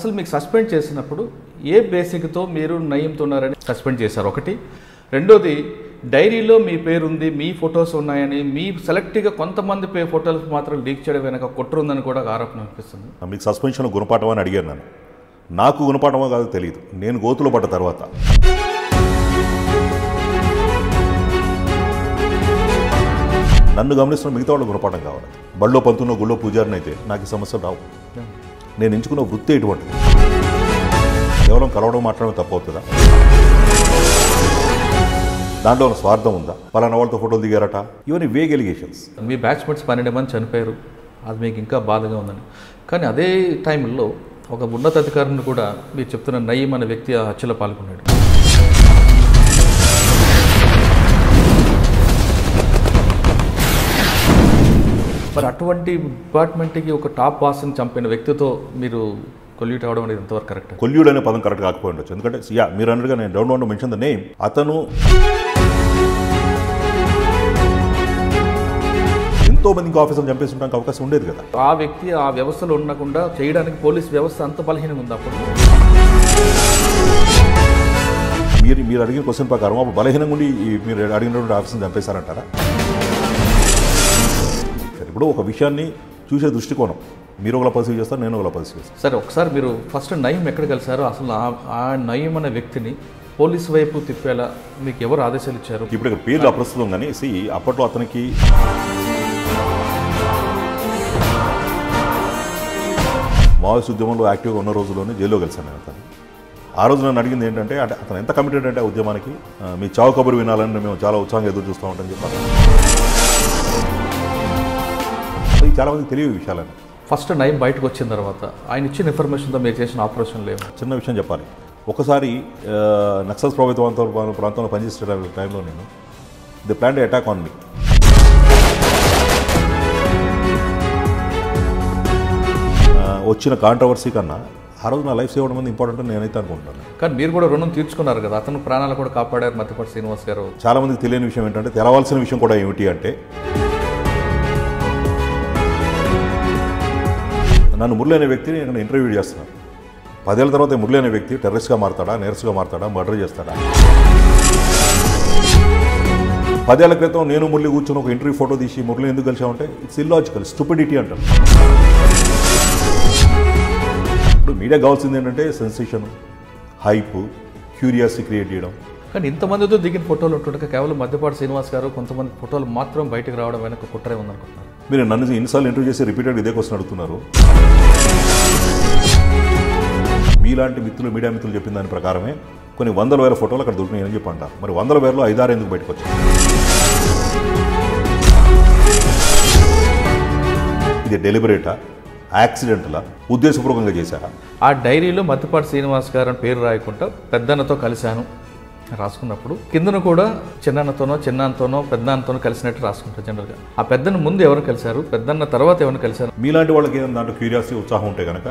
అసలు మీకు సస్పెండ్ చేసినప్పుడు ఏ బేసిక్తో మీరు నయంతున్నారని సస్పెండ్ చేశారు ఒకటి. రెండోది డైరీలో మీ పేరు ఉంది, మీ ఫొటోస్ ఉన్నాయని, మీ సెలెక్ట్గా కొంతమంది ఫోటోలు మాత్రం లీక్ చేయడం వెనక కుట్ర ఉందని కూడా ఆరోపణ అనిపిస్తుంది. మీకు సస్పెన్షన్ గుణపాఠం అని అడిగాను నేను. నాకు గుణపాఠమో కాదు తెలియదు. నేను గోతులో పడ్డ తర్వాత నన్ను గమనిస్తున్న మిగతా వాళ్ళు గుణపాఠం కావాలి. బళ్ళో పంతున్న గుళ్ళో పూజారిని అయితే నాకు ఈ సమస్యలు రావు. నేను ఎంచుకున్న వృత్తి ఎటువంటిది? కేవలం కలవడం మాట్లాడడం తప్పవుతుందా? దాంట్లో ఉన్న స్వార్థం ఉందా? పలానా వాళ్ళతో ఫోటోలు దిగారట, ఇవన్నీ వేగ్ ఎలిగేషన్స్. మీ బ్యాచ్మెంట్స్ 12 మంది చనిపోయారు, అది మీకు ఇంకా బాధగా ఉందని. కానీ అదే టైంలో ఒక ఉన్నతాధికారిని కూడా మీరు చెప్తున్న నయీం అనే వ్యక్తి ఆ హత్యలో పాల్గొన్నాడు. మరి అటువంటి డిపార్ట్మెంట్కి ఒక టాప్ బాస్ని చంపిన వ్యక్తితో మీరు కొల్యూట్ అవ్వడం అనేది ఎంతవరకు కరెక్ట్? కొల్యూడ్ అనే పదం కరెక్ట్ కాకపోయి ఉండొచ్చు. ఎందుకంటే మీరు అన్నట్టుగా నేను down down mention the name. అతను ఎంతో మందికి ఆఫీసర్లు చంపేసుకోవడానికి అవకాశం ఉండేది కదా. ఆ వ్యక్తి ఆ వ్యవస్థలో ఉండకుండా చేయడానికి పోలీస్ వ్యవస్థ అంత బలహీనంగా ఉంది అప్పుడు. మీరు అడిగిన క్వశ్చన్ ప్రకారం అప్పుడు బలహీనంగా ఉండి మీరు అడిగినటువంటి ఆఫీసర్ని చంపేశారంటారా? ఇప్పుడు ఒక విషయాన్ని చూసే దృష్టికోణం, మీరు ఒకలా పర్సీవ్ చేస్తారు, నేను ఒకలా పర్సీవ్ చేస్తాను. సరే, ఒకసారి మీరు ఫస్ట్ నయీం ఎక్కడ కలిసారో, అసలు ఆ నయీం అనే వ్యక్తిని పోలీసు వైపు తిప్పేలా మీకు ఎవరు ఆదేశాలు ఇచ్చారు? ఇప్పుడు ఇక్కడ పేర్లు అప్రస్తుతం కానీ అప్పట్లో అతనికి మావోయిస్ట్ ఉద్యమంలో యాక్టివ్గా ఉన్న రోజుల్లోనే జైల్లో కలిసాను నేను అతను. ఆ రోజు నన్ను అడిగింది ఏంటంటే, అతను ఎంత కమిటెడ్ అంటే ఆ ఉద్యమానికి, మీ చావు కబురు వినాలని మేము చాలా ఉత్సాహంగా ఎదురు చూస్తూ ఉంటామని చెప్పాను. చాలామందికి తెలియదు విషయాలని. ఫస్ట్ నయీం బయటకు వచ్చిన తర్వాత ఆయన ఇచ్చిన ఇన్ఫర్మేషన్తో మీరు చేసిన ఆపరేషన్ లేవు. చిన్న విషయం చెప్పాలి. ఒకసారి నక్సల్స్ ప్రభావిత ప్రాంతంలో పనిచేసే టైంలో నేను the plan attack on me. వచ్చిన కాంట్రవర్సీ కన్నా ఆ రోజు నా లైఫ్ సేవ్ అవ్వడం ఇంపార్టెంట్ అని నేనైతే అనుకుంటున్నాను. కానీ మీరు కూడా రుణం తీర్చుకున్నారు కదా, అతను ప్రాణాలు కూడా కాపాడారు మధ్యపాటి శ్రీనివాస్ గారు. చాలామందికి తెలియని విషయం ఏంటంటే, తెలవాల్సిన విషయం కూడా ఏమిటి అంటే, నన్ను మురళి అనే వ్యక్తిని నేను ఇంటర్వ్యూ చేస్తున్నాను. 10 ఏళ్ళ తర్వాత మురళి అనే వ్యక్తి టెర్రరిస్ట్గా మారతాడా, నేరస్గా మారతాడా, మర్డర్ చేస్తాడా? 10 ఏళ్ల క్రితం నేను మురళి కూర్చొని ఒక ఇంటర్వ్యూ ఫోటో తీసి మురళి ఎందుకు కలిసామంటే ఇట్స్ ఇల్లాజికల్, స్టూపిడిటీ అంటారు. ఇప్పుడు మీడియా కావాల్సింది ఏంటంటే సెన్సేషన్, హైప్, క్యూరియాసిటీ క్రియేట్ చేయడం. కానీ ఇంతమందితో దిగిన ఫోటోలు ఉంటుండగా కేవలం మధ్యపాటి శ్రీనివాస్ గారు కొంతమంది ఫోటోలు మాత్రం బయటకు రావడం వెనక కుట్రే ఉందనుకుంటున్నారు. మీరు నన్ను ఇన్నిసార్లు ఇంటర్వ్యూ చేసి రిపీటెడ్ ఇదే క్వశ్చన్ అడుగుతున్నారు. మీలాంటి మిత్రులు, మీడియా మిత్రులు చెప్పిన దాని ప్రకారమే కొన్ని 100,000 ఫోటోలు అక్కడ దొరికినాయని చెప్పి అంటారు. మరి 100,000లో 5-6 ఎందుకు బయటకు వచ్చాయి? ఇది డెలిబరేటా, యాక్సిడెంటలా, ఉద్దేశపూర్వకంగా చేశారా? ఆ డైరీలో మధ్యపాటి శ్రీనివాస్ గారు అని పేరు రాయకుండా పెద్దన్నతో కలిశాను రాసుకున్నప్పుడు కిందను కూడా చిన్నాన్నతోనో పెద్దన్నతోనో కలిసినట్టు రాసుకుంటారు జనరల్గా. ఆ పెద్దన్న ముందు ఎవరు కలిశారు, పెద్దన్న తర్వాత ఎవరు కలిశారు? మీలాంటి వాళ్ళకి ఏదైనా దాంట్లో క్యూరియాసిటీ, ఉత్సాహం ఉంటే కనుక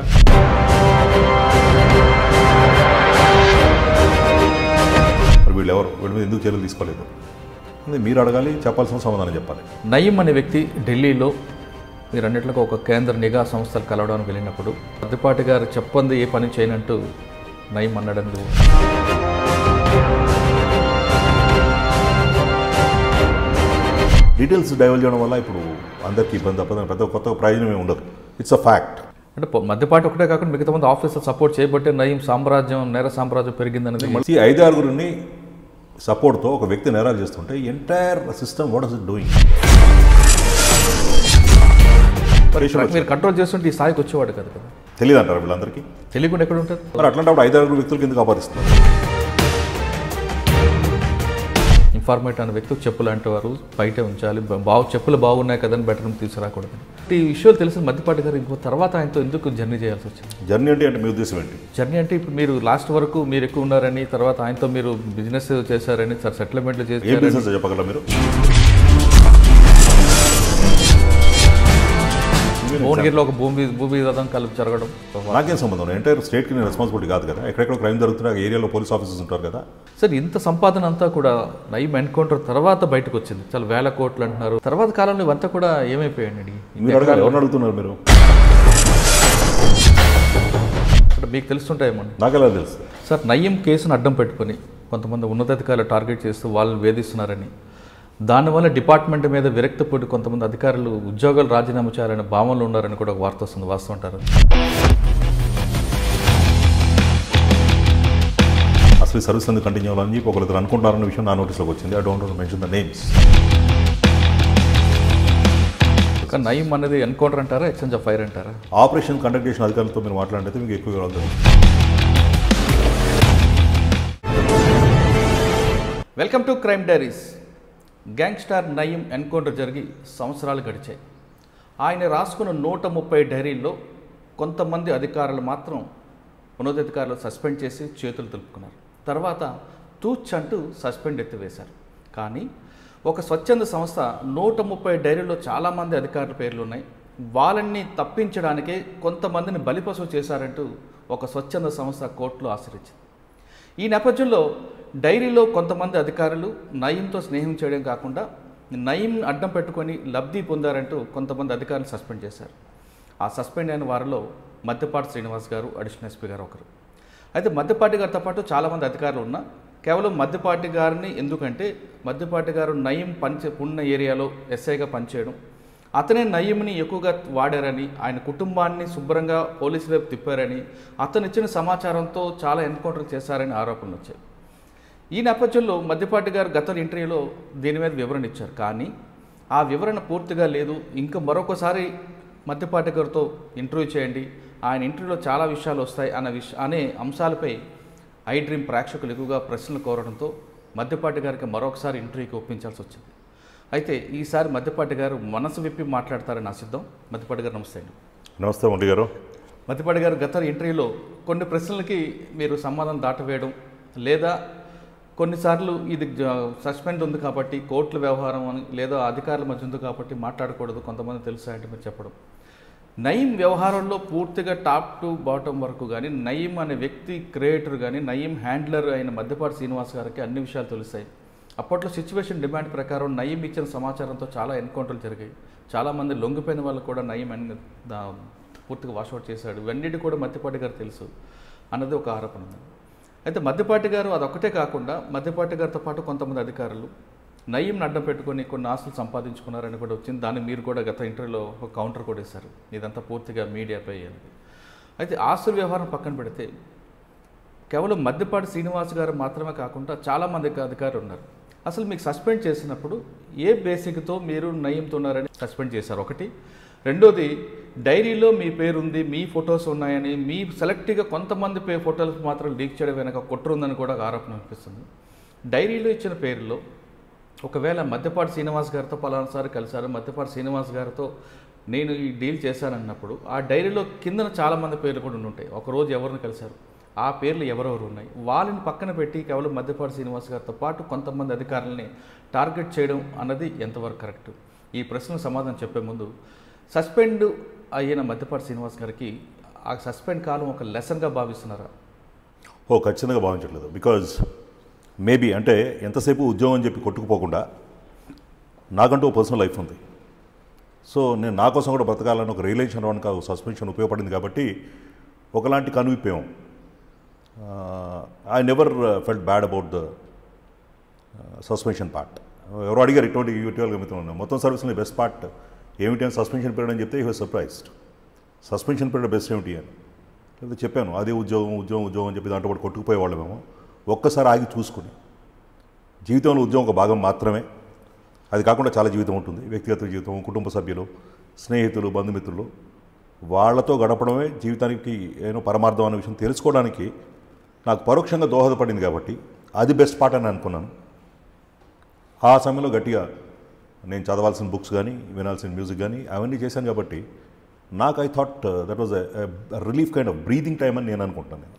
మరి వీళ్ళ మీద ఎందుకు చర్యలు తీసుకోలేదు అది మీరు అడగాలి, చెప్పాల్సిన సమాధానం చెప్పాలి. నయీం అనే వ్యక్తి ఢిల్లీలో మీరు అన్నింటిలో ఒక కేంద్ర నిఘా సంస్థలు కలవడానికి వెళ్ళినప్పుడు మధ్యపాటి గారు చెప్పంది ఏ పని చేయనంటూ నయీం అన్నాడని డీటెయిల్స్ డైవల్ చేయడం వల్ల ఇప్పుడు అందరికీ ఇబ్బంది తప్పదని పెద్ద కొత్త ప్రయోజనం ఏమి ఉండదు. It's a fact. అంటే మధ్యపాటి ఒకటే కాకుండా మిగతా మంది ఆఫీసర్ సపోర్ట్ చేయబట్టే నయీం సామ్రాజ్యం, నేర సామ్రాజ్యం పెరిగిందనేది. 5-6 సపోర్ట్తో ఒక వ్యక్తి నేరాలు చేస్తుంటే entire system what is it doing? మీరు కంట్రోల్ చేస్తుంటే ఈ స్థాయికి వచ్చేవాడు కదా. తెలియదు అంటారు వీళ్ళందరికీ. తెలియకుండా ఎక్కడ ఉంటుంది? మరి అట్లాంటప్పుడు 5-6 వ్యక్తులకి ఎందుకు అపహరిస్తున్నారు? ఇన్ఫార్మేట్ అనే వ్యక్తి చెప్పులు అంటే వారు బయటే ఉంచాలి, చెప్పులు బాగున్నాయి కదని బెడ్రూమ్ తీసుకురాకూడదు. ఈ విషయాలు తెలిసిన మధ్యపాటి గారు ఇంకో తర్వాత ఆయనతో ఎందుకు జర్నీ చేయాల్సి వచ్చింది? జర్నీ అంటే మీ ఉద్దేశం ఏంటి? జర్నీ అంటే ఇప్పుడు మీరు లాస్ట్ వరకు మీరు ఎక్కువ ఉన్నారని, తర్వాత ఆయనతో మీరు బిజినెస్ చేశారని, సెటిల్మెంట్లు చేశారని చెప్పగలరా మీరు? భువనగిరిలో ఒక భూమి వివాదం కలిపి జరగడం నాకేం సంబంధం? ఎంటైర్ స్టేట్కి నేను రెస్పాన్సిబిలిటీ కాదు కదా. ఎక్కడెక్కడ క్రైమ్ జరుగుతున్నా ఏరియాలో పోలీస్ ఆఫీసర్స్ ఉంటారు కదా. సార్, ఇంత సంపాదన అంతా కూడా నయీం ఎన్కౌంటర్ తర్వాత బయటకు వచ్చింది, చాలా వేల కోట్లు అంటున్నారు. తర్వాత కాలంలో ఇవంతా కూడా ఏమైపోయాయండి? మీరు అడగాలి, ఎవరిని అడుగుతున్నారు మీరు? అంటే మీకు తెలుస్తుంటాయేమో. నాకెలా తెలుసు సార్, నయీం కేసును అడ్డం పెట్టుకొని కొంతమంది ఉన్నతాధికారులు టార్గెట్ చేస్తూ వాళ్ళని వేధిస్తున్నారని, దానివల్ల డిపార్ట్మెంట్ మీద విరక్తి పడి కొంతమంది అధికారులు ఉద్యోగాలు రాజీనామా చేయాలని భావనలు ఉన్నారని కూడా ఒక వార్త వస్తుంది, వాస్తవం అంటారు? అసలు ఈ సర్వీస్ ఎందుకు కంటిన్యూ అవ్వాలని చెప్పి ఒకరిద్దరు అనుకుంటున్నారన్న విషయం నా నోటీస్లోకి వచ్చింది. I don't mention the names. కానీ నయీం అనేది ఎన్కౌంటర్ అంటారా, ఎక్స్చేంజ్ ఆఫ్ ఫైర్ అంటారా? ఆపరేషన్ కండక్ట్ చేసిన అధికారులతో మీరు మాట్లాడితే మీకు ఎక్కువ వివరాలు తెలుసు. Welcome to crime diaries. Gangster Nayeem encounter జరిగి సంవత్సరాలు గడిచాయి. ఆయన రాసుకున్న 130 డైరీల్లో కొంతమంది అధికారులు మాత్రం ఉన్నతాధికారులు సస్పెండ్ చేసి చేతులు దులుపుకున్నారు. తర్వాత తూచంటూ సస్పెండ్ ఎత్తివేశారు. కానీ ఒక స్వచ్ఛంద సంస్థ 130 డైరీల్లో చాలామంది అధికారుల పేర్లు ఉన్నాయి, వాళ్ళని తప్పించడానికే కొంతమందిని బలిపశువు చేశారంటూ ఒక స్వచ్ఛంద సంస్థ కోర్టులో ఆశ్రయించింది. ఈ నేపథ్యంలో డైరీలో కొంతమంది అధికారులు నయీంతో స్నేహం చేయడం కాకుండా నయీం అడ్డం పెట్టుకొని లబ్ధి పొందారంటూ కొంతమంది అధికారులు సస్పెండ్ చేశారు. ఆ సస్పెండ్ అయిన వారిలో మద్దిపాటి శ్రీనివాస్ గారు, అడిషనల్ ఎస్పీ గారు ఒకరు. అయితే మద్దిపాటి గారితో పాటు చాలామంది అధికారులు ఉన్నా కేవలం మద్దిపాటి గారిని, ఎందుకంటే మద్దిపాటి గారు నయీం ఉన్న ఏరియాలో ఎస్ఐగా పనిచేయడం, అతనే నయీంని ఎక్కువగా వాడారని, ఆయన కుటుంబాన్ని శుభ్రంగా పోలీసుల వైపు తిప్పారని, అతను ఇచ్చిన సమాచారంతో చాలా ఎన్కౌంటర్ చేశారని ఆరోపణలు వచ్చాయి. ఈ నేపథ్యంలో మద్దిపాటి గారు గత ఇంటర్వ్యూలో దీని మీద వివరణ ఇచ్చారు. కానీ ఆ వివరణ పూర్తిగా లేదు. ఇంకా మరొకసారి మద్దిపాటి గారితో ఇంటర్వ్యూ చేయండి, ఆయన ఇంటర్వ్యూలో చాలా విషయాలు వస్తాయి అనే అంశాలపై ఐ డ్రీమ్ ప్రేక్షకులు ఎక్కువగా ప్రశ్నలు కోరడంతో మద్దిపాటి గారికి మరొకసారి ఇంటర్వ్యూకి ఒప్పించాల్సి వచ్చింది. అయితే ఈసారి మద్దిపాటి గారు మనసు విప్పి మాట్లాడతారని ఆశిద్దాం. మద్దిపాటి గారు నమస్తే అండి. నమస్తే వంటి గారు. మద్దిపాటి గారు, గత ఇంటర్వ్యూలో కొన్ని ప్రశ్నలకి మీరు సమాధానం దాటవేయడం, లేదా కొన్నిసార్లు ఇది సస్పెండ్ ఉంది కాబట్టి కోర్టుల వ్యవహారం అని, లేదా అధికారుల మధ్య ఉంది కాబట్టి మాట్లాడకూడదు, కొంతమంది తెలుసా అంటే మీరు చెప్పడం. నయీం వ్యవహారంలో పూర్తిగా టాప్ టు బాటం వరకు కానీ, నయీం అనే వ్యక్తి క్రియేటర్ కానీ, నయీం హ్యాండ్లర్ అయిన మద్దిపాటి శ్రీనివాస్ గారికి అన్ని విషయాలు తెలుస్తాయి. అప్పట్లో సిచ్యువేషన్ డిమాండ్ ప్రకారం నయీం ఇచ్చిన సమాచారంతో చాలా ఎన్కౌంటర్లు జరిగాయి. చాలామంది లొంగిపోయిన వాళ్ళు కూడా నయీం పూర్తిగా వాషౌట్ చేశాడు. ఇవన్నిటి కూడా మద్దిపాటి గారు తెలుసు అన్నది ఒక ఆరోపణ ఉంది. అయితే మద్దిపాటి గారు అదొక్కటే కాకుండా మద్దిపాటి గారితో పాటు కొంతమంది అధికారులు నయీంని అడ్డం పెట్టుకొని కొన్ని ఆస్తులు సంపాదించుకున్నారని కూడా వచ్చింది. దాన్ని మీరు కూడా గత ఇంటర్వ్యూలో ఒక కౌంటర్ కూడా ఇస్తారు, ఇదంతా పూర్తిగా మీడియాపై అనేది. అయితే ఆస్తుల వ్యవహారం పక్కన పెడితే కేవలం మద్దిపాటి శ్రీనివాస్ గారు మాత్రమే కాకుండా చాలామంది అధికారులు ఉన్నారు. అసలు మీకు సస్పెండ్ చేసినప్పుడు ఏ బేసిక్తో మీరు నయీంతో ఉన్నారని సస్పెండ్ చేశారు ఒకటి. రెండోది, డైరీలో మీ పేరు ఉంది, మీ ఫొటోస్ ఉన్నాయని, మీ సెలెక్ట్గా కొంతమంది ఫోటోలు మాత్రం లీక్ చేయడం వెనక కుట్ర ఉందని కూడా ఆరోపణ అనిపిస్తుంది. డైరీలో ఇచ్చిన పేరులో ఒకవేళ మద్దిపాటి శ్రీనివాస్ గారితో పలానాసారి కలిశారు, మద్దిపాటి శ్రీనివాస్ గారితో నేను ఈ డీల్ చేశానన్నప్పుడు ఆ డైరీలో కిందన చాలామంది పేర్లు కూడా ఉంటాయి. ఒకరోజు ఎవరిని కలిశారు, ఆ పేర్లు ఎవరెవరు ఉన్నాయి, వాళ్ళని పక్కన పెట్టి కేవలం మద్దిపాటి శ్రీనివాస్ గారితో పాటు కొంతమంది అధికారులని టార్గెట్ చేయడం అన్నది ఎంతవరకు కరెక్ట్? ఈ ప్రశ్నకు సమాధానం చెప్పే ముందు, సస్పెండ్ అయిన మద్దిపాటి శ్రీనివాస్ గారికి ఆ సస్పెండ్ కాలం ఒక లెసన్గా భావిస్తున్నారా? ఖచ్చితంగా భావించట్లేదు. బికాజ్ మేబీ అంటే ఎంతసేపు ఉద్యోగం అని చెప్పి కొట్టుకుపోకుండా నాకంటూ పర్సనల్ లైఫ్ ఉంది. సో నేను నా కోసం కూడా బ్రతకాలని ఒక రియలైజేషన్ రావడానికి సస్పెన్షన్ ఉపయోగపడింది. కాబట్టి ఒకలాంటి కనువిప్పేం. I never felt bad about the suspension part. ఎవరు అడిగారు ఇటువంటి యూట్యూబ్గా మిత్రులు మొత్తం సర్వీస్లో బెస్ట్ పార్ట్ ఏమిటి అని సస్పెన్షన్ పీరియడ్ అని చెప్తే he was surprised. Suspension period best ఏమిటి అని లేదా చెప్పాను. అదే ఉద్యోగం అని చెప్పి దాంట్లో కూడా కొట్టుకుపోయేవాళ్ళు మేము. ఒక్కసారి ఆగి చూసుకుని, జీవితంలో ఉద్యోగం ఒక భాగం మాత్రమే, అది కాకుండా చాలా జీవితం ఉంటుంది. వ్యక్తిగత జీవితం, కుటుంబ సభ్యులు, స్నేహితులు, బంధుమిత్రులు, వాళ్లతో గడపడమే జీవితానికి పరమార్థం అనే విషయం తెలుసుకోవడానికి నాకు పరోక్షంగా దోహదపడింది. కాబట్టి అది బెస్ట్ పార్ట్ అని అనుకున్నాను. ఆ సమయంలో గట్టిగా నేను చదవాల్సిన బుక్స్ కానీ, వినాల్సిన మ్యూజిక్ కానీ అవన్నీ చేశాను. కాబట్టి నాకు I thought that was relief kind of breathing time అని నేను అనుకుంటాను.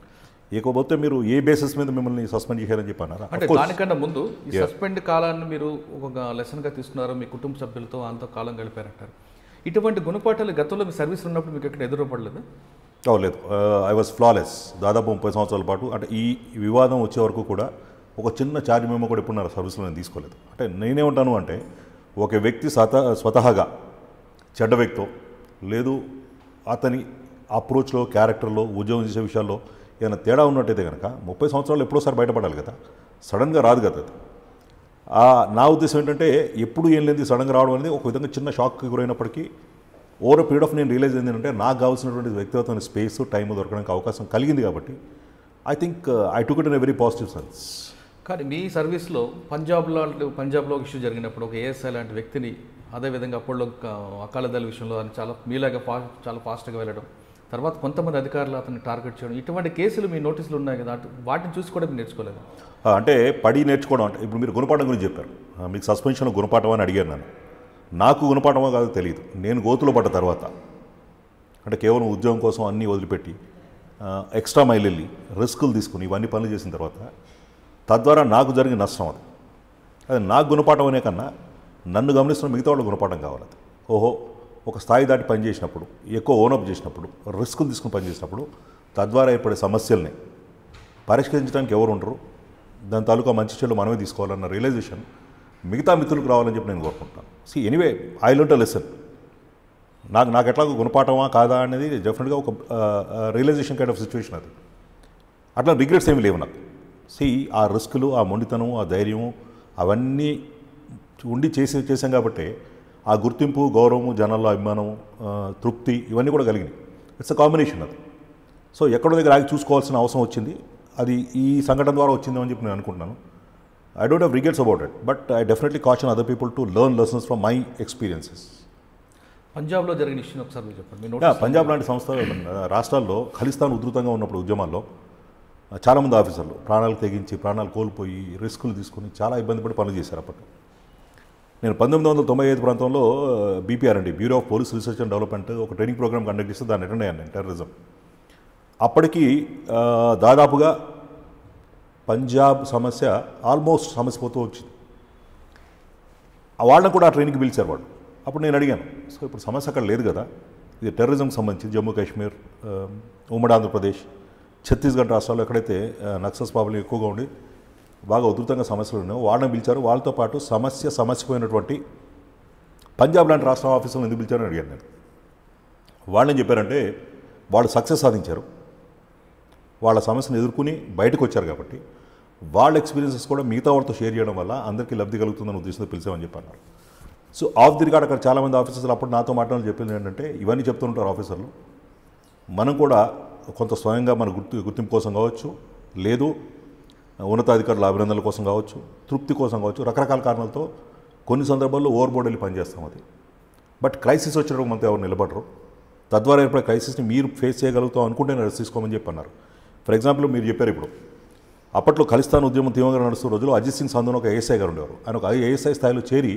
ఇకపోతే మీరు ఏ బేసిస్ మీద మిమ్మల్ని సస్పెండ్ చేశారని చెప్పారా? అంటే దానికన్నా ముందు ఈ సస్పెండ్ కాలాన్ని మీరు ఒక లెసన్గా తీసుకున్నారు, మీ కుటుంబ సభ్యులతో అంత కాలం గడిపారంటారు. ఇటువంటి గుణపాఠాలు గతంలో మీ సర్వీస్లో ఉన్నప్పుడు మీకు ఎక్కడ ఎదురుపడలేదు? లేదు, ఐ వాజ్ ఫ్లాలెస్. దాదాపు 30 సంవత్సరాల పాటు. అంటే ఈ వివాదం వచ్చే వరకు కూడా ఒక చిన్న ఛార్జ్ మేము కూడా ఎప్పుడు నా సర్వీస్లో నేను తీసుకోలేదు. అంటే నేనేమంటాను అంటే, ఒక వ్యక్తి స్వతహాగా చెడ్డ వ్యక్తో లేదు, అతని అప్రోచ్లో, క్యారెక్టర్లో, ఉద్యోగం చేసే విషయాల్లో ఏమైనా తేడా ఉన్నట్టయితే కనుక 30 సంవత్సరాలు ఎప్పుడోసారి బయటపడాలి కదా, సడన్గా రాదు కదా అది. నా ఉద్దేశం ఏంటంటే ఎప్పుడు ఏం లేదు సడన్గా రావడం అనేది ఒక విధంగా చిన్న షాక్కి గురైనప్పటికీ ఓవర్ పీరియడ్ ఆఫ్ నేను రియలైజ్ ఏంటంటే నాకు కావాల్సినటువంటి వ్యక్తిగతమైన స్పేస్, టైం దొరకడానికి అవకాశం కలిగింది కాబట్టి I think I took it in a very positive sense. కానీ మీ సర్వీస్లో పంజాబ్లో ఇష్యూ జరిగినప్పుడు ఒక ఏఎస్ఐ లాంటి వ్యక్తిని, అదేవిధంగా అప్పుడులో అకాలదళ విషయంలో అని మీలాగా చాలా ఫాస్ట్గా వెళ్ళడం, తర్వాత కొంతమంది అధికారులు అతన్ని టార్గెట్ చేయడం, ఇటువంటి కేసులు మీ నోటీసులు ఉన్నాయి కదా, వాటిని చూసి కూడా మీరు నేర్చుకోలేదు? అంటే పడి నేర్చుకోవడం అంటే ఇప్పుడు మీరు గుణపాఠం గురించి చెప్పారు, మీకు సస్పెన్షన్ గుణపాఠం అని అడిగాను నన్ను. నాకు గుణపాఠమో కాదు తెలియదు. నేను గోతులో పడ్డ తర్వాత అంటే కేవలం ఉద్యోగం కోసం అన్నీ వదిలిపెట్టి ఎక్స్ట్రా మైల్ వెళ్ళి రిస్కులు తీసుకుని ఇవన్నీ పనులు చేసిన తర్వాత తద్వారా నాకు జరిగిన నష్టం అది నాకు గుణపాఠం అనే కన్నా నన్ను గమనిస్తున్న మిగతా వాళ్ళు గుణపాఠం కావాలి. అది ఓహో, ఒక స్థాయి దాటి పనిచేసినప్పుడు, ఎక్కువ ఓనప్ చేసినప్పుడు, రిస్కులు తీసుకుని పనిచేసినప్పుడు తద్వారా ఏర్పడే సమస్యల్ని పరిష్కరించడానికి ఎవరు ఉండరు, దాని తాలూకా మంచి చెడు మనమే తీసుకోవాలన్న రియలైజేషన్ మిగతా మిత్రులకు రావాలని చెప్పి నేను కోరుకుంటాను. Anyway I learned a lesson. నాకు ఎట్లాగో గుణపాఠమా కాదా అనేది డెఫినెట్గా ఒక రియలైజేషన్ కైండ్ ఆఫ్ సిచ్యువేషన్ అది. అట్లా రిగ్రెట్స్ ఏమి లేవు నాకు. ఆ రిస్కులు, ఆ మొండితనం, ఆ ధైర్యం అవన్నీ ఉండి చేసాం కాబట్టి ఆ గుర్తింపు, గౌరవము, జనాల్లో అభిమానం, తృప్తి ఇవన్నీ కూడా కలిగినాయి. ఇట్స్ అ కాంబినేషన్ అది. ఎక్కడో దగ్గర ఆగి చూసుకోవాల్సిన అవసరం వచ్చింది. అది ఈ సంఘటన ద్వారా వచ్చిందని చెప్పి నేను అనుకుంటున్నాను. I don't have regrets about it, but I definitely caution other people to learn lessons from my experiences. పంజాబ్లో జరిగిన ఇష్యూని ఒకసారి చెప్పండి. పంజాబ్ లాంటి సంస్థ రాష్ట్రాల్లో ఖలిస్తాన్ ఉధృతంగా ఉన్నప్పుడు ఉద్యమాల్లో చాలామంది ఆఫీసర్లు ప్రాణాలు తెగించి, ప్రాణాలు కోల్పోయి, రిస్కులు తీసుకుని చాలా ఇబ్బంది పడి పనులు చేశారు. అప్పట్లో నేను 1995 ప్రాంతంలో BPR అండి, bureau of police research and development ఒక ట్రైనింగ్ ప్రోగ్రామ్ కండక్ట్ చేస్తే దాన్ని అటెండ్ అయ్యాను నేను, టెర్రరిజం. అప్పటికి దాదాపుగా పంజాబ్ సమస్య ఆల్మోస్ట్ సమస్య పోతూ వచ్చింది. వాళ్ళని కూడా ఆ ట్రైన్కి పిలిచారు వాళ్ళు. అప్పుడు నేను అడిగాను, ఇప్పుడు సమస్య అక్కడ లేదు కదా, ఇది టెర్రరిజంకి సంబంధించి జమ్మూ కాశ్మీర్, ఉమ్మడి ఆంధ్రప్రదేశ్, ఛత్తీస్గఢ్ రాష్ట్రాల్లో ఎక్కడైతే నక్సల్స్ ప్రాబ్లం ఎక్కువగా ఉండి బాగా ఉధృతంగా సమస్యలు ఉన్నాయో వాళ్ళని పిలిచారు. వాళ్ళతో పాటు సమస్యపోయినటువంటి పంజాబ్ లాంటి రాష్ట్ర ఆఫీసులను ఎందుకు పిలిచారని అడిగాను నేను. వాళ్ళని చెప్పారంటే వాళ్ళు సక్సెస్ సాధించారు, వాళ్ళ సమస్యను ఎదుర్కొని బయటకు వచ్చారు కాబట్టి వాళ్ళ ఎక్స్పీరియన్సెస్ కూడా మిగతా వాళ్ళతో షేర్ చేయడం వల్ల అందరికీ లబ్ధి కలుగుతుందని ఉద్దేశంతో పిలిచామని చెప్పన్నారు. ఆఫ్ ది రికార్డ్ అక్కడ చాలామంది ఆఫీసర్లు అప్పుడు నాతో మాట్లాడాలని చెప్పింది ఏంటంటే, ఇవన్నీ చెప్తుంటారు ఆఫీసర్లు, మనం కూడా కొంత స్వయంగా మన గుర్తింపు కోసం కావచ్చు, లేదు ఉన్నతాధికారుల అభినందనల కోసం కావచ్చు, తృప్తి కోసం కావచ్చు, రకరకాల కారణాలతో కొన్ని సందర్భాల్లో ఓవర్ బోర్డ్ వెళ్ళి పనిచేస్తాం. అది బట్ క్రైసిస్ వచ్చినప్పుడు మనతో ఎవరు నిలబడరు. తద్వారా ఏర్పడే క్రైసిస్ని మీరు ఫేస్ చేయగలుగుతాం అనుకుంటే రెస్ట్ తీసుకోమని చెప్పన్నారు. ఫర్ ఎగ్జాంపుల్ మీరు చెప్పారు, ఇప్పుడు అప్పట్లో ఖలిస్తాన్ ఉద్యమం తీవ్రంగా నడుస్తున్న రోజుల్లో అజిత్ సింగ్ సంధు ఒక ఏఎస్ఐ గారు ఉండేవారు. ఆయన ఒక ఏఎస్ఐ స్థాయిలో చేరి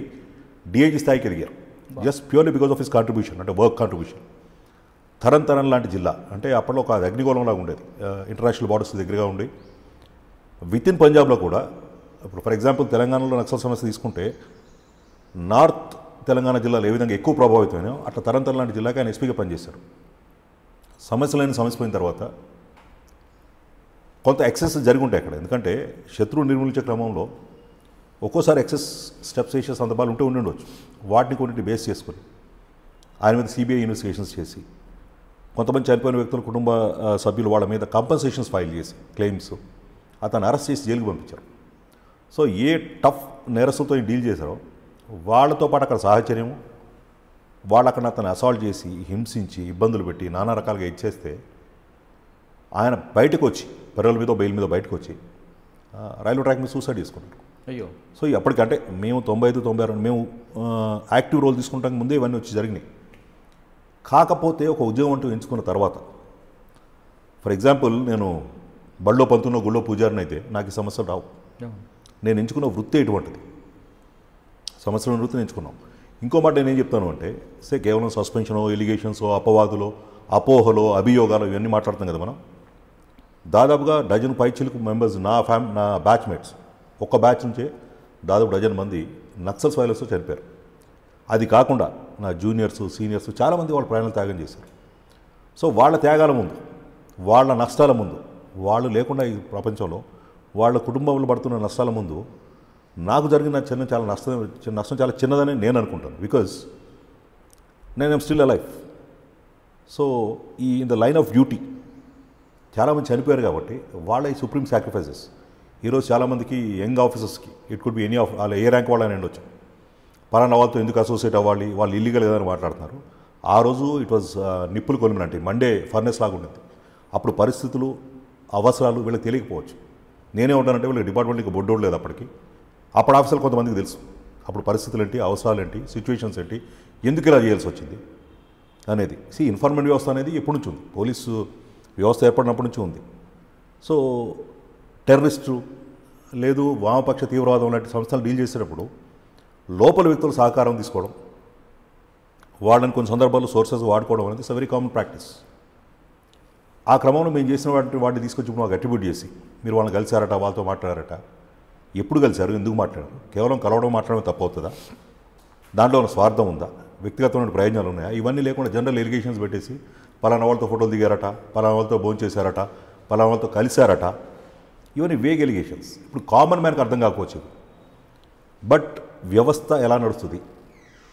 డిఐజీ స్థాయికి ఎదిగారు, just purely because of his contribution, అంటే వర్క్ కాంట్రిబ్యూషన్. తరన్ లాంటి జిల్లా అంటే అప్పట్లో ఒక అగ్నిగోళంలాగా ఉండేది, ఇంటర్నేషనల్ బార్డర్స్ దగ్గరగా ఉండి. విత్ ఇన్ పంజాబ్లో కూడా ఇప్పుడు ఫర్ ఎగ్జాంపుల్ తెలంగాణలో నక్సల్ సమస్య తీసుకుంటే నార్త్ తెలంగాణ జిల్లాలో ఏ విధంగా ఎక్కువ ప్రభావితమైనా అట్లా తరన్ లాంటి జిల్లాకి ఆయన ఎస్పీగా పనిచేశారు. సమస్యలైన సమస్యపోయిన తర్వాత కొంత ఎక్సెస్ జరిగి ఉంటాయి అక్కడ, ఎందుకంటే శత్రువు నిర్మూలించే క్రమంలో ఒక్కోసారి ఎక్సెస్ స్టెప్స్ వేసే సందర్భాలు ఉండొచ్చు. వాటిని కొన్నింటి బేస్ చేసుకొని ఆయన మీద సిబిఐ ఇన్వెస్టిగేషన్స్ చేసి కొంతమంది చనిపోయిన వ్యక్తుల కుటుంబ సభ్యులు వాళ్ళ మీద కంపన్సేషన్స్ ఫైల్ చేసి క్లెయిమ్స్ అతను అరెస్ట్ చేసి జైలుకి పంపించారు. ఏ టఫ్ నేరస్తులతో డీల్ చేశారో వాళ్ళతో పాటు అక్కడ సాహచర్యము, వాళ్ళు అక్కడ అతను అసాల్ట్ చేసి హింసించి ఇబ్బందులు పెట్టి నానా రకాలుగా ఇచ్చేస్తే ఆయన బయటకు వచ్చి పరువుల మీద బెయిల్ మీద బయటకు వచ్చి రైల్వే ట్రాక్ మీద సూసైడ్ చేసుకున్నారు. అయ్యో. అప్పటికంటే మేము 95-96 మేము యాక్టివ్ రోల్ తీసుకుంటాక ముందే ఇవన్నీ వచ్చి జరిగినాయి. కాకపోతే ఒక ఉద్యోగం అంటూ ఎంచుకున్న తర్వాత, ఫర్ ఎగ్జాంపుల్ నేను బళ్ళో పంతున్నో గుళ్ళో పూజారిని అయితే నాకు ఈ సమస్యలు రావు. నేను ఎంచుకున్న వృత్తి ఎటువంటిది, సమస్యల వృత్తిని ఎంచుకున్నాం. ఇంకో మాట నేనేం చెప్తాను అంటే, కేవలం సస్పెన్షనో, ఎలిగేషన్సో, అపవాదులో, అపోహలో, అభియోగాలు ఇవన్నీ మాట్లాడుతాం కదా మనం. దాదాపుగా డజన్ పైచిలకు మెంబర్స్ నా బ్యాచ్మేట్స్ ఒక్క బ్యాచ్ నుంచే దాదాపు డజన్ మంది నక్సల్స్ వైలెన్స్తో చనిపోయారు. అది కాకుండా నా జూనియర్స్, సీనియర్స్ చాలామంది వాళ్ళ ప్రాణాలు త్యాగం చేశారు. వాళ్ళ త్యాగాల ముందు, వాళ్ళ నష్టాల ముందు, వాళ్ళు లేకుండా ఈ ప్రపంచంలో వాళ్ళ కుటుంబంలో పడుతున్న నష్టాల ముందు నాకు జరిగిన నష్టం చాలా చిన్నదని నేను అనుకుంటాను. బికాజ్ నేను I'm still alive. So in the line of duty చాలామంది చనిపోయారు కాబట్టి వాళ్ళ ఈ సుప్రీం సాక్రిఫైసెస్ ఈరోజు చాలామందికి యంగ్ ఆఫీసర్స్కి it could be any of వాళ్ళ ఏ ర్యాంక్ వాళ్ళని ఉండొచ్చు, పలానా వాళ్ళతో ఎందుకు అసోసియేట్ అవ్వాలి, వాళ్ళు ఇల్లీగల్ ఏదని మాట్లాడుతున్నారు. ఆ రోజు ఇట్ వాజ్ నిప్పులు కొలిమినట్టు మండే ఫర్నెస్ లాగా ఉండేది. అప్పుడు పరిస్థితులు అవసరాలు వీళ్ళకి తెలియకపోవచ్చు. నేనే ఉంటానంటే వీళ్ళకి డిపార్ట్మెంట్కి బొడ్డోడు లేదు అప్పటికి. అప్పుడు ఆఫీసర్లు కొంతమందికి తెలుసు అప్పుడు పరిస్థితులు ఏంటి, అవసరాలు ఏంటి, సిచ్యువేషన్స్ ఏంటి, ఎందుకు ఇలా చేయాల్సి వచ్చింది అనేది. ఇన్ఫార్మేషన్ వ్యవస్థ అనేది ఎప్పటి నుంచి ఉంది, పోలీసు వ్యవస్థ ఏర్పడినప్పటి నుంచి ఉంది. సో టెర్రరిస్టు లేదు వామపక్ష తీవ్రవాదం లాంటి సంస్థలు డీల్ చేసేటప్పుడు లోపల వ్యక్తుల సహకారం తీసుకోవడం, వాళ్ళని కొన్ని సందర్భాల్లో సోర్సెస్ వాడుకోవడం అనేది ఇట్స్ వెరీ కామన్ ప్రాక్టీస్. ఆ క్రమంలో మేము చేసిన వాటిని తీసుకొచ్చి మాకు అట్రిబ్యూట్ చేసి మీరు వాళ్ళని కలిసారట, వాళ్ళతో మాట్లాడారట, ఎప్పుడు కలిశారు, ఎందుకు మాట్లాడారు, కేవలం కలవడం మాట్లాడడం తప్పు అవుతుందా, దాంట్లో ఉన్న స్వార్థం ఉందా, వ్యక్తిగతమైన ప్రయోజనాలు ఉన్నాయా, ఇవన్నీ లేకుండా జనరల్ ఎలిగేషన్స్ పెట్టేసి పలానా వాళ్ళతో ఫోటోలు దిగారట, పలానా వాళ్ళతో భోజనం చేశారట, పలానా వాళ్ళతో కలిశారట, ఇవన్నీ వేగ్ ఎలిగేషన్స్. ఇప్పుడు కామన్ మ్యాన్కి అర్థం కాకపోవచ్చు. బట్ వ్యవస్థ ఎలా నడుస్తుంది,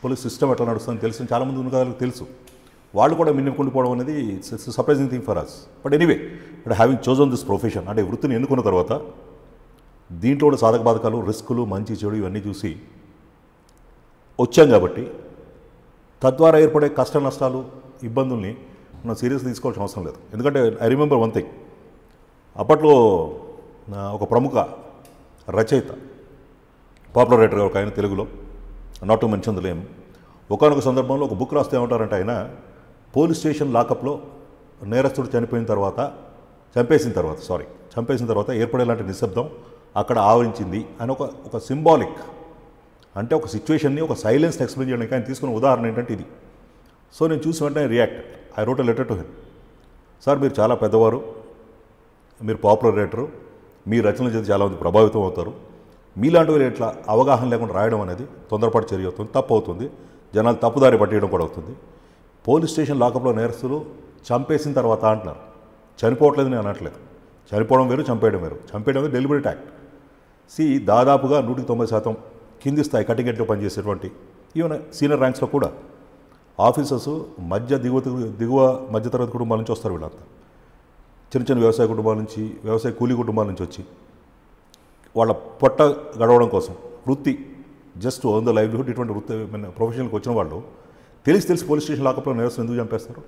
పోలీస్ సిస్టమ్ ఎట్లా నడుస్తుందని తెలిసిన చాలామంది ఉన్న వాళ్ళకి తెలుసు. వాళ్ళు కూడా మిన్నకుండిపోవడం అనేది it's surprising thing for us. But anyway, but having chosen this profession అంటే వృత్తిని ఎన్నుకున్న తర్వాత దీంట్లో కూడా సాధక బాధకాలు, రిస్కులు, మంచి చెడు ఇవన్నీ చూసి వచ్చాం కాబట్టి తద్వారా ఏర్పడే కష్ట నష్టాలు, ఇబ్బందుల్ని మనం సీరియస్గా తీసుకోవాల్సిన అవసరం లేదు. ఎందుకంటే ఐ రిమెంబర్ వన్ థింగ్, అప్పట్లో ఒక ప్రముఖ రచయిత, పాపులర్ రైటర్ ఒక ఆయన తెలుగులో, not to mention the name, ఒకానొక సందర్భంలో ఒక బుక్ రాస్తే ఏమంటారంటే ఆయన పోలీస్ స్టేషన్ లాకప్లో నేరస్తుడు చంపేసిన తర్వాత ఏర్పడేలాంటి నిశ్శబ్దం అక్కడ ఆవరించింది అని ఒక సింబాలిక్, అంటే ఒక సిచ్యువేషన్ని ఒక సైలెన్స్ ఎక్స్ప్లెయిన్ చేయడానికి ఆయన తీసుకున్న ఉదాహరణ ఏంటంటే ఇది. సో నేను చూసి వెంటనే react, I wrote a letter to him. Sir మీరు చాలా పెద్దవారు, మీరు పాపులర్ రైటరు, మీ రచనల చేత చాలామంది ప్రభావితం అవుతారు, మీలాంటి వారు ఇట్లా అవగాహన లేకుండా రాయడం అనేది తొందరపాటు చర్య అవుతుంది, తప్పు అవుతుంది, జనాలు తప్పుదారి పట్టేయడం కూడా అవుతుంది. పోలీస్ స్టేషన్ లాకప్లో నేరస్తులు చంపేసిన తర్వాత అంటున్నారు, చనిపోవట్లేదు నేను అనట్లేదు, చనిపోవడం వేరు, చంపేయడం వేరు. చంపేయడం వేరు డెలిబరేట్ యాక్ట్. దాదాపుగా 190% కింది స్థాయి కటింగ్ ఎడ్లో పనిచేసేటువంటి ఈవెన్ సీనియర్ ర్యాంక్స్లో కూడా ఆఫీసర్సు దిగువ మధ్యతరగతి కుటుంబాల నుంచి వస్తారు. వీళ్ళంతా చిన్న వ్యవసాయ కుటుంబాల నుంచి, వ్యవసాయ కూలీ కుటుంబాల నుంచి వచ్చి వాళ్ళ పొట్ట గడవడం కోసం వృత్తి, జస్ట్ ఆన్ ద లైవ్లీహుడ్, ఇటువంటి వృత్తి ప్రొఫెషనల్కి వచ్చిన వాళ్ళు తెలిసి పోలీస్ స్టేషన్ లాకప్లో నేరస్తులు ఎందుకు చంపేస్తారు?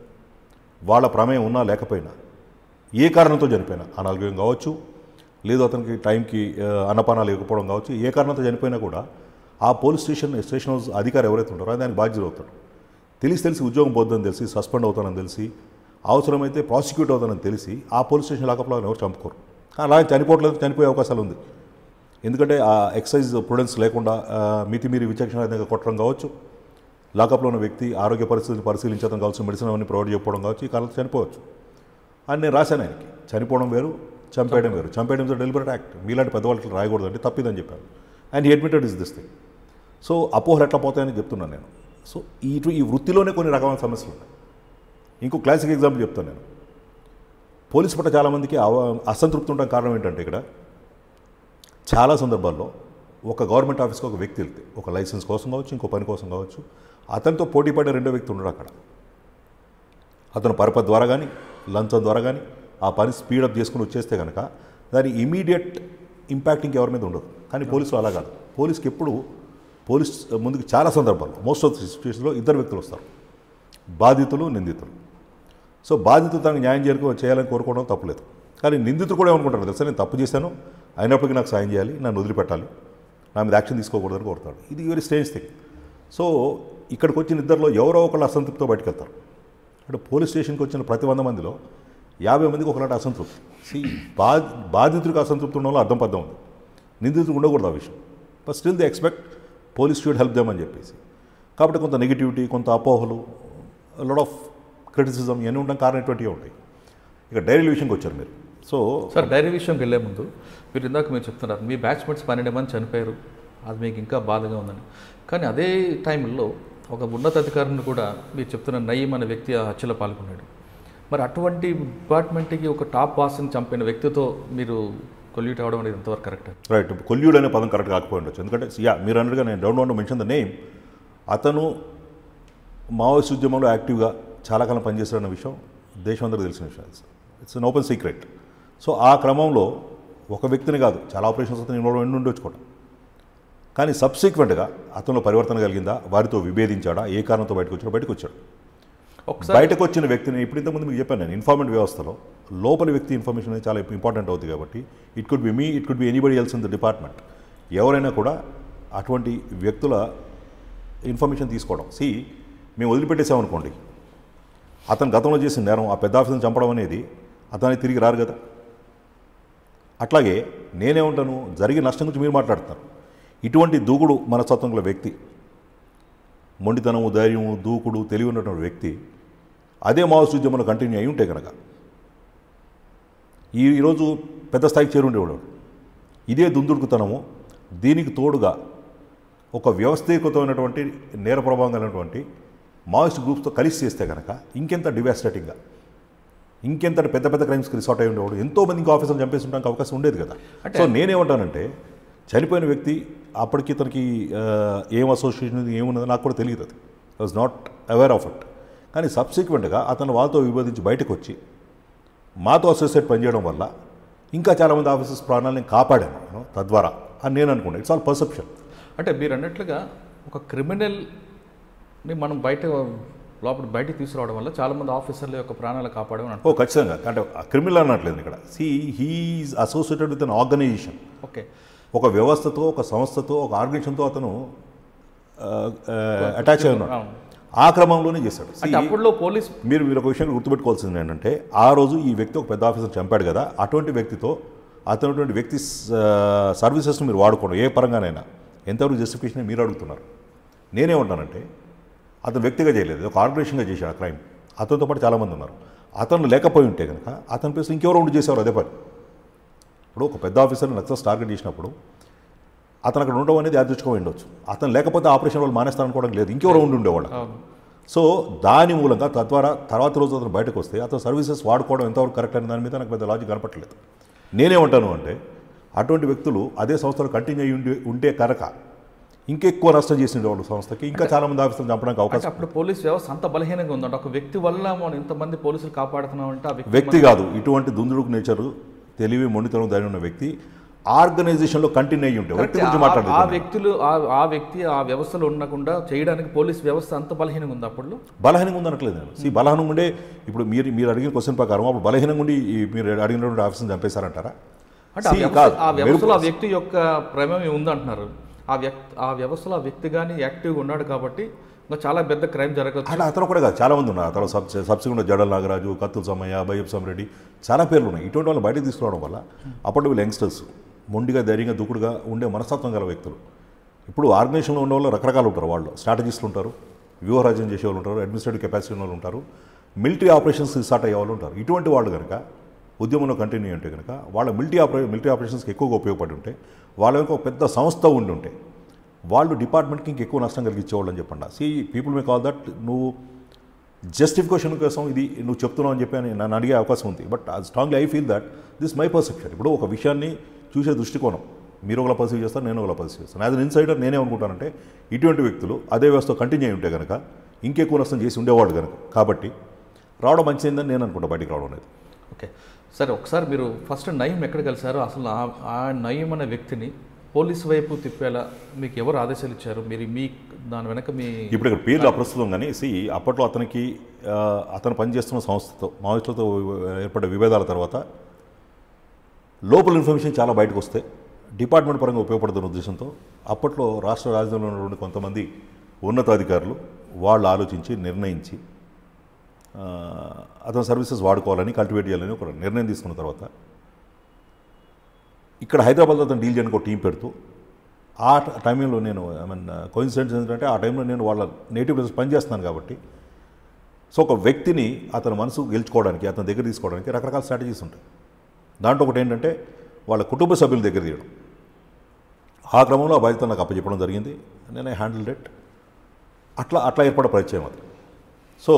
వాళ్ళ ప్రమేయం ఉన్నా లేకపోయినా, ఏ కారణంతో చనిపోయినా, అనారోగ్యం కావచ్చు, లేదు అతనికి టైంకి అన్నపానాలు లేకపోవడం కావచ్చు, ఏ కారణంతో చనిపోయినా కూడా ఆ పోలీస్ స్టేషన్ హౌస్ అధికారి ఎవరైతే ఉంటారో దానికి బాధ్యత అవుతాడు. తెలిసి ఉద్యోగం పోద్దని తెలిసి, సస్పెండ్ అవుతానని తెలిసి, అవసరమైతే ప్రాసిక్యూట్ అవుతానని తెలిసి ఆ పోలీస్ స్టేషన్ లాకప్లో ఎవరు చంపుకోరు. అలా చనిపోయే అవకాశాలు ఉంది. ఎందుకంటే ఆ ఎక్సైజ్ ప్రొడెన్స్ లేకుండా మితిమీరి విచక్షణ కొట్టడం కావచ్చు, లాకప్లో ఉన్న వ్యక్తి ఆరోగ్య పరిస్థితిని పరిశీలించడం కావచ్చు, మెడిసిన్ అవన్నీ ప్రొవైడ్ చేయకపోవడం కావచ్చు, ఈ కాలంలో చనిపోవచ్చు అని నేను రాశాను ఆయనకి. చనిపోవడం వేరు, చంపేయడం వేరు. చంపేయడం డెలిబరేట్ యాక్ట్, మీలాంటి పెద్దవాళ్ళకి రాయకూడదండి, తప్పిదని చెప్పాను. And he admitted is this thing. So అపోహలు ఎట్లా పోతాయని చెప్తున్నాను నేను. సో ఈ వృత్తిలోనే కొన్ని రకమైన సమస్యలు ఉన్నాయి. ఇంకో క్లాసిక్ ఎగ్జాంపుల్ చెప్తాను నేను. పోలీసు పట్ల చాలామందికి అసంతృప్తి ఉండడం కారణం ఏంటంటే, ఇక్కడ చాలా సందర్భాల్లో ఒక గవర్నమెంట్ ఆఫీస్కి ఒక వ్యక్తి వెళ్తే, ఒక లైసెన్స్ కోసం కావచ్చు, ఇంకో పని కోసం కావచ్చు, అతనితో పోటీ పడే రెండో వ్యక్తి ఉండడు అక్కడ. అతను పరపతి ద్వారా కానీ, లంచం ద్వారా కానీ ఆ పని స్పీడప్ చేసుకుని వచ్చేస్తే కనుక దాని ఇమీడియట్ ఇంపాక్ట్ ఇంకెవరి మీద ఉండదు. కానీ పోలీసులు అలా కాదు. పోలీస్ ముందుకు చాలా సందర్భాల్లో, మోస్ట్ ఆఫ్ ది సిచ్యువేషన్లో ఇద్దరు వ్యక్తులు వస్తారు, బాధితులు, నిందితులు. సో బాధితులు తనకు న్యాయం చేయాలని కోరుకోవడం తప్పులేదు. కానీ నిందితులు కూడా ఏమనుకుంటారు తెలుసా, నేను తప్పు చేశాను, అయినప్పటికీ నాకు సాయం చేయాలి, నన్ను వదిలిపెట్టాలి, నా మీద యాక్షన్ తీసుకోకూడదని కోరుతాడు. ఇది వెరీ స్ట్రేంజ్ థింగ్. సో ఇక్కడికి వచ్చిన ఇద్దరిలో ఎవరో ఒకళ్ళు అసంతృప్తితో బయటకు వెళ్తారు. అంటే పోలీస్ స్టేషన్కి వచ్చిన ప్రతి 100 మందిలో 50 మందికి ఒకలాంటి అసంతృప్తి. బాధితుడికి అసంతృప్తి ఉండడంలో అర్థం పద్ధం ఉంది, నిందితుడికి ఉండకూడదు ఆ విషయం. But still they expect police should help them అని చెప్పేసి. కాబట్టి కొంత నెగిటివిటీ, కొంత అపోహలు, లాట్ ఆఫ్ క్రిటిసిజం ఇవన్నీ ఉండడం కారణం ఇటువంటివి ఉంటాయి. ఇక డైరీ విషయంకి వచ్చారు మీరు. సో సార్, డైరీ విషయంకి వెళ్ళే ముందు మీరు చెప్తున్నారు మీ బ్యాచ్మెంట్స్ 12 మంది చనిపోయారు, అది మీకు ఇంకా బాధగా ఉందని. కానీ అదే టైంలో ఒక ఉన్నతాధికారిని కూడా మీరు చెప్తున్న నయీం అనే వ్యక్తి ఆ హత్యలో పాల్గొన్నాడు. మరి అటువంటి డిపార్ట్మెంట్కి ఒక టాప్ బాస్ని చంపిన వ్యక్తితో మీరు కొల్యూట్ అవ్వడం అనేది ఎంతవరకు కరెక్ట్? రైట్, కొల్యూడ్ అనే పదం కరెక్ట్ కాకపోయి ఉండొచ్చు. ఎందుకంటే మీరు అన్నట్టుగా నేను don't want to mention the name, అతను మావోయిస్ట్ ఉద్యమంలో యాక్టివ్గా చాలా కాలం పనిచేస్తారన్న విషయం దేశం అందరికీ తెలిసిన విషయం. It's an open secret. So ఆ క్రమంలో ఒక వ్యక్తిని కాదు, చాలా ఆపరేషన్స్ అతను ఇన్వాల్వ్ ఉండొచ్చుకోవడం. కానీ సబ్సిక్వెంట్గా అతనిలో పరివర్తన కలిగిందా, వారితో విభేదించాడా, ఏ కారణంతో బయటకు వచ్చాడు. బయటకు వచ్చిన వ్యక్తిని ఇప్పుడు ఇంతకుముందు మీకు చెప్పాను నేను, ఇన్ఫార్మెంట్ వ్యవస్థలో లోపలి వ్యక్తి ఇన్ఫర్మేషన్ అనేది చాలా ఇంపార్టెంట్ అవుతుంది. కాబట్టి it could B me, it could be anybody else in the department. ఎవరైనా కూడా అటువంటి వ్యక్తుల ఇన్ఫర్మేషన్ తీసుకోవడం. మేము వదిలిపెట్టేసామనుకోండి, అతను గతంలో చేసిన నేరం, ఆ పెద్ద ఆఫీసర్ని చంపడం అనేది అతనికి తిరిగి రారు కదా. అట్లాగే నేనేమంటాను, జరిగిన నష్టం గురించి మీరు మాట్లాడుతున్నారు. ఇటువంటి దూకుడు మనస్తత్వం గల వ్యక్తి, మొండితనము, ధైర్యము, దూకుడు, తెలివి ఉన్నటువంటి వ్యక్తి అదే మావోయిస్ట్ ఉద్యమంలో కంటిన్యూ అయి ఉంటే కనుక ఈరోజు పెద్ద స్థాయికి చేరుండేవాడు. ఇదే దుందుడుకుతనము, దీనికి తోడుగా ఒక వ్యవస్థీకృతమైనటువంటి నేర ప్రభావం కలిగినటువంటి మావోయిస్ట్ గ్రూప్స్తో కలిసి చేస్తే కనుక ఇంకెంత డివాస్టేటింగ్గా, ఇంకెంత పెద్ద పెద్ద క్రైమ్స్కి రిసార్ట్ అయి ఉండేవాడు. ఎంతోమంది ఇంకా ఆఫీసర్లు చంపేస్తుంటానికి అవకాశం ఉండేది కదా. సో నేనేమంటానంటే, చనిపోయిన వ్యక్తి అప్పటికి ఇతనికి ఏం అసోసియేషన్ ఏమున్నదో నాకు కూడా తెలియదు. అది I was not aware of it. కానీ సబ్సిక్వెంట్గా అతను వాళ్ళతో విభేదించి బయటకు వచ్చి మాతో అసోసియేట్ పనిచేయడం వల్ల ఇంకా చాలామంది ఆఫీసర్స్ ప్రాణాలను కాపాడాను తద్వారా అని నేను అనుకున్నాను. It's all perception. అంటే మీరు అన్నట్లుగా ఒక క్రిమినల్ని మనం బయటికి తీసుకురావడం వల్ల చాలామంది ఆఫీసర్ల యొక్క ప్రాణాలు కాపాడమని అంటారు. ఖచ్చితంగా. అంటే క్రిమినల్ అనట్లేదు ఇక్కడ. He is associated with an organisation. Okay, ఒక వ్యవస్థతో, ఒక సంస్థతో, ఒక ఆర్గనైజేషన్తో అతను అటాచ్ అయి ఉన్నాడు. ఆ క్రమంలోనే చేశాడు. అప్పుడులో పోలీస్ మీరు ఒక విషయం గుర్తుపెట్టుకోవాల్సింది ఏంటంటే, ఆ రోజు ఈ వ్యక్తి ఒక పెద్ద ఆఫీసర్ చంపాడు కదా, అటువంటి వ్యక్తితో అతనటువంటి వ్యక్తి సర్వీసెస్ని మీరు వాడుకోవడం ఏ పరంగానైనా ఎంతవరకు జస్టిఫికేషన్ మీరు అడుగుతున్నారు. నేనేమంటానంటే, అతను వ్యక్తిగా చేయలేదు, ఒక ఆర్గనైజేషన్గా చేశాడు ఆ క్రైమ్. అతనితో పాటు చాలామంది ఉన్నారు. అతను లేకపోయి ఉంటే కనుక అతని ప్లేస్ ఇంకెవరో ఉండి చేసేవారు అదే పని. ఇప్పుడు ఒక పెద్ద ఆఫీసర్ని నక్సల్స్ టార్గెట్ చేసినప్పుడు అతను అక్కడ ఉండడం అనేది యాదృచ్ఛికంగా ఉండొచ్చు. అతను లేకపోతే ఆపరేషన్ వాళ్ళు మానేస్తారనుకోవడం లేదు, ఇంకెవరో ఉండేవాళ్ళు. సో దాని మూలంగా తద్వారా తర్వాత రోజు అతను బయటకు వస్తే అతను సర్వీసెస్ వాడుకోవడం ఎంతవరకు కరెక్ట్ అనే దాని మీద నాకు పెద్ద లాజిక్ కనపట్లేదు. నేనేమంటాను అంటే, అటువంటి వ్యక్తులు అదే సంస్థలో కంటిన్యూ అయ్యి ఉంటే కనుక ఇంకెక్కువ నష్టం చేసిండేవాళ్ళు సంస్థకి, ఇంకా చాలామంది ఆఫీసర్లు చంపడానికి అవకాశం. అప్పుడు పోలీస్ వ్యవస్థ అంత బలహీనంగా ఉందంటే ఒక వ్యక్తి వల్ల మనం ఇంతమంది పోలీసులు కాపాడుతున్నామంటే ఆ వ్యక్తి కాదు, ఇటువంటి దుందుడుకు నేచరు, తెలివి, మొండితనం, ధైర్యం ఉన్న వ్యక్తి ఆర్గనైజేషన్లో కంటిన్యూ అయ్యి ఉంటే వ్యక్తి గురించి మాట్లాడలేదు. ఆ వ్యక్తి ఆ వ్యవస్థలో ఉండకుండా చేయడానికి పోలీస్ వ్యవస్థ అంత బలహీనంగా ఉంది. అప్పుడు బలహీనంగా ఉందనట్లేదు నేను. బలహీనంగా ఉండే ఇప్పుడు మీరు అడిగిన క్వశ్చన్ ప్రకారం అప్పుడు బలహీనంగా ఉండి మీరు అడిగినటువంటి ఆఫీసర్ని చంపేశారంటారా? అంటే ఆ వ్యవస్థలో ఆ వ్యక్తి యొక్క ప్రమేయం ఉందంటున్నారు. ఆ వ్యవస్థలో ఆ వ్యక్తి కానీ యాక్టివ్గా ఉన్నాడు కాబట్టి ఇంకా చాలా పెద్ద క్రైమ్ జరగచ్చు. అంటే అతను కూడా కాదు, చాలామంది ఉన్నారు. అతను సబ్సిక్వెంట్గా జడల్ నాగరాజు, కత్తుల సమయ్య, బయ్యప్ సమరెడ్డి, చాలా పేర్లు ఉన్నాయి. ఇటువంటి వాళ్ళు బయటకు తీసుకురావడం వల్ల అప్పట్లో వీళ్ళు యంగ్స్టర్స్ మొండిగా, ధైర్యంగా, దూకుడుగా ఉండే మనస్తత్వం గల వ్యక్తులు. ఇప్పుడు ఆర్గనైజేషన్లో ఉన్న వాళ్ళు రకరకాలు ఉంటారు. వాళ్ళు స్ట్రాటజిస్టులు ఉంటారు, వ్యూహరాజ్యం చేసేవాళ్ళు ఉంటారు, అడ్మినిస్ట్రేటివ్ కెపాసిటీ ఉన్న వాళ్ళు ఉంటారు, మిలిటరీ ఆపరేషన్స్ స్టార్ట్ అయ్యే వాళ్ళు ఉంటారు. ఇటువంటి వాళ్ళు కనుక ఉద్యమంలో కంటిన్యూ అంటే కనుక వాళ్ళ మిలిటరీ ఆపరేషన్స్కి ఎక్కువగా ఉపయోగపడి ఉంటే, వాళ్ళ యొక్క ఒక పెద్ద సంస్థ ఉండి ఉంటే వాళ్ళు డిపార్ట్మెంట్కి ఇంకెక్కువ నష్టం కలిగించేవాళ్ళు అని చెప్పండి. పీపుల్ మే కాల్ దట్ నువ్వు జస్టిఫికేషన్ కోసం ఇది నువ్వు చెప్తున్నావు అని చెప్పి నన్ను అడిగే అవకాశం ఉంది. But strongly I feel that this my perception. ఇప్పుడు ఒక విషయాన్ని చూసే దృష్టికోణం మీరు ఒకలా పర్సీవ్ చేస్తారు, నేను ఒకలా పర్సీవ్ చేస్తాను. యాజ్ అన్ ఇన్సైడర్ నేనే అనుకుంటానంటే, ఇటువంటి వ్యక్తులు అదే వ్యవస్థ కంటిన్యూ అయి ఉంటే కనుక ఇంకెక్కువ నష్టం చేసి ఉండేవాడు కనుక, కాబట్టి రావడం మంచిదని నేను అనుకుంటా, బయటికి రావడం అనేది. ఓకే, సరే. ఒకసారి మీరు ఫస్ట్ నయీం ఎక్కడ కలిసారో, అసలు ఆ నయీం అనే వ్యక్తిని పోలీసు వైపు తిప్పేలా మీకు ఎవరు ఆదేశాలు ఇచ్చారు? మీరు దాని వెనక ఇప్పుడు ఇక్కడ పేర్లు అప్రస్తుతం కానీ అప్పట్లో అతను పనిచేస్తున్న సంస్థతో మావోయిస్టులతో ఏర్పడే విభేదాల తర్వాత లోపల ఇన్ఫర్మేషన్ చాలా బయటకు వస్తే డిపార్ట్మెంట్ పరంగా ఉపయోగపడుతున్న ఉద్దేశంతో అప్పట్లో రాష్ట్ర రాజధానిలో ఉన్నటువంటి కొంతమంది ఉన్నతాధికారులు వాళ్ళు ఆలోచించి నిర్ణయించి అతని సర్వీసెస్ వాడుకోవాలని, కల్టివేట్ చేయాలని ఒక నిర్ణయం తీసుకున్న తర్వాత ఇక్కడ హైదరాబాద్లో అతను డీల్ చేయడానికి ఒక టీం పెడుతూ, ఆ టైంలో నేను కోయిన్సిడెన్స్ ఏంటంటే ఆ టైంలో నేను వాళ్ళ నేటివ్ ప్లేస్ పనిచేస్తున్నాను కాబట్టి, సో ఒక వ్యక్తిని అతని మనసు గెలుచుకోవడానికి, అతని దగ్గర తీసుకోవడానికి రకరకాల స్ట్రాటజీస్ ఉంటాయి. దాంట్లో ఒకటి ఏంటంటే వాళ్ళ కుటుంబ సభ్యుల దగ్గర తీయడం. ఆ క్రమంలో ఆ బాధ్యత నాకు అప్పచెప్పడం జరిగింది. నేను హ్యాండిల్ ఇట్. అట్లా ఏర్పడే పరిచయం అది. సో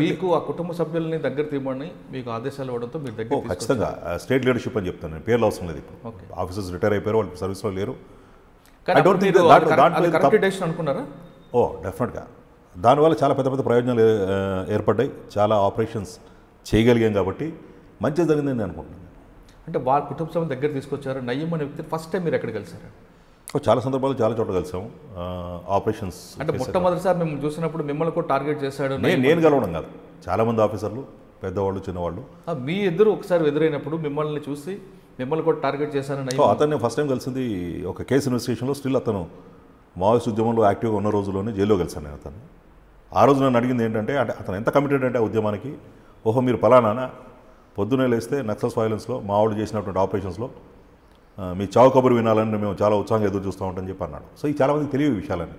మీకు ఆ కుటుంబ సభ్యుల్ని దగ్గర తీయమని మీకు ఆదేశాలు ఇవ్వడంతో మీరు దగ్గర ఖచ్చితంగా స్టేట్ లీడర్షిప్ అని చెప్తాను నేను. పేర్లు అవసరం లేదు. ఇప్పుడు ఆఫీసర్స్ రిటైర్ అయిపోయారు, వాళ్ళు సర్వీస్లో లేరు. అనుకున్నారా? ఓ డెఫినెట్గా దానివల్ల చాలా పెద్ద పెద్ద ప్రయోజనాలు ఏర్పడ్డాయి, చాలా ఆపరేషన్స్ చేయగలిగాం, కాబట్టి మంచిగా జరిగిందని నేను అనుకుంటున్నాను. అంటే వాళ్ళ కుటుంబ సభ్యుల దగ్గర తీసుకొచ్చారు. నయీం అనే వ్యక్తి ఫస్ట్ టైం మీరు ఎక్కడ కలిసారు? చాలా సందర్భాలు చాలా చోట్ల కలిసాము. ఆపరేషన్స్ అంటే మొట్టమొదటిసారి మిమ్మల్ని చూసినప్పుడు మిమ్మల్ని కూడా టార్గెట్ చేశాడు? నేను కలవడం కాదు, చాలామంది ఆఫీసర్లు, పెద్దవాళ్ళు, చిన్నవాళ్ళు. మీ ఇద్దరు ఒకసారి ఎదురైనప్పుడు మిమ్మల్ని చూసి మిమ్మల్ని కూడా టార్గెట్ చేశారని అతన్ని ఫస్ట్ టైం కలిసింది ఒక కేసు ఇన్వెస్టిగేషన్లో. స్టిల్ అతను మావోయిస్ట్ ఉద్యమంలో యాక్టివ్గా ఉన్న రోజుల్లోనే జైల్లో కలిసాను నేను అతను. ఆ రోజు నన్ను అడిగింది ఏంటంటే, అతను ఎంత కమిటెడ్ అంటే ఆ ఉద్యమానికి, ఓహో మీరు పలానా పొద్దునే లేస్తే నక్సల్స్ వైలెన్స్లో మా వాళ్ళు చేసినటువంటి ఆపరేషన్స్లో మీ చావు కబురు వినాలని మేము చాలా ఉత్సాహంగా ఎదురు చూస్తూ ఉంటామని చెప్పి అన్నాడు. సో ఈ చాలామందికి తెలియదు విషయాలని.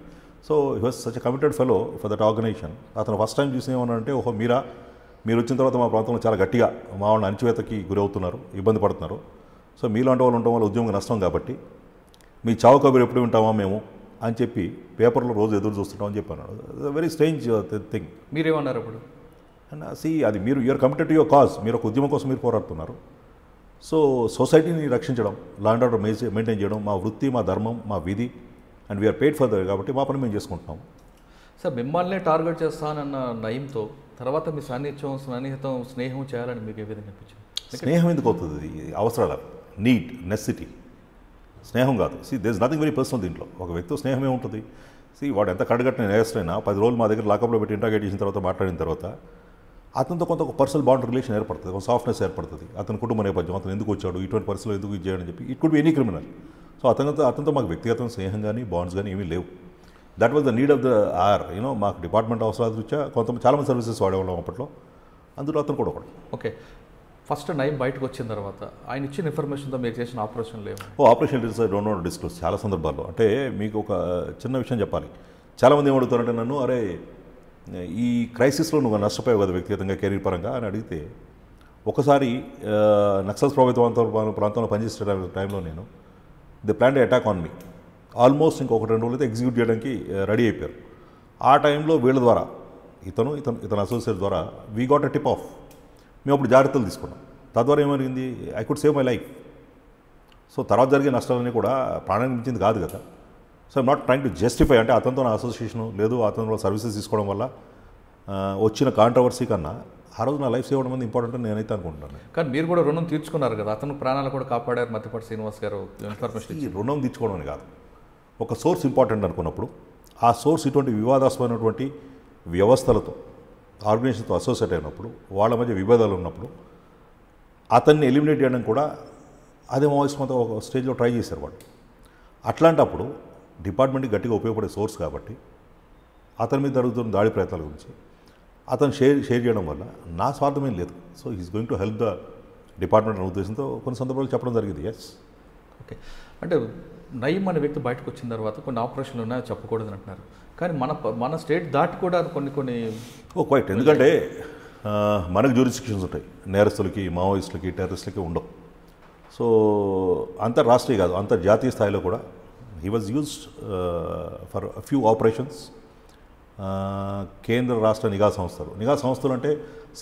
So he was such a committed fellow for that organisation. అతను ఫస్ట్ టైం చూసి ఏమన్నాడంటే, ఓహో మీరు వచ్చిన తర్వాత మా ప్రాంతంలో చాలా గట్టిగా మా వాళ్ళని అణచివేతకి గురవుతున్నారు, ఇబ్బంది పడుతున్నారు. సో మీలాంటి వాళ్ళు ఉండడం వల్ల ఉద్యోగం నష్టం, కాబట్టి మీ చావు కబురు ఎప్పుడు వింటామా మేము అని చెప్పి పేపర్లో రోజు ఎదురు చూస్తుంటామని చెప్పి అన్నాడు. Very strange thing. మీరేమన్నారు అప్పుడు? అండ్ అది మీరు you're committed to your cause, మీరు ఒక ఉద్యమం కోసం మీరు పోరాడుతున్నారు. సో సొసైటీని రక్షించడం, లా అండ్ ఆర్డర్ మెయింటైన్ చేయడం మా వృత్తి, మా ధర్మం, మా విధి, and we are paid for that, కాబట్టి మా పని మేము చేసుకుంటున్నాం. సార్ మిమ్మల్ని టార్గెట్ చేస్తానన్న నయీంతో తర్వాత మీ సన్నిహితం స్నేహం చేయాలని మీకు ఏ విధంగా అనిపించింది? స్నేహం ఎందుకు అవుతుంది? అవసరాలు, నీడ్, నెసెసిటీ, స్నేహం కాదు. There is nothing very personal దీంట్లో. ఒక వ్యక్తితో స్నేహమే ఉంటుంది. వాడు ఎంత కడగట్టిన నేరస్తులైనా 10 రోజులు మా దగ్గర లాకప్లో పెట్టి ఇంట్రాగేట్ చేసిన తర్వాత, మాట్లాడిన తర్వాత అతనితో కొంత ఒక పర్సనల్ బాండ్ రిలేషన్ ఏర్పడుతుంది, ఒక సాఫ్ట్నెస్ ఏర్పడుతుంది. అతని కుటుంబ నేపథ్యం, అతను ఎందుకు వచ్చాడు, ఇటువంటి పరిస్థితులు ఎందుకు ఇది చేయడని చెప్పి, it could be any criminal. So అతనితో మాకు వ్యక్తిగత స్నేహం కానీ బాండ్స్ కానీ ఏమీ లేవు. That was the need of the hour. మాకు డిపార్ట్మెంట్ అవసరాలు రీత్యా చాలామంది సర్వీసెస్ వాడేవాళ్ళం అప్పట్లో, అందులో అతను కూడా ఒకటి. ఓకే, ఫస్ట్ నయీం బయటకు వచ్చిన తర్వాత ఆయన ఇచ్చిన ఇన్ఫర్మేషన్తో మీరు చేసిన ఆపరేషన్ లేవు? Operation details I don't no to disclose. చాలా సందర్భాల్లో అంటే మీకు ఒక చిన్న విషయం చెప్పాలి. చాలామంది ఏమడుగుతారంటే నన్ను, అరే ఈ క్రైసిస్లో నువ్వు నష్టపోయావు కదా వ్యక్తిగతంగా, కెరీర్ పరంగా అని అడిగితే, ఒకసారి నక్సల్స్ ప్రభావిత ప్రాంతంలో పనిచేసే టైంలో నేను the plan attack on me. Almost ఇంకొక 2 రోజులు అయితే ఎగ్జిక్యూట్ చేయడానికి రెడీ అయిపోయారు. ఆ టైంలో వీళ్ళ ద్వారా, ఇతను అసోసియేట్ ద్వారా we got a tip off. మేము అప్పుడు జాగ్రత్తలు తీసుకున్నాం. తద్వారా ఏమరిగింది, I could save my life. So తర్వాత జరిగే నష్టాలన్నీ కూడా ప్రాణానికి మించింది కాదు కదా. So I'm not trying to justify, అంటే అతనితో నా అసోసియేషను లేదు, అతనిలో సర్వీసెస్ తీసుకోవడం వల్ల వచ్చిన కాంట్రవర్సీ కన్నా ఆ రోజు నా లైఫ్ సేవ్ అవ్వడం అనేది ఇంపార్టెంట్ అని నేనైతే అనుకుంటున్నాను. కానీ మీరు కూడా రుణం తీర్చుకున్నారు కదా, అతను ప్రాణాలు కూడా కాపాడారు మధ్యపాటి శ్రీనివాస్ గారు. ఇన్ఫర్మేషన్ ఈ రుణం తీర్చుకోవడం అని కాదు, ఒక సోర్స్ ఇంపార్టెంట్ అనుకున్నప్పుడు ఆ సోర్స్ ఇటువంటి వివాదాస్పదమైనటువంటి వ్యవస్థలతో, ఆర్గనైజేషన్తో అసోసియేట్ అయినప్పుడు, వాళ్ళ మధ్య విభేదాలు ఉన్నప్పుడు అతన్ని ఎలిమినేట్ చేయడం కూడా అదే మావోయిస్ట్ మొత్తం ఒక స్టేజ్లో ట్రై చేశారు వాళ్ళు. అట్లాంటప్పుడు డిపార్ట్మెంట్కి గట్టిగా ఉపయోగపడే సోర్స్ కాబట్టి అతని మీద జరుగుతున్న దాడి ప్రయత్నాల గురించి అతను షేర్ చేయడం వల్ల నా స్వార్థమేం లేదు. So is going to help the department అనే ఉద్దేశంతో కొన్ని సందర్భాలు చెప్పడం జరిగింది. ఎస్. ఓకే, అంటే నయీం అనే వ్యక్తి బయటకు వచ్చిన తర్వాత కొన్ని ఆపరేషన్లు ఉన్నాయో చెప్పకూడదని అంటున్నారు. కానీ మన స్టేట్ దాటి కూడా కొన్ని క్వైట్. ఎందుకంటే మనకు జ్యూరిస్డిక్షన్స్ ఉంటాయి, నేరస్తులకి, మావోయిస్టులకి, టెర్రరిస్టులకి ఉండవు. సో అంతర్రాష్ట్రీయ కాదు, అంతర్జాతీయ స్థాయిలో కూడా he was used for few operations. కేంద్ర రాష్ట్ర నిఘా సంస్థలు అంటే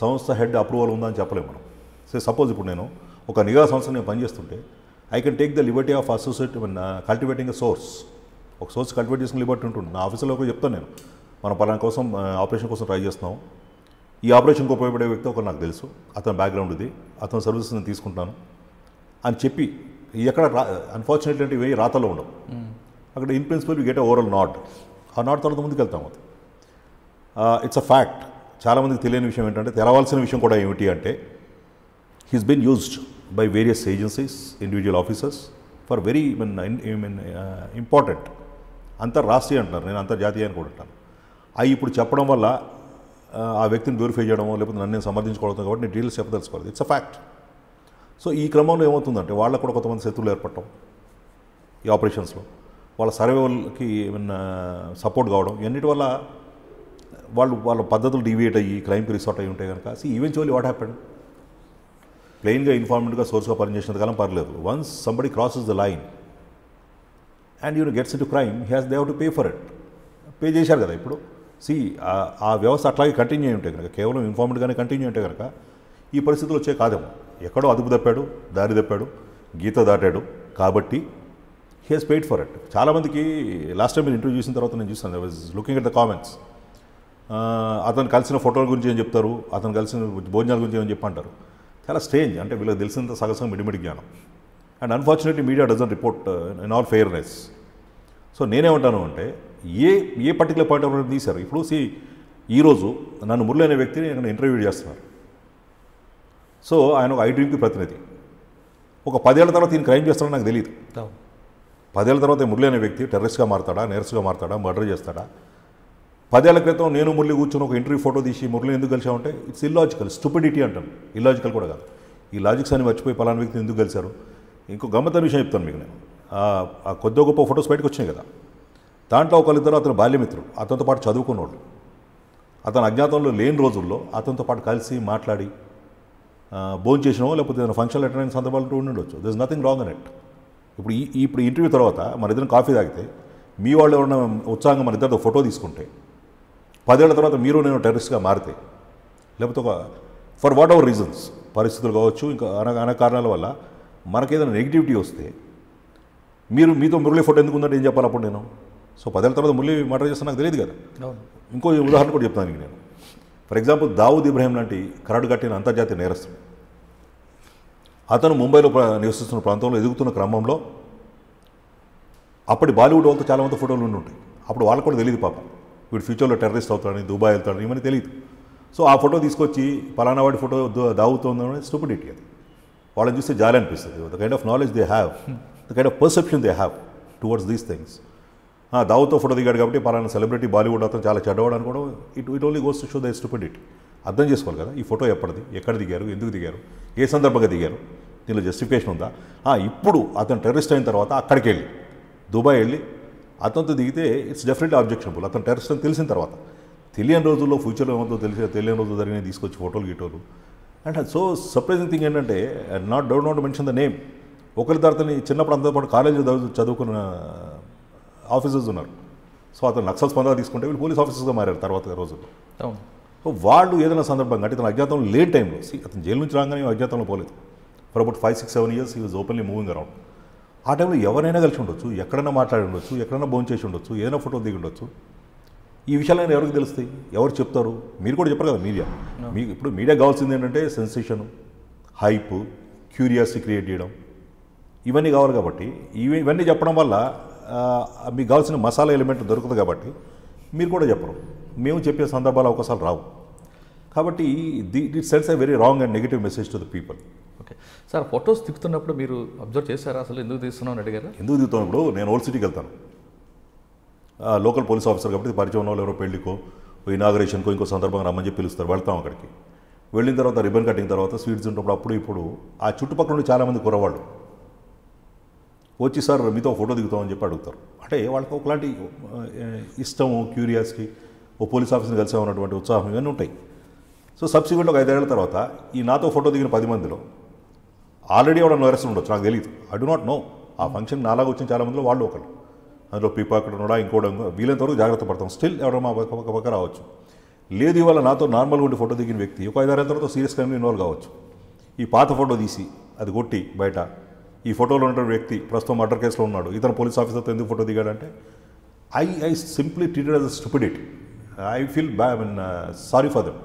సంస్థ హెడ్ అప్రూవల్ ఉందని చెప్పలేము మనం. సపోజ్ ఇప్పుడు నేను ఒక నిఘా సంస్థ నేను పనిచేస్తుంటే I can take the Liberty of associate cultivating a source. ఒక సోర్స్ కల్టివేట్ చేసుకుని లిబర్టీ ఉంటుంది. నా ఆఫీసులో కూడా చెప్తాను నేను, మనం పలానా కోసం ఆపరేషన్ కోసం ట్రై చేస్తున్నాం, ఈ ఆపరేషన్కి ఉపయోగపడే వ్యక్తి ఒకరు నాకు తెలుసు, అతని బ్యాక్గ్రౌండ్ ఇది, అతని సర్వీసెస్ నేను తీసుకుంటాను అని చెప్పి, ఎక్కడ అన్ఫార్చునేట్లీ అంటే ఇవి రాతలో ఉండవు. అక్కడ in principle you get a overall not. ఆ నాట్ తర్వాత ముందుకు వెళ్తాం. అది ఇట్స్ అ ఫ్యాక్ట్. చాలామందికి తెలియని విషయం ఏంటంటే, తెలవాల్సిన విషయం కూడా ఏమిటి అంటే, he's been used by various agencies, individual officers for very important. అంతర్రాష్ట్రీయ అంటున్నారు, నేను అంతర్జాతీయ అని కూడా అంటాను. అవి ఇప్పుడు చెప్పడం వల్ల ఆ వ్యక్తిని గ్లోరిఫై చేయడమో లేకపోతే నన్ను నేను సమర్థించుకోవడం కాబట్టి నేను డీటెయిల్స్ చెప్పదలుచుకోవాలి. It's a fact. సో ఈ క్రమంలో ఏమవుతుందంటే, వాళ్ళకు కూడా కొంతమంది శత్రువులు ఏర్పడటం ఈ ఆపరేషన్స్లో, వాళ్ళ సర్వైవల్కి ఏమైనా సపోర్ట్ కావడం, ఇవన్నిటి వల్ల వాళ్ళ పద్ధతులు డీవియేట్ అయ్యి క్రైమ్కి రిసార్ట్ అయ్యి ఉంటాయి కనుక, ఈవెన్చువల్లీ వాట్ హ్యాపెండ్, ప్లెయిన్గా ఇన్ఫార్మెంట్గా సోర్స్గా పనిచేసినంత కాలం పర్లేదు. Once somebody crosses the line and gets in to crime, they have to pay for it. Pay చేశారు కదా ఇప్పుడు. ఆ వ్యవస్థ అట్లాగే కంటిన్యూ అయి ఉంటాయి కనుక, కేవలం ఇన్ఫార్మెంట్గానే కంటిన్యూ ఉంటే కనుక ఈ పరిస్థితులు వచ్చే కాదేమో. ఎక్కడో అదుపు తప్పాడు, దారి తప్పాడు, గీత దాటాడు, కాబట్టి he has paid for it. చాలామందికి లాస్ట్ టైం మీరు ఇంటర్వ్యూ చేసిన తర్వాత నేను చూసాను, I was looking at the comments. అతను కలిసిన ఫోటోల గురించి ఏం చెప్తారు, అతను కలిసిన భోజనాల గురించి ఏమని చెప్పంటారు. చాలా స్ట్రేంజ్. అంటే వీళ్ళకి తెలిసినంత సగసం మిడిమిడి జ్ఞానం. And unfortunately media doesn't report in all fairness. So నేనేమంటాను అంటే a particular point of view తీశారు. ఇప్పుడు ఈరోజు నన్ను మురళి అనే వ్యక్తిని నేను ఇంటర్వ్యూ చేస్తున్నారు. సో ఆయన ఒక ఐడ్రీమ్కి ప్రతినిధి. ఒక 10 ఏళ్ల తర్వాత ఈయన క్రైమ్ చేస్తాడో నాకు తెలియదు. 10 ఏళ్ల తర్వాత మురళి అనే వ్యక్తి టెర్రరిస్ట్గా మారతాడా, నేరస్గా మారతాడా, మర్డర్ చేస్తాడా? 10 ఏళ్ల క్రితం నేను మురళి కూర్చొని ఒక ఇంటర్వ్యూ ఫోటో తీసి మురళిని ఎందుకు కలిసామంటే ఇట్స్ ఇల్లాజికల్, స్టూపిడిటీ అంటాను. ఇల్లాజికల్ కూడా కాదు. ఈ లాజిక్స్ అని మర్చిపోయి పలానా వ్యక్తిని ఎందుకు కలిశారు. ఇంకో గమ్మత్తైన విషయం చెప్తాను మీకు నేను. ఆ కొద్ది గొప్ప ఫొటోస్ బయటకు వచ్చినాయి కదా, దాంట్లో ఒకరిద్దరు అతను బాల్యమిత్రుడు, అతనితో పాటు చదువుకున్నవాళ్ళు. అతను అజ్ఞాతంలో లేని రోజుల్లో అతనితో పాటు కలిసి మాట్లాడి భోజనం చేసినో లేకపోతే ఏదైనా ఫంక్షన్లు అటెండ్ అయిన సందర్భాలు ఉండొచ్చు. This nothing wrong in it. ఇప్పుడు ఇంటర్వ్యూ తర్వాత మన ఇద్దరం కాఫీ తాగితే మీ వాళ్ళు ఎవరైనా ఉత్సాహంగా మన ఇద్దరితో ఫోటో తీసుకుంటే 10 ఏళ్ల తర్వాత మీరు నేను టెర్రరిస్ట్గా మారితే, లేకపోతే ఒక ఫర్ వాట్ ఎవర్ రీజన్స్, పరిస్థితులు కావచ్చు, ఇంకా అనేక కారణాల వల్ల మనకేదైనా నెగిటివిటీ వస్తే మీతో మురళి ఫోటో ఎందుకు ఉందంటే ఏం చెప్పాలి అప్పుడు నేను? సో 10 ఏళ్ల తర్వాత మురళి మర్డర్ చేస్తే నాకు తెలియదు కదా. ఇంకో ఉదాహరణ కూడా చెప్తాను నీకు నేను. ఫర్ ఎగ్జాంపుల్ దావుద్ ఇబ్రాహిం లాంటి కరడు కట్టిన అంతర్జాతీయ నేరస్తుడు. అతను ముంబైలో నివసిస్తున్న ప్రాంతంలో ఎదుగుతున్న క్రమంలో అప్పటి బాలీవుడ్ వాళ్ళతో చాలామంది ఫోటోలు ఉండి ఉంటాయి. అప్పుడు వాళ్ళకు కూడా తెలియదు పాపం వీడు ఫ్యూచర్లో టెర్రరిస్ట్ అవుతాడని, దుబాయ్ వెళ్తాడని ఇవన్నీ తెలియదు. సో ఆ ఫోటో తీసుకొచ్చి పలానా వాడి ఫోటో దావుతుందని స్టూపిడిటీ. అది వాళ్ళని చూస్తే జాలి అనిపిస్తుంది. The kind of knowledge they have, the kind of perception they have towards these things. దావుతో ఫోటో దిగాడు కాబట్టి పలానా సెలబ్రిటీ బాలీవుడ్ అతను చాలా చెడ్డవాడు అనుకోవడం it only goes to show the stupidity. అర్థం చేసుకోవాలి కదా ఈ ఫోటో ఎప్పటిది, ఎక్కడ దిగారు, ఎందుకు దిగారు, ఏ సందర్భంగా దిగారు, దీనిలో జస్టిఫికేషన్ ఉందా. ఇప్పుడు అతను టెర్రరిస్ట్ అయిన తర్వాత అక్కడికి వెళ్ళి దుబాయ్ వెళ్ళి అతనితో దిగితే ఇట్స్ డెఫినెట్లీ ఆబ్జెక్షనబుల్. అతను టెర్రరిస్ట్ అని తెలిసిన తర్వాత, తెలియని రోజుల్లో ఫ్యూచర్లో ఏమవుతుందో తెలియని రోజులు జరిగిన తీసుకొచ్చి ఫోటోలు గీటోలు. అండ్ సో సర్ప్రైజింగ్ థింగ్ ఏంటంటే don't not mention the name. ఒకరి తర్వాతని చిన్నప్పుడు అంతా పాటు కాలేజీలో చదువుకున్న ఆఫీసర్స్ ఉన్నారు. సో అతను నక్సల్ స్పందన తీసుకుంటే వీళ్ళు పోలీస్ ఆఫీసర్స్గా మారారు తర్వాత రోజుల్లో. సో వాళ్ళు ఏదైనా సందర్భంగా అంటే ఇతను అజ్ఞాతంలో లేని టైంలో అతను జైలు నుంచి రాగానే అజ్ఞాతంలో పోలేదు. For about 5-6-7 years he was openly moving around. ఆ టైంలో ఎవరైనా కలిసి ఉండొచ్చు, ఎక్కడైనా మాట్లాడి ఉండొచ్చు, ఎక్కడైనా భోజనం చేసి ఉండొచ్చు, ఏదైనా ఫోటో దిగి ఉండొచ్చు. ఈ విషయాలైనా ఎవరికి తెలుస్తాయి, ఎవరు చెప్తారు? మీరు కూడా చెప్పరు కదా మీడియా. మీకు ఇప్పుడు మీడియా కావాల్సింది ఏంటంటే సెన్సేషన్, హైప్, క్యూరియాసిటీ క్రియేట్ చేయడం, ఇవన్నీ కావాలి. కాబట్టి ఇవన్నీ చెప్పడం వల్ల మీకు కావాల్సిన మసాలా ఎలిమెంట్ దొరుకుతుంది. కాబట్టి మీరు కూడా చెప్పరు, మేము చెప్పే సందర్భాలు అవకాశాలు రావు. కాబట్టి it sends a very wrong and negative message to the people. Okay sir, photos దిగుతున్నప్పుడు మీరు అబ్జర్వ్ చేశారా? అసలు ఎందుకు తీస్తున్నావు అని అడిగారా? ఎందుకు దిగుతున్నప్పుడు నేను ఓల్డ్ సిటీకి వెళ్తాను. లోకల్ పోలీస్ ఆఫీసర్ కాబట్టి పరిచయం వాళ్ళు ఎవరో పెళ్లికో ఇనాగరేషన్కో ఇంకో సందర్భంగా రమ్మని చెప్పి పిలుస్తారు. వెళ్తాం అక్కడికి. వెళ్ళిన తర్వాత రిబన్ కటింగ్ తర్వాత స్వీట్స్ ఉన్నప్పుడు అప్పుడు ఇప్పుడు ఆ చుట్టుపక్కల నుండి చాలామంది కుర్రవాళ్ళు వచ్చి సార్ మీతో ఫోటో దిగుతామని చెప్పి అడుగుతారు. అంటే వాళ్ళకి ఒకలాంటి ఇష్టము, క్యూరియాసిటీ, ఓ పోలీస్ ఆఫీసర్ని కలిసామన్నటువంటి ఉత్సాహం ఇవన్నీ ఉంటాయి. సో సబ్సిక్వెంట్ ఒక 5 ఏళ్ల తర్వాత ఈ నాతో ఫోటో దిగిన 10 మందిలో ఆల్రెడీ ఎవడన్నా అరెస్ట్ ఉండొచ్చు, నాకు తెలియదు. I do not know. ఆ ఫంక్షన్ నాలాగా వచ్చిన చాలా మందిలో వాళ్ళు ఒకళ్ళు, అందులో పీపాకట్ ఉన్నాడా ఇంకోటి వీలైనంతవరకు జాగ్రత్త పడతాం. స్టిల్ ఎవడో మా పక్క రావచ్చు. లేదు ఇవాళ నాతో నార్మల్గా ఉండి ఫోటో దిగిన వ్యక్తి ఒక 5-6 ఏళ్ళ తర్వాత సీరియస్ క్రైమ్లో ఇన్వాల్వ్ కావచ్చు. ఈ పాత ఫోటో తీసి అది కొట్టి బయట ఈ ఫోటోలో ఉన్న వ్యక్తి ప్రస్తుతం మర్డర్ కేసులో ఉన్నాడు, ఇతను పోలీస్ ఆఫీసర్తో ఎందుకు ఫోటో దిగాడంటే I simply treated as a stupidity. I feel sorry for them.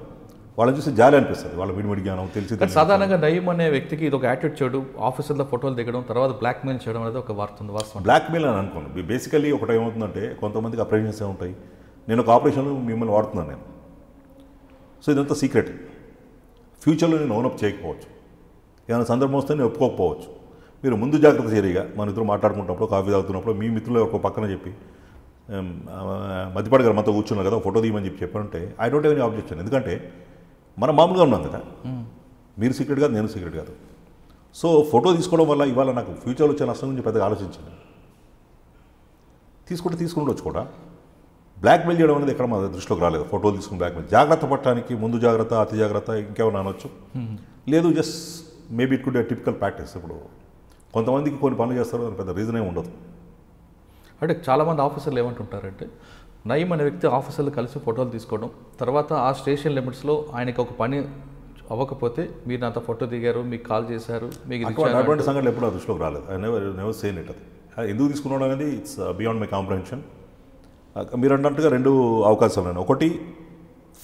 వాళ్ళని చూసి జాలి అనిపిస్తుంది. వాళ్ళ మిడిమిడి జ్ఞానం తెలిసి. సాధారణంగా నయీం అనే వ్యక్తికి ఇది ఒక యాటిట్యూడ్, ఆఫీసర్లో ఫోటోలు దిగడం, తర్వాత బ్లాక్మెయిల్ చేయడం అనేది ఒక వార్త ఉంది. వాస్తవం బ్లాక్మెయిల్ అని అనుకోండి. బేసికల్లీ ఒకటి ఏమవుతుందంటే కొంతమందికి ఆపరేషన్స్ ఉంటాయి. నేను ఒక ఆపరేషన్లో మిమ్మల్ని వాడుతున్నాను నేను. సో ఇదంతా సీక్రెట్. ఫ్యూచర్లో నేను ఓనప్ చేయకపోవచ్చు, ఏమైనా సందర్భం వస్తే నేను ఒప్పుకోకపోవచ్చు. మీరు ముందు జాగ్రత్త చర్యగా మన ఇద్దరు మాట్లాడుకుంటున్నప్పుడు, కాఫీ తాగుతున్నప్పుడు మీ మిత్రులు ఒక పక్కన చెప్పి మధ్యపాటి గారు మనతో కూర్చున్నారు కదా ఫోటో తీయమని చెప్పారంటే I don't have any objection. ఎందుకంటే మనం మామూలుగా ఉన్నాం కదా, మీరు సీక్రెట్ కాదు, నేను సీక్రెట్ కాదు. సో ఫోటో తీసుకోవడం వల్ల ఇవాళ నాకు ఫ్యూచర్లో వచ్చే నష్టం గురించి పెద్దగా ఆలోచించాను. తీసుకుంటూ కూడా బ్లాక్మెయిల్ చేయడం అనేది ఎక్కడ మా దృష్టిలోకి రాలేదు. ఫోటోలు తీసుకుని బ్లాక్మెయిల్, జాగ్రత్త పట్టడానికి ముందు జాగ్రత్త, అతి జాగ్రత్త, ఇంకేమైనా అనొచ్చు. లేదు just maybe it could A typical practice. ఇప్పుడు కొంతమందికి కొన్ని పనులు చేస్తారు, దాని పెద్ద రీజన్ ఏమి ఉండదు. అంటే చాలామంది ఆఫీసర్లు ఏమంటుంటారంటే నయీం అనే వ్యక్తి ఆఫీసర్లు కలిసి ఫోటోలు తీసుకోవడం, తర్వాత ఆ స్టేషన్ లిమిట్స్లో ఆయనకి ఒక పని అవ్వకపోతే మీరు నాతో ఫోటో దిగారు, మీకు కాల్ చేశారు, మీకు అటువంటి సంఘటనలు ఎప్పుడు ఆ దృష్టిలోకి రాలేదు. I never Sen it. అది ఎందుకు తీసుకున్నాడు అనేది ఇట్స్ బియాండ్ మై కాంప్రహెన్షన్. మీరు అన్నట్టుగా 2 అవకాశాలు ఉన్నాయి. ఒకటి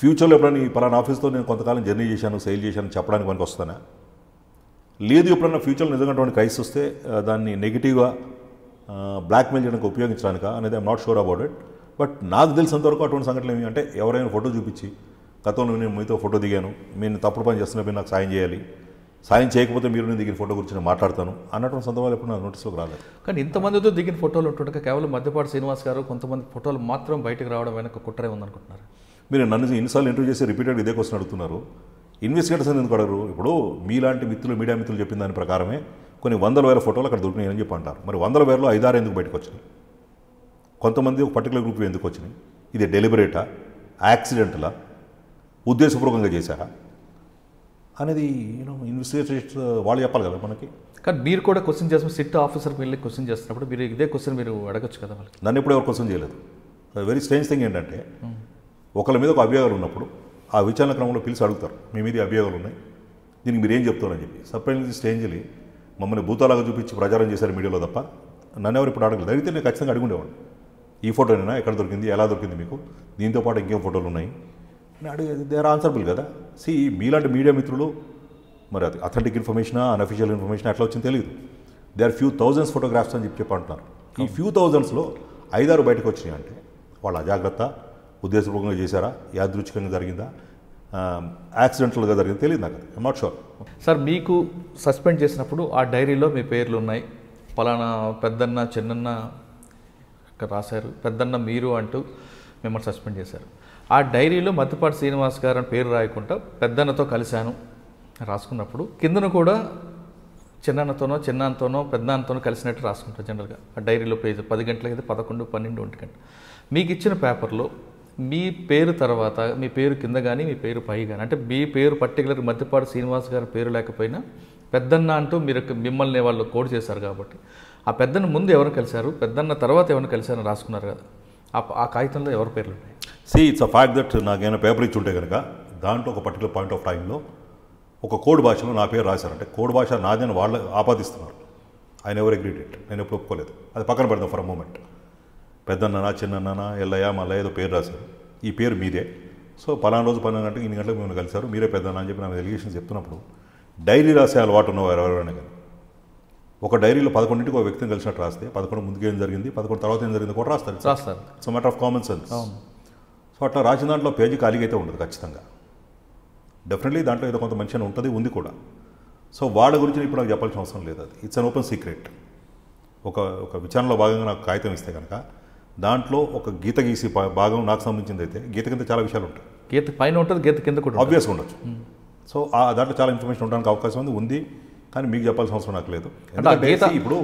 ఫ్యూచర్లో ఎప్పుడైనా ఈ పలానా ఆఫీస్తో నేను కొంతకాలం జర్నీ చేశాను, సెయిల్ చేశాను చెప్పడానికి మనకు వస్తానా? లేదు, ఎప్పుడన్నా ఫ్యూచర్లో నిజంగా అటువంటి క్రైసిస్ వస్తే దాన్ని నెగిటివ్గా బ్లాక్మెయిల్ చేయడానికి ఉపయోగించడానికా అనేది I'm not sure about it. But నాకు తెలిసినంతవరకు అటువంటి సంఘటనలు ఏమి అంటే ఎవరైనా ఫోటో చూపించి గతంలో నేను మీతో ఫోటో దిగాను, నేను తప్పుడు పని చేస్తున్నా, మీరు నాకు సాయం చేయాలి, సాయం చేయకపోతే మీరు నేను దిగిన ఫోటో గురించి నేను మాట్లాడతాను అన్నటువంటి సందర్భాలు ఎప్పుడు నా నోటీస్లోకి రాలేదు. కానీ ఇంతమందితో దిగిన ఫోటోలు ఉంటుండగా కేవలం మధ్యపాటి శ్రీనివాస్ గారు కొంతమంది ఫోటోలు మాత్రం బయటకు రావడం వెనక కుట్రే ఉందనుకుంటున్నారు. మీరు నన్ను ఇన్నిసార్లు ఇంటర్వ్యూ చేసి రిపీటెడ్ ఇదే క్వశ్చన్ అడుగుతున్నారు. ఇన్వెస్టిగేటర్స్ ఎందుకు అడగరు? ఇప్పుడు మీలాంటి మిత్రులు, మీడియా మిత్రులు చెప్పిన దాని ప్రకారమే కొన్ని 100,000 ఫోటోలు అక్కడ దొరికినాయని చెప్పి అంటారు. మరి 100,000లో 5-6 ఎందుకు బయటకు వచ్చినాయి? కొంతమంది ఒక పర్టికులర్ గ్రూప్ ఎందుకు వచ్చినాయి? ఇది డెలిబరేటా, యాక్సిడెంటలా, ఉద్దేశపూర్వకంగా చేశారా అనేది ఇన్వెస్టిగేటర్స్ వాళ్ళు చెప్పాలి కదా మనకి. కానీ మీరు కూడా క్వశ్చన్ చేసిన సిట్ ఆఫీసర్కి వెళ్ళి క్వశ్చన్ చేస్తున్నప్పుడు మీరు ఇదే క్వశ్చన్ మీరు అడగచ్చు కదా వాళ్ళకి. నన్ను ఎప్పుడు ఎవరు క్వశ్చన్ చేయలేదు. వెరీ స్ట్రేంజ్ థింగ్ ఏంటంటే ఒకళ్ళ మీద ఒక అభియోగాలు ఉన్నప్పుడు ఆ విచారణ క్రమంలో పిలిచి అడుగుతారు, మీ మీద అభియోగాలు ఉన్నాయి, దీనికి మీరు ఏం చెప్తారని చెప్పి. సర్ప్రైజ్లీ స్ట్రేంజ్లీ మమ్మల్ని భూతాలాగా చూపించి ప్రచారం చేశారు మీడియాలో తప్ప నన్ను ఎవరు ఇప్పుడు అడగలేదు. అడిగితే నేను ఖచ్చితంగా అడుగుండేవాడు, ఈ ఫోటోనేనా, ఎక్కడ దొరికింది, ఎలా దొరికింది మీకు, దీంతో పాటు ఇంకేం ఫోటోలు ఉన్నాయి అని అడిగి దే ఆర్ ఆన్సరబుల్ కదా. సి మీలాంటి మీడియా మిత్రులు మరి అది అథెంటిక్ ఇన్ఫర్మేషన్, అన్అఫీషియల్ ఇన్ఫర్మేషన్ ఎట్లా వచ్చింది తెలియదు. They are few thousands photographs అని చెప్పి అంటున్నారు. ఈ ఫ్యూ థౌజండ్స్లో 5-6 బయటకు వచ్చినాయి అంటే వాళ్ళ అజాగ్రత్త, ఉద్దేశపూర్వకంగా చేశారా, యాదృచ్ఛికంగా జరిగిందా, యాక్సిడెంటల్గా జరిగింది తెలియదు నాకు. I'm not sure. సార్ మీకు సస్పెండ్ చేసినప్పుడు ఆ డైరీలో మీ పేర్లు ఉన్నాయి, పలానా పెద్దన్న చిన్నన్న ఇక్కడ రాశారు, పెద్దన్న మీరు అంటూ మిమ్మల్ని సస్పెండ్ చేశారు. ఆ డైరీలో మద్దిపాటి శ్రీనివాస్ గారు అని పేరు రాయకుండా పెద్దన్నతో కలిశాను రాసుకున్నప్పుడు కిందను కూడా చిన్నతోనో చిన్నాన్నతోనో పెద్దన్నతోనో కలిసినట్టు రాసుకుంటారు జనరల్గా ఆ డైరీలో పేజ్. 10 గంటలకి అయితే 11, 12, 1 గంట. మీకు ఇచ్చిన పేపర్లో మీ పేరు తర్వాత మీ పేరు కింద కానీ మీ పేరు పై కానీ అంటే మీ పేరు పర్టికులర్ మద్దిపాటి శ్రీనివాస్ గారి పేరు లేకపోయినా పెద్దన్న అంటూ మీరు మిమ్మల్ని వాళ్ళు కోడ్ చేశారు కాబట్టి ఆ పెద్దన్న ముందు ఎవరు కలిశారు, పెద్దన్న తర్వాత ఎవరిని కలిశారని రాసుకున్నారు కదా, ఆ కాగితంలో ఎవరి పేర్లు ఉన్నాయి? See it's a fact that నాకేమైనా పేపర్ ఇచ్చి ఉంటే కనుక దాంట్లో ఒక పర్టికులర్ పాయింట్ ఆఫ్ టైంలో ఒక కోడ్ భాషలో నా పేరు రాశారంటే కోడ్ భాష నాదని వాళ్ళు ఆపాదిస్తున్నారు. ఆయన ఎవరు అగ్రీడ్ ఇట్, నేను ఎప్పుడు ఒప్పుకోలేదు. అది పక్కన పెడదాం ఫర్ అ మూమెంట్. పెద్దన్న, చిన్నన్న, ఎల్లయ్య, మల్లయ్య ఏదో పేరు రాశారు, ఈ పేరు మీదే. సో పలానా రోజు 12 గంటలకు 8 గంటలకు మిమ్మల్ని కలిశారు, మీరే పెద్దన్న అని చెప్పి నా ఎలిగేషన్స్ చెప్తున్నప్పుడు డైరీ రాసే అలవాటు ఉన్నవారు ఎవరైనా కానీ ఒక డైరీలో 11ంటికి ఒక వ్యక్తిని కలిసినట్టు రాస్తే 11 ముందుకు ఏం జరిగింది, 11 తర్వాత ఏం జరిగింది కూడా రాస్తారు. It's matter of common sense. So అట్లా రాసిన దాంట్లో పేజీ ఖాళీగా అయితే ఉండదు ఖచ్చితంగా. డెఫినెట్లీ దాంట్లో ఏదో కొంత మంచి ఉంటుంది, ఉంది కూడా. సో వాళ్ళ గురించి ఇప్పుడు నాకు చెప్పాల్సిన అవసరం లేదు. అది ఇట్స్ అన్ ఓపెన్ సీక్రెట్. ఒక విచారణలో భాగంగా నాకు కాగితం ఇస్తే కనుక దాంట్లో ఒక గీత గీసి భాగం నాకు సంబంధించింది అయితే గీత కింద చాలా విషయాలు ఉంటాయి. గీత పైన ఉంటుంది, గీత కింద కూడా ఆబ్వియస్గా ఉండొచ్చు. సో దాంట్లో చాలా ఇన్ఫర్మేషన్ ఉండడానికి అవకాశం ఉంది, కానీ మీకు చెప్పాల్సిన అవసరం నాకు లేదు. ఇప్పుడు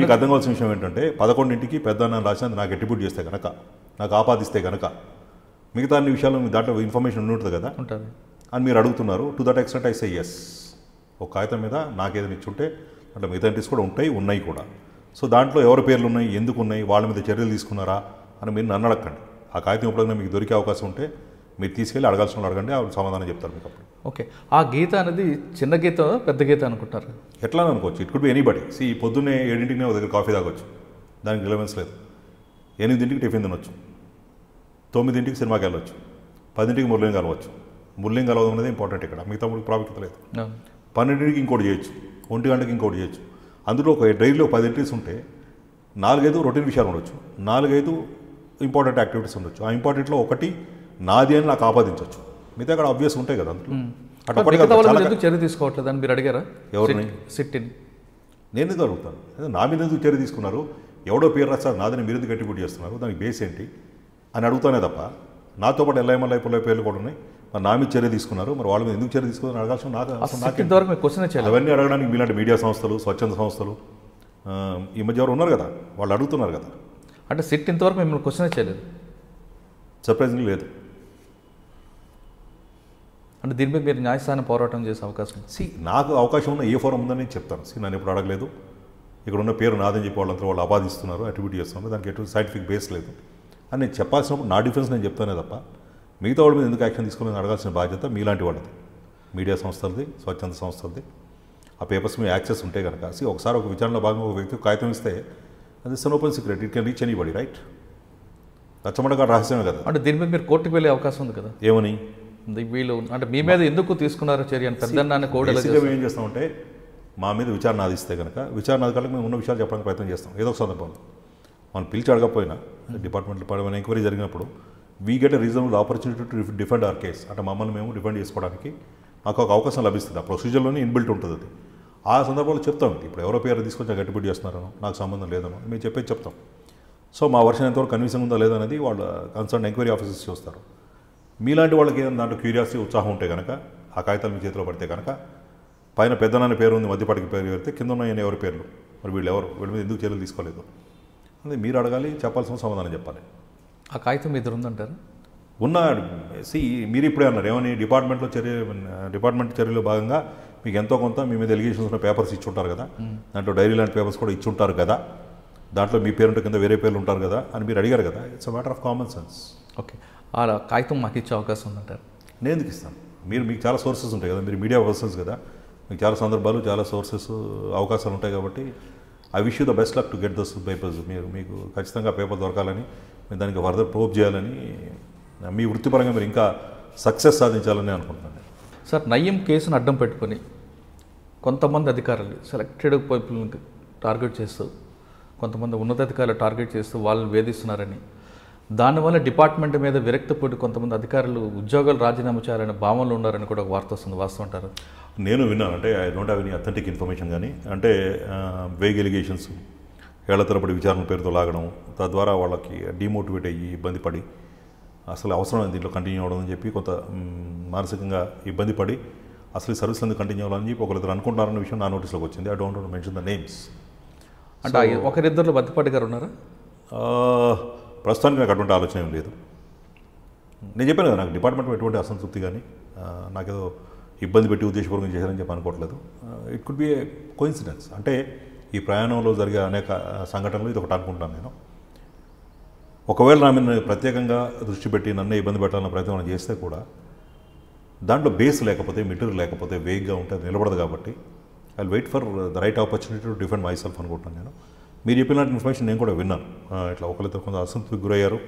మీకు అర్థం కావాల్సిన విషయం ఏంటంటే 11ంటికి పెద్దన్న రాసినది నాకు అట్రిబ్యూట్ చేస్తే కనుక, నాకు ఆపాదిస్తే కనుక మిగతా అన్ని విషయాలు దాంట్లో ఇన్ఫర్మేషన్ ఉంటుంది కదా అని మీరు అడుగుతున్నారు. To that extent I say yes. ఒక కాగితం మీద నాకేదైనా ఇచ్చుంటే అంటే మిగతా ఎంట్రీస్ కూడా ఉన్నాయి కూడా. సో దాంట్లో ఎవరి పేర్లు ఉన్నాయి, ఎందుకు ఉన్నాయి, వాళ్ళ మీద చర్యలు తీసుకున్నారా అని మీరు నన్ను అడగండి. ఆ కాగితం ఎప్పుడైనా మీకు దొరికే అవకాశం ఉంటే మీరు తీసుకెళ్ళి అడగాల్సిన వాళ్ళు అడగండి, ఆవిడ సమాధానం చెప్తారు మీకు అప్పుడు. ఓకే, ఆ గీత అనేది చిన్న గీత పెద్ద గీత అనుకుంటారు ఎట్లా అనుకోవచ్చు. It could be anybody. సి పొద్దున్నే 7ంటికి ఒక దగ్గర కాఫీ తాగొచ్చు, దానికి రిలవెన్స్ లేదు. 8ంటికి టిఫిన్ తినొచ్చు, 9ంటికి సినిమాకి వెళ్ళొచ్చు, 10ంటికి మురళిని కలవచ్చు. మురళిని కలవడం అనేది ఇంపార్టెంట్ ఇక్కడ, మిగతా మూడు ప్రాముఖ్యత లేదు. 12ంటికి ఇంకోటి చేయొచ్చు, 1 గంటకి ఇంకోటి చేయొచ్చు. అందులో ఒక డైరీలో 10 ఎంట్రీస్ ఉంటే 4-5 రొటీన్ విషయాలు ఉండొచ్చు, 4-5 ఇంపార్టెంట్ యాక్టివిటీస్ ఉండొచ్చు. ఆ ఇంపార్టెంట్లో ఒకటి నాది అని నాకు ఆపాదించవచ్చు, మిగతా అక్కడ ఆబ్వియస్ ఉంటాయి కదా. అందులో ఎందుకు చర్య తీసుకోవట్లేదు అని మీరు అడిగారా ఎవరిని? సిట్టిని. నేను ఎందుకు అడుగుతాను, నా మీద ఎందుకు చర్య తీసుకున్నారు, ఎవడో పేరు రాస్తారు నాదని మీరు ఎందుకు అట్రిబ్యూట్ చేస్తున్నారు, దానికి బేస్ ఏంటి అని అడుగుతానే తప్ప నాతో పాటు ఎల్ఐఎంఎల్ పేర్లు కూడా ఉన్నాయి, మరి నా మీద చర్య తీసుకున్నారు, మరి వాళ్ళ మీద ఎందుకు చర్య తీసుకున్నారు అడగాల్సిన నాకు క్వశ్చన్ అవన్నీ అడగడానికి మీలాంటి మీడియా సంస్థలు, స్వచ్ఛంద సంస్థలు ఈ మధ్య ఎవరు ఉన్నారు కదా, వాళ్ళు అడుగుతున్నారు కదా. అంటే సిట్ ఇంతవరకు మిమ్మల్ని క్వశ్చన్ చేయలేదు? సర్ప్రైజింగ్ లేదు. అంటే దీని మీద మీరు న్యాయస్థానం పోరాటం చేసే అవకాశం? నాకు అవకాశం ఉన్న ఏ ఫోరం ఉందని చెప్తాను. నన్ను ఎప్పుడు అడగలేదు. ఇక్కడ ఉన్న పేరు నాదని చెప్పి వాళ్ళంతా వాళ్ళు ఆపాదిస్తున్నారు, అట్రిబ్యూట్ చేస్తున్నారు, దానికి ఎటువంటి సైంటిఫిక్ బేస్ లేదు అని నేను చెప్పాల్సినప్పుడు నా డిఫెన్స్ నేను చెప్తానే తప్ప మిగతా వాళ్ళ మీద ఎందుకు యాక్షన్ తీసుకోవాలని అడగాల్సిన బాధ్యత మీలాంటి వాళ్ళది, మీడియా సంస్థలది, స్వచ్ఛంద సంస్థలది. ఆ పేపర్స్ మీద యాక్సెస్ ఉంటే కనుక ఒకసారి ఒక విచారణలో భాగంగా ఒక వ్యక్తి కాగితం ఇస్తే అది it's an open secret, it can reach anybody, right? రచ్చబండ రహస్యమే కదా. అంటే దీని మీద మీరు కోర్టుకు వెళ్ళే అవకాశం ఉంది కదా. ఏమని వీళ్ళు అంటే మీ మీద ఎందుకు తీసుకున్నారో చర్య అని పెద్దన్న కోర్టు ఏం చేస్తామంటే మా మీద విచారణ ఆదిస్తే కనుక విచారణ అధికారులకు మేము ఉన్న విషయాలు చెప్పడానికి ప్రయత్నం చేస్తాం. ఏదో ఒక సందర్భంలో మనం పిలిచి అడగకపోయినా డిపార్ట్మెంట్లో పడమైన ఎంక్వైరీ జరిగినప్పుడు we get a reasonable opportunity to defend our case. అంటే మమ్మల్ని మేము డిఫెండ్ చేసుకోవడానికి మాకు ఒక అవకాశం లభిస్తుంది. ఆ ప్రొసీజర్లోనే ఇన్బిల్ట్ ఉంటుంది అది. ఆ సందర్భంలో చెప్తాం. ఇప్పుడు ఎవరో పేరు తీసుకొచ్చి గట్టిపెట్టి చేస్తున్నారనో నాకు సంబంధం లేదనో మేము చెప్పేది చెప్తాం. సో మా వర్షన్ ఎంతవరకు కన్విన్సింగ్ ఉందా లేదనేది వాళ్ళు కన్సర్న్ ఎంక్వైరీ ఆఫీసర్స్ చూస్తారు. మీలాంటి వాళ్ళకి ఏదైనా దాంట్లో క్యూరియాసిటీ ఉత్సాహం ఉంటే కనుక ఆ కాగితాలు మీ చేతిలో పడితే కనుక పైన పెద్దనాన్న పేరు ఉంది, మధ్యపాటికి పేరు పెడితే కింద ఉన్న ఎవరి పేర్లు, మరి వీళ్ళ మీద ఎందుకు చర్యలు తీసుకోలేదు అది మీరు అడగాలి, చెప్పాల్సిన సమాధానం చెప్పాలి. ఆ కాగితం మీ దగ్గర ఉందంటారు? ఉన్నాడు. మీరు ఇప్పుడే అన్నారు ఏమని డిపార్ట్మెంట్ చర్యలో భాగంగా మీకు ఎంతో కొంత మీ మీద ఎలిగేషన్స్ ఉన్న పేపర్స్ ఇచ్చి ఉంటారు కదా, దాంట్లో డైరీ లాంటి పేపర్స్ కూడా ఇచ్చి ఉంటారు కదా, దాంట్లో మీ పేరుంటే కింద వేరే పేర్లు ఉంటారు కదా అని మీరు అడిగారు కదా. It's a matter of common sense. Okay, ఆ కాగితం మాకు ఇచ్చే అవకాశం ఉందంటారు? నేను ఎందుకు ఇస్తాను? మీకు చాలా సోర్సెస్ ఉంటాయి కదా, మీరు మీడియా పర్సన్స్ కదా, మీకు చాలా సందర్భాలు చాలా సోర్సెస్ అవకాశాలు ఉంటాయి కాబట్టి I wish you the best luck to get those papers. మీకు ఖచ్చితంగా పేపర్ దొరకాలని, మీరు దానికి ఫర్దర్ ప్రోబ్ చేయాలని, మీ వృత్తిపరంగా మీరు ఇంకా సక్సెస్ సాధించాలని అనుకుంటున్నాను. సార్, నయీం కేసును అడ్డం పెట్టుకొని కొంతమంది అధికారులు సెలెక్టెడ్ పీపుల్ని టార్గెట్ చేస్తూ, కొంతమంది ఉన్నతాధికారులు టార్గెట్ చేస్తూ వాళ్ళని వేధిస్తున్నారని, దానివల్ల డిపార్ట్మెంట్ మీద విరక్తి పడి కొంతమంది అధికారులు ఉద్యోగాలు రాజీనామా చేయాలనే భావనలు ఉన్నారని కూడా ఒక వార్త వస్తుంది. వాస్తవం అంటారు? నేను విన్నాను. అంటే I don't have any authentic information. కానీ అంటే వేగ్ ఎలిగేషన్స్, ఏళ్ల తరబడి విచారణ పేరుతో లాగడం, తద్వారా వాళ్ళకి డిమోటివేట్ అయ్యి ఇబ్బంది పడి అసలు అవసరం దీంట్లో కంటిన్యూ అవ్వడం అని చెప్పి కొంత మానసికంగా ఇబ్బంది పడి అసలు ఈ సర్వీస్ ఎందుకు కంటిన్యూ అవ్వాలని చెప్పి ఒకరిద్దరు అనుకుంటారన్న విషయం నా నోటీస్లోకి వచ్చింది. I don't mention the names. అంటే ఒకరిద్దరు బద్దిపాటి గారు ఉన్నారా? ప్రస్తుతానికి నాకు అటువంటి ఆలోచన ఏం లేదు. నేను చెప్పాను కదా, నాకు డిపార్ట్మెంట్ ఎటువంటి అసంతృప్తి కానీ నాకేదో ఇబ్బంది పెట్టి ఉద్దేశపూర్వకంగా చేశారని చెప్పి అనుకోవట్లేదు. It could B a coincidence. అంటే ఈ ప్రయాణంలో జరిగే అనేక సంఘటనలు ఇది ఒకటి అనుకుంటాను నేను. ఒకవేళ నా మీద ప్రత్యేకంగా దృష్టి పెట్టి నన్నే ఇబ్బంది పెట్టాలన్న ప్రయత్నం చేస్తే కూడా దాంట్లో బేస్ లేకపోతే, మెటీరియల్ లేకపోతే, వేగ్గా ఉంటే అది నిలబడదు. కాబట్టి I wait for the right opportunity to defend myself అనుకుంటున్నాను నేను. మీరు చెప్పిన ఇన్ఫర్మేషన్ నేను కూడా విన్నాను. ఇట్లా ఒకరితో కొంత అసంతృప్తికి గురయ్యారు,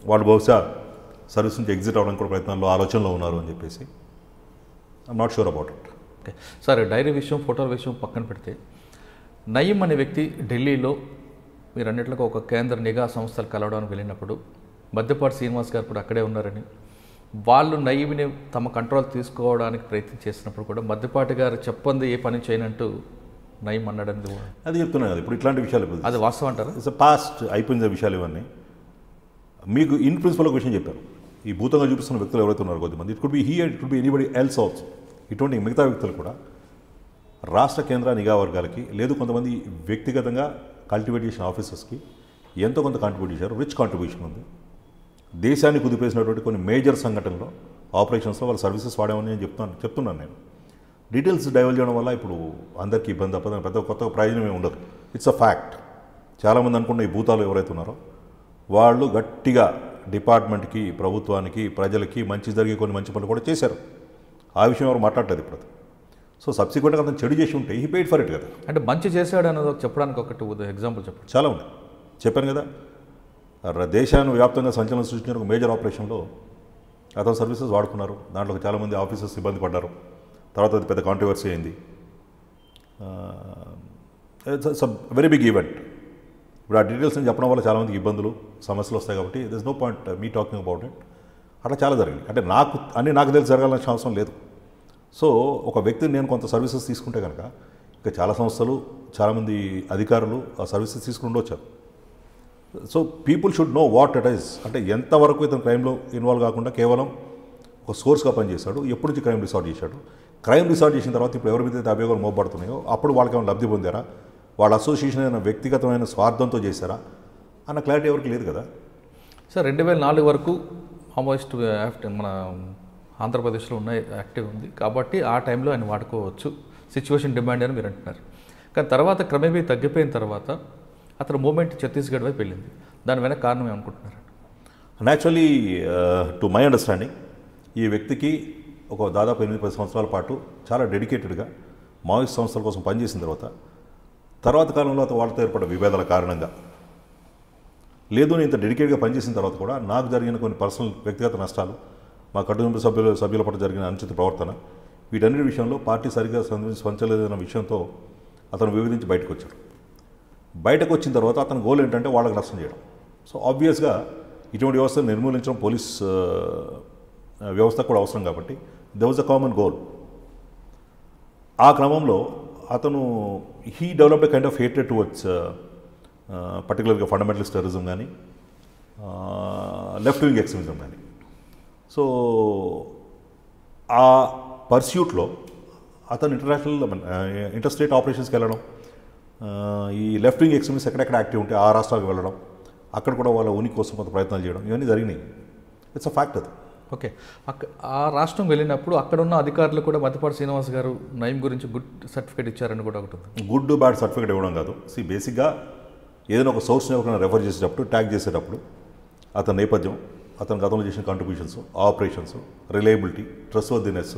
వాళ్ళు బహుశా సర్వీస్ నుంచి ఎగ్జిట్ అవ్వడానికి కూడా ప్రయత్నాల్లో ఆలోచనలో ఉన్నారు అని చెప్పేసి I'm not sure about it. Okay, సరే, డైరీ విషయం, ఫోటోల విషయం పక్కన పెడితే, నయీం అనే వ్యక్తి ఢిల్లీలో మీరు అన్నింటిలో ఒక కేంద్ర నిఘా సంస్థలు కలవడానికి వెళ్ళినప్పుడు మధ్యపాటి శ్రీనివాస్ గారు కూడా అక్కడే ఉన్నారని, వాళ్ళు నయీంని తమ కంట్రోల్ తీసుకోవడానికి ప్రయత్నం చేసినప్పుడు కూడా మధ్యపాటి గారు చెప్పంది ఏ పని చేయనంటూ నయీం అన్నాడని అది చెప్తున్నాను కదా. ఇప్పుడు ఇట్లాంటి విషయాలు అది వాస్తవం అంటారా? ఇట్స్ పాస్ట్ అయిపోయిన విషయాలు ఇవన్నీ. మీకు ఇన్ ప్రిన్సిపల్ ఒక విషయం చెప్పారు. ఈ భూతంగా చూపిస్తున్న వ్యక్తులు ఎవరైతే ఉన్నారో కొద్దిమంది, it could B he and it could be anybody else also. ఇటువంటి మిగతా వ్యక్తులు కూడా రాష్ట్ర కేంద్ర నిఘా వర్గాలకి, లేదు కొంతమంది వ్యక్తిగతంగా కల్టివేట్ చేసిన ఆఫీసర్స్కి ఎంతో కొంత కాంట్రిబ్యూట్ చేశారు. రిచ్ కాంట్రిబ్యూషన్ ఉంది. దేశాన్ని కుదిపేసినటువంటి కొన్ని మేజర్ సంఘటనలో, ఆపరేషన్స్లో వాళ్ళ సర్వీసెస్ వాడామని నేను చెప్తున్నాను నేను. డీటెయిల్స్ డైవల్ చేయడం వల్ల ఇప్పుడు అందరికీ ఇబ్బంది తప్పదని పెద్ద కొత్త ప్రయోజనం ఏమి ఉండదు. It's a fact. చాలామంది అనుకున్న ఈ భూతాలు ఎవరైతే ఉన్నారో వాళ్ళు గట్టిగా డిపార్ట్మెంట్కి, ప్రభుత్వానికి, ప్రజలకి మంచి జరిగే కొన్ని మంచి పనులు కూడా చేశారు. ఆ విషయం ఎవరు మాట్లాడలేదు ఇప్పుడు. సో సబ్సిక్వెంట్గా అతను చెడు చేసి ఉంటే హీ పెయిడ్ ఫర్ ఇట్ కదా. అంటే మంచి చేశాడు అన్నది చెప్పడానికి ఒకటి ఎగ్జాంపుల్ చెప్పండి. చాలా ఉంది, చెప్పాను కదా. దేశాన్ని వ్యాప్తంగా సంచలనం సృష్టించిన ఒక మేజర్ ఆపరేషన్లో అతను సర్వీసెస్ వాడుకున్నారు. దాంట్లో చాలామంది ఆఫీసర్స్ ఇబ్బంది పడ్డారు. తర్వాత అది పెద్ద కాంట్రవర్సీ అయింది. It's very big event. ఇప్పుడు ఆ డీటెయిల్స్ అని చెప్పడం వల్ల చాలామందికి ఇబ్బందులు, సమస్యలు వస్తాయి. కాబట్టి there is no point me talking about it. అట్లా చాలా జరిగింది. అంటే నాకు తెలిసి జరగాల్సిన అవసరం లేదు. సో ఒక వ్యక్తిని నేను కొంత సర్వీసెస్ తీసుకుంటే కనుక ఇంకా చాలా సంస్థలు, చాలామంది అధికారులు ఆ సర్వీసెస్ తీసుకుని ఉండొచ్చారు. So people should know what it is. అంటే ఎంతవరకు ఇతను క్రైమ్లో ఇన్వాల్వ్ కాకుండా కేవలం ఒక సోర్స్గా పనిచేశాడు, ఎప్పటి నుంచి క్రైమ్ రిసార్ట్ చేశాడు, క్రైమ్ రిసార్ట్ చేసిన తర్వాత ఇప్పుడు ఎవరి మీద అయితే అభియోగాలు మోపబడుతున్నాయో అప్పుడు వాళ్ళకి ఏమైనా లబ్ధి పొందారా, వాళ్ళ అసోసియేషన్ అయిన వ్యక్తిగతమైన స్వార్థంతో చేశారా అన్న క్లారిటీ ఎవరికి లేదు కదా. సార్, 2004 వరకు మావోయిస్ట్ మన ఆంధ్రప్రదేశ్లో ఉన్న యాక్టివ్ ఉంది కాబట్టి ఆ టైంలో ఆయన వాడుకోవచ్చు, సిచ్యువేషన్ డిమాండ్ అని మీరు అంటున్నారు. కానీ తర్వాత క్రమేపీ తగ్గిపోయిన తర్వాత అతను మూమెంట్ ఛత్తీస్గఢ్ వైపు వెళ్ళింది. దాని వెనక కారణం ఏమనుకుంటున్నారు? యాక్చువల్లీ టు మై అండర్స్టాండింగ్ ఈ వ్యక్తికి ఒక దాదాపు 8-10 సంవత్సరాల పాటు చాలా డెడికేటెడ్గా మావోయిస్ట్ సంస్థల కోసం పనిచేసిన తర్వాత కాలంలో వాళ్ళతో ఏర్పడ్డ విభేదాల కారణంగా లేదు నేను ఇంత డెడికేట్గా పనిచేసిన తర్వాత కూడా నాకు జరిగిన కొన్ని పర్సనల్ వ్యక్తిగత నష్టాలు, మా కుటుంబ సభ్యుల పట్ల జరిగిన అనుచిత ప్రవర్తన, వీటన్నిటి విషయంలో పార్టీ సరిగ్గా స్పందలేదన్న విషయంతో అతను వివేదించి బయటకు వచ్చాడు. బయటకు వచ్చిన తర్వాత అతని గోల్ ఏంటంటే వాళ్ళకి నష్టం చేయడం. సో ఆబ్వియస్గా ఇటువంటి వ్యవస్థను నిర్మూలించడం పోలీస్ వ్యవస్థ కూడా అవసరం కాబట్టి they was a common goal. ఆ క్రమంలో అతను he developed kind of hatred towards పర్టికులర్గా ఫండమెంటలిస్ట్ టెర్రరిజం కానీ లెఫ్ట్ వింగ్ ఎక్స్ట్రీమిజం కానీ. సో ఆ పర్స్యూట్లో అతను ఇంటర్ స్టేట్ ఆపరేషన్స్కి వెళ్ళడం, ఈ లెఫ్ట్ వింగ్ ఎక్స్ట్రీమిస్ట్ ఎక్కడెక్కడ యాక్టివ్ ఉంటే ఆ రాష్ట్రాలకు వెళ్ళడం, అక్కడ కూడా వాళ్ళ ఉనికి కోసం కొంత ప్రయత్నాలు చేయడం, ఇవన్నీ జరిగినాయి. ఇట్స్ అ ఫ్యాక్ట్ అది. ఓకే, ఆ రాష్ట్రం వెళ్ళినప్పుడు అక్కడ ఉన్న అధికారులు కూడా మద్దిపాటి శ్రీనివాస్ గారు నయం గురించి గుడ్ సర్టిఫికేట్ ఇచ్చారని కూడా ఒకటి ఉంది. గుడ్ బ్యాడ్ సర్టిఫికేట్ ఇవ్వడం కాదు. బేసిక్గా ఏదైనా ఒక సోర్స్ని ఎవరైనా రెఫర్ చేసేటప్పుడు, ట్యాగ్ చేసేటప్పుడు అతని నేపథ్యం, అతని గతంలో చేసిన కాంట్రిబ్యూషన్స్, ఆపరేషన్స్, రిలయబిలిటీ, ట్రస్ట్వర్దినెస్,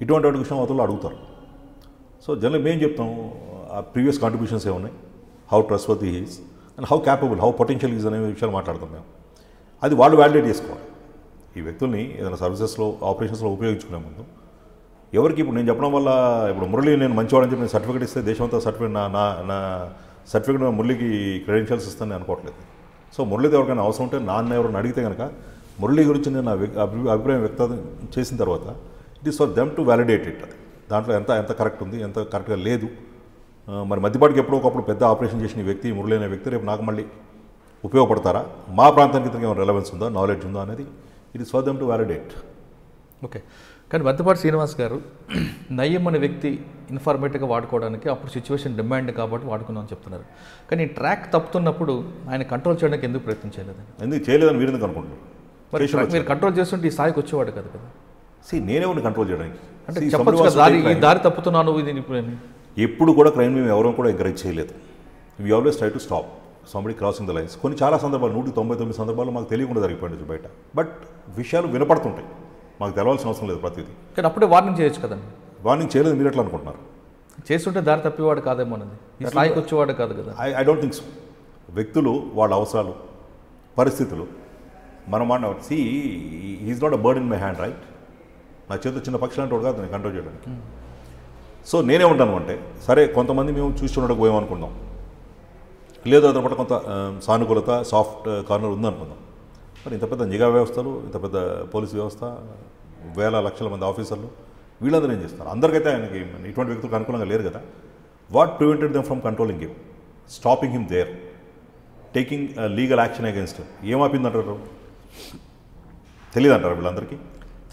ఇటువంటి విషయం అతను అడుగుతారు. సో జనరల్ మేము చెప్తాం ఆ ప్రీవియస్ కాంట్రిబ్యూషన్స్ ఏమున్నాయి, how trustworthy is and how capable, how potential is అనే విషయాలు మాట్లాడతాం మేము. అది వాళ్ళు వ్యాలిడేట్ చేసుకోవాలి. ఈ వ్యక్తుల్ని ఏదైనా సర్వీసెస్లో, ఆపరేషన్స్లో ఉపయోగించుకునే ముందు ఎవరికి ఇప్పుడు నేను చెప్పడం వల్ల ఇప్పుడు మురళి నేను మంచివాడని చెప్పి నేను సర్టిఫికేట్ ఇస్తే దేశమంతా సర్టిఫికేట్ నా సర్టిఫికేట్ మురళికి క్రెడెన్షియల్స్ ఇస్తానని అనుకోవట్లేదు. సో మురళిది ఎవరికైనా అవసరం ఉంటే నాన్న ఎవరైనా అడిగితే కనుక మురళి గురించి నేను నా అభిప్రాయం వ్యక్తం చేసిన తర్వాత it is for them to validate it. అది దాంట్లో ఎంత కరెక్ట్ ఉంది, ఎంత కరెక్ట్గా లేదు. మరి మధ్యపాటికి ఎప్పుడో ఒకప్పుడు పెద్ద ఆపరేషన్ చేసిన వ్యక్తి, మురళి అనే వ్యక్తి రేపు నాకు మళ్ళీ ఉపయోగపడతారా, మా ప్రాంతానికి ఇతనికి ఏమైనా రెలవెన్స్ ఉందా, నాలెడ్జ్ ఉందా అనేది it is for them to validate. Okay, కానీ మద్దిపాటి శ్రీనివాస్ గారు నయ్యం అనే వ్యక్తి ఇన్ఫర్మేటివ్గా వాడుకోవడానికి అప్పుడు సిచ్యువేషన్ డిమాండ్ కాబట్టి వాడుకున్నామని చెప్తున్నారు. కానీ ట్రాక్ తప్పుతున్నప్పుడు ఆయన కంట్రోల్ చేయడానికి ఎందుకు ప్రయత్నం చేయలేదు? ఎందుకు చేయలేదని మీరు ఎందుకు అనుకుంటున్నారు? మరి మీరు కంట్రోల్ చేస్తుంటే ఈ స్థాయికి వచ్చేవాడు కదా. నేనేమని కంట్రోల్ చేయడానికి అంటే చెప్పచ్చు కదా, ఈ దారి తప్పుతున్నాను ఇది. ఎప్పుడు కూడా క్రైమ్ మేము ఎవరూ కూడా ఎంకరేజ్ చేయలేదు. We always try to stop somebody crossing the lines. కొన్ని చాలా సందర్భాలు 199 సందర్భాలు మాకు తెలియకుండా జరిగిపోయింది బయట. బట్ విషయాలు వినపడుతుంటాయి, మాకు తెలవాల్సిన అవసరం లేదు ప్రతిదీ. కానీ అప్పుడే వార్నింగ్ చేయొచ్చు కదండి. వార్నింగ్ చేయలేదు మీరు ఎట్లా అనుకుంటున్నారు? చేస్తుంటే దారి తప్పేవాడు కాదేమో అన్నది, ఈ స్థాయికి వచ్చేవాడు కాదు కదా. I don't think so. వ్యక్తులు వాళ్ళ అవసరాలు, పరిస్థితులు మనం is not a bird in my hand, right? నా చేతిలో చిన్న పక్షి అంటే కాదు నేను కంట్రోల్ చేయడానికి. సో నేనే ఉంటాను అంటే సరే, కొంతమంది మేము చూస్తుండడానికి పోయామనుకుందాం, లేదు అతని పట్ల కొంత సానుకూలత, సాఫ్ట్ కార్నర్ ఉందనుకుందాం. మరి ఇంత పెద్ద నిఘా వ్యవస్థలు, ఇంత పెద్ద పోలీసు వ్యవస్థ, వేల లక్షల మంది ఆఫీసర్లు, వీళ్ళందరూ ఏం చేస్తారు? అందరికైతే ఆయనకి ఇటువంటి వ్యక్తులకు అనుకూలంగా లేరు కదా. What prevented them from controlling him, stopping him there, taking legal action against him? ఏం ఆపిందంటారు? తెలియదు అంటారు వీళ్ళందరికీ?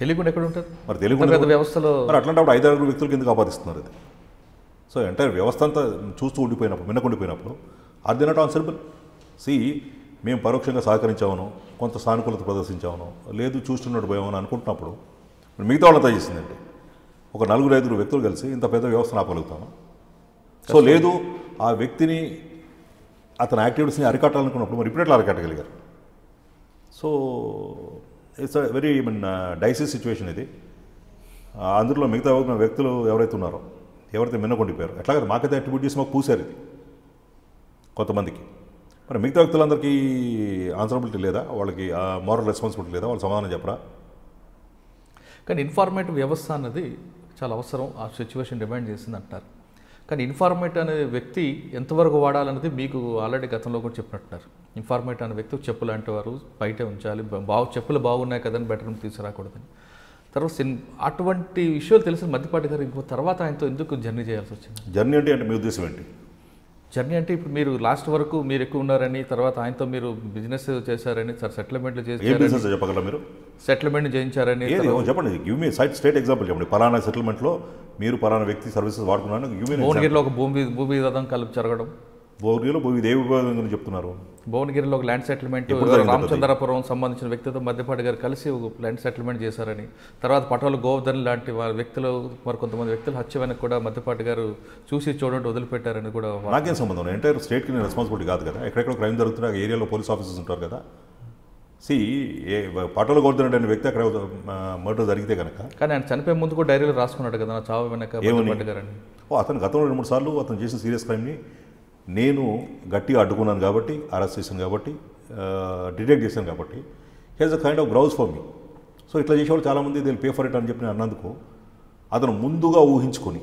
తెలియకుండా ఎక్కడ ఉంటారు మరి? తెలియకుండా వ్యవస్థలో మరి అట్లాంటప్పుడు 5-6 వ్యక్తులకు ఎందుకు ఆపాదిస్తున్నారు అది? సో ఎంటైర్ వ్యవస్థ అంతా చూస్తూ ఉండిపోయినప్పుడు, వినకుండిపోయినప్పుడు అది నాట్ ఆన్సరబుల్. మేము పరోక్షంగా సహకరించామనో, కొంత సానుకూలత ప్రదర్శించామనో, లేదు చూస్తున్నట్టు పోయామని అనుకుంటున్నప్పుడు మిగతా వాళ్ళంతా చేసిందంటే ఒక 4-5 వ్యక్తులు కలిసి ఇంత పెద్ద వ్యవస్థను ఆపగలుగుతాము. సో లేదు ఆ వ్యక్తిని, అతని యాక్టివిటీస్ని అరికట్టాలనుకున్నప్పుడు మరి ఇప్పుడు ఎట్లా అరికట్టగలిగారు? So it's a very dicey situation ఇది. అందులో మిగతా వ్యక్తులు ఎవరైతే ఉన్నారో, ఎవరైతే మిన్నకొండిపోయారో, ఎట్లా కదా మాకైతే అట్రిబ్యూట్ చేసి మాకు పూసారు ఇది కొంతమందికి. మరి మిగతా వ్యక్తులందరికీ ఆన్సరబిలిటీ లేదా? వాళ్ళకి మోరల్ రెస్పాన్సిబిలిటీ లేదా? వాళ్ళు సమాధానం చెప్పరా? కానీ ఇన్ఫార్మేటివ్ వ్యవస్థ అన్నది చాలా అవసరం, ఆ సిచ్యువేషన్ డిమాండ్ చేసింది అంటారు. కానీ ఇన్ఫార్మేట్ అనే వ్యక్తి ఎంతవరకు వాడాలన్నది మీకు ఆల్రెడీ గతంలో కూడా చెప్పినట్టున్నారు. ఇన్ఫార్మేట్ అనే వ్యక్తి చెప్పులు అంటే వారు బయటే ఉంచాలి, చెప్పులు బాగున్నాయి కదని బెడ్రూమ్ తీసుకురాకూడదని. తర్వాత అటువంటి విషయాలు తెలిసిన మద్దిపాటి గారు ఇంకో తర్వాత ఆయనతో ఎందుకు జర్నీ చేయాల్సి వచ్చింది? జర్నీ అంటే మీ ఉద్దేశం ఏంటి? జర్నీ అంటే ఇప్పుడు మీరు లాస్ట్ వరకు మీరు ఎక్కువ ఉన్నారని, తర్వాత ఆయనతో మీరు బిజినెస్ చేశారని, సెటిల్మెంట్లు చేశారని, చెప్పగలరా మీరు? సెటిల్మెంట్ చేయించారని చెప్పండి. గివ్ మీ స్టేట్ ఎగ్జాంపుల్ చెప్పండి. పలానా సెటిల్మెంట్లో మీరు పలానా వ్యక్తి సర్వీసెస్ వాడుకున్నాను. భువనగిరిలో ఒక భూమి వివాదం కలిపి జరగడం. భువనగిరిలో ఏ వివాదం గురించి చెప్తున్నారు? భువనగిరిలో ఒక ల్యాండ్ సెటిల్మెంట్, రామచంద్రపురం సంబంధించిన వ్యక్తితో మద్దిపాటి గారు కలిసి ఒక ల్యాండ్ సెటిల్మెంట్ చేశారని, తర్వాత పటోలు గోవర్ధన్ లాంటి వ్యక్తులు, మరి కొంతమంది వ్యక్తులు హత్య వెనక కూడా మద్దిపాటి గారు చూసి చూడండి వదిలిపెట్టారని కూడా. నాకేం సంబంధం? ఎంటైర్ స్టేట్కి నేను రెస్పాన్సిబిలిటీ కాదు కదా. ఎక్కడెక్కడ క్రైమ్ జరుగుతున్నా ఆ ఏరియాలో పోలీస్ ఆఫీసర్స్ ఉంటారు కదా. పటోలు గోవర్ధన్ అనే వ్యక్తి అక్కడ మర్డర్ జరిగితే కనుక, కానీ ఆయన చనిపోయే ముందు కూడా డైరీలో రాసుకున్నాడు కదా చావు వెనక మద్దిపాటి గారని. అతను గతంలో 2-3 సార్లు అతను చేసిన సీరియస్ క్రైమ్ని నేను గట్టిగా అడ్డుకున్నాను కాబట్టి, అరెస్ట్ చేశాను కాబట్టి, డిటెక్ట్ చేశాను కాబట్టి has a kind of grudge for me. So ఇట్లా చేసేవాళ్ళు చాలామంది దే పే ఫర్ ఇట్ అని చెప్పి నేను అన్నందుకు అతను ముందుగా ఊహించుకొని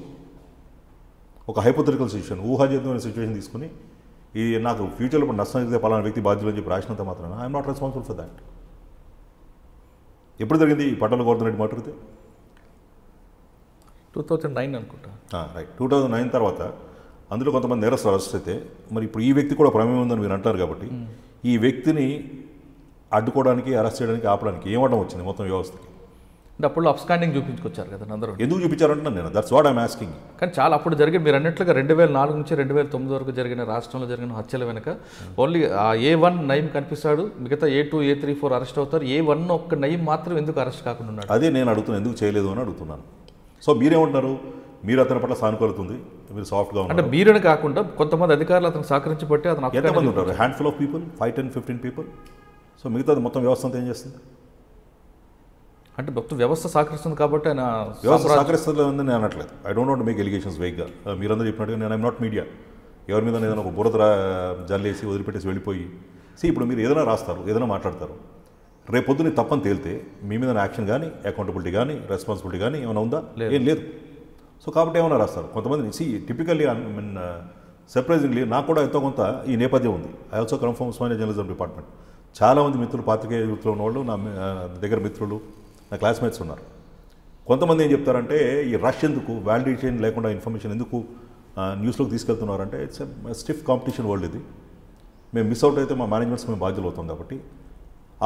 ఒక హైపోథెటికల్ సిచ్యువేషన్, ఊహాజనితమైన సిచ్యువేషన్ తీసుకుని ఈ నాకు ఫ్యూచర్లో ఇప్పుడు నష్టం జరిగితే పలానా వ్యక్తి బాధ్యులు అని చెప్పి రాసినంత మాత్రాన I'm not responsible for that. ఎప్పుడు జరిగింది ఈ పట్టాల గోవర్ధన్ రెడ్డి మాట్లాడితే? 2009 అనుకుంటా. రైట్, 2009 తర్వాత అందులో కొంతమంది నేరస్తులు అరెస్ట్ అయితే మరి ఇప్పుడు ఈ వ్యక్తి కూడా ప్రమేయం ఉందని మీరు అంటారు కాబట్టి ఈ వ్యక్తిని అడ్డుకోవడానికి, అరెస్ట్ చేయడానికి, ఆపడానికి ఏమడం వచ్చింది మొత్తం వ్యవస్థకి? అంటే అప్పుడు అబ్స్కాండింగ్ చూపించుకొచ్చారు కదా అందరూ. ఎందుకు చూపించారంటున్నాను నేను, దట్స్ వాట్ ఐఎమ్ ఆస్కింగ్. కానీ చాలా అప్పుడు జరిగిన మీరు అన్నట్లుగా 2004 నుంచి 2009 వరకు జరిగిన రాష్ట్రంలో జరిగిన హత్యల వెనుక ఓన్లీ ఆ A1 నయీం కనిపిస్తాడు, మిగతా A2, A3, A4 అరెస్ట్ అవుతారు. A1 ఒక్క నయీం మాత్రం ఎందుకు అరెస్ట్ కాకుండా ఉన్నాడు? అదే నేను అడుగుతున్నాను, ఎందుకు చేయలేదు అని అడుగుతున్నాను. సో మీరేమంటున్నారు? మీరు అతని పట్ల సానుకూలత ఉంది, మీరు సాఫ్ట్గా అంటే మీరుని కాకుండా కొంతమంది అధికారులు అతను సహకరించి బట్టి అతను ఎంతమంది ఉంటారు? Handful of people, 5-10-15 people. So మిగతాది మొత్తం వ్యవస్థ అంతా ఏం చేస్తుంది? అంటే మొత్తం వ్యవస్థ సహకరిస్తుంది కాబట్టి ఆయన వ్యవస్థ సహకరిస్తుంది నేను అనట్లేదు. I don't want make allegations వేగ్గా. మీరందరూ చెప్పినట్టుగా నేను ఐఎమ్ నాట్ మీడియా. ఎవరి మీద ఏదైనా ఒక బురద జల్లేసి వదిలిపెట్టేసి వెళ్ళిపోయి ఇప్పుడు మీరు ఏదైనా రాస్తారు, ఏదైనా మాట్లాడతారు, రేపొద్దుని తప్పని తేలితే మీ మీద యాక్షన్ కానీ, అకౌంటబిలిటీ కానీ, రెస్పాన్సిబిలిటీ కానీ ఏమైనా ఉందా? ఏం లేదు. సో కాబట్టి ఏమైనా రాస్తారు కొంతమంది. టిపికల్లీ సర్ప్రైజింగ్లీ నాకు కూడా ఎంతో కొంత ఈ నేపథ్యం ఉంది. I also come from Osmania journalism department. చాలామంది మిత్రులు, పాత్రికేయ వృత్తిలో ఉన్నవాళ్ళు నా దగ్గర మిత్రులు, నా క్లాస్మేట్స్ ఉన్నారు. కొంతమంది ఏం చెప్తారంటే ఈ రష్ ఎందుకు, వ్యాలిడేషన్ లేకుండా ఇన్ఫర్మేషన్ ఎందుకు న్యూస్లోకి తీసుకెళ్తున్నారంటే ఇట్స్ స్టిఫ్ కాంపిటీషన్ వరల్డ్ ఇది. మేము మిస్ అవుట్ అయితే మా మేనేజ్మెంట్స్ మేము బాధ్యులు అవుతాం కాబట్టి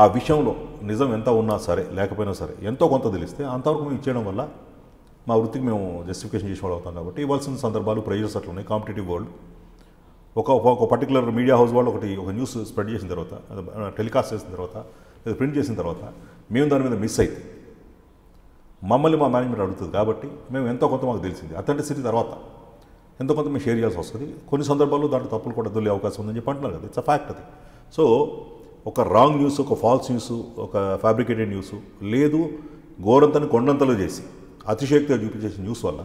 ఆ విషయంలో నిజం ఎంత ఉన్నా సరే లేకపోయినా సరే ఎంతో కొంత తెలిస్తే అంతవరకు మేము ఇచ్చేయడం వల్ల మా వృత్తికి మేము జస్టిఫికేషన్ చేసేవాళ్ళు అవుతాం కాబట్టి ఇవ్వాల్సిన సందర్భాలు, ప్రైజెస్ అట్లా ఉన్నాయి. Competitive world. ఒక పర్టికులర్ మీడియా హౌస్ వాళ్ళు ఒక న్యూస్ స్ప్రెడ్ చేసిన తర్వాత, టెలికాస్ట్ చేసిన తర్వాత, లేదా ప్రింట్ చేసిన తర్వాత మేము దాని మీద మిస్ అయితే మమ్మల్ని మా మేనేజ్మెంట్ అడుగుతుంది కాబట్టి మేము ఎంతో కొంత మాకు తెలిసింది. అథెంటిసిటీ తర్వాత ఎంతో కొంత మేము షేర్ చేయాల్సి వస్తుంది. కొన్ని సందర్భాల్లో దాంట్లో తప్పులు కూడా దొల్లే అవకాశం ఉందని చెప్పి అంటున్నారు కదా. ఇట్స్ అ ఫ్యాక్ట్ అది. సో ఒక రాంగ్ న్యూస్, ఒక ఫాల్స్ న్యూస్, ఒక ఫ్యాబ్రికేటెడ్ న్యూస్ లేదు, గోరంతని కొండంతలు చేసి అతిశయోక్తిగా చూపించేసిన న్యూస్ వల్ల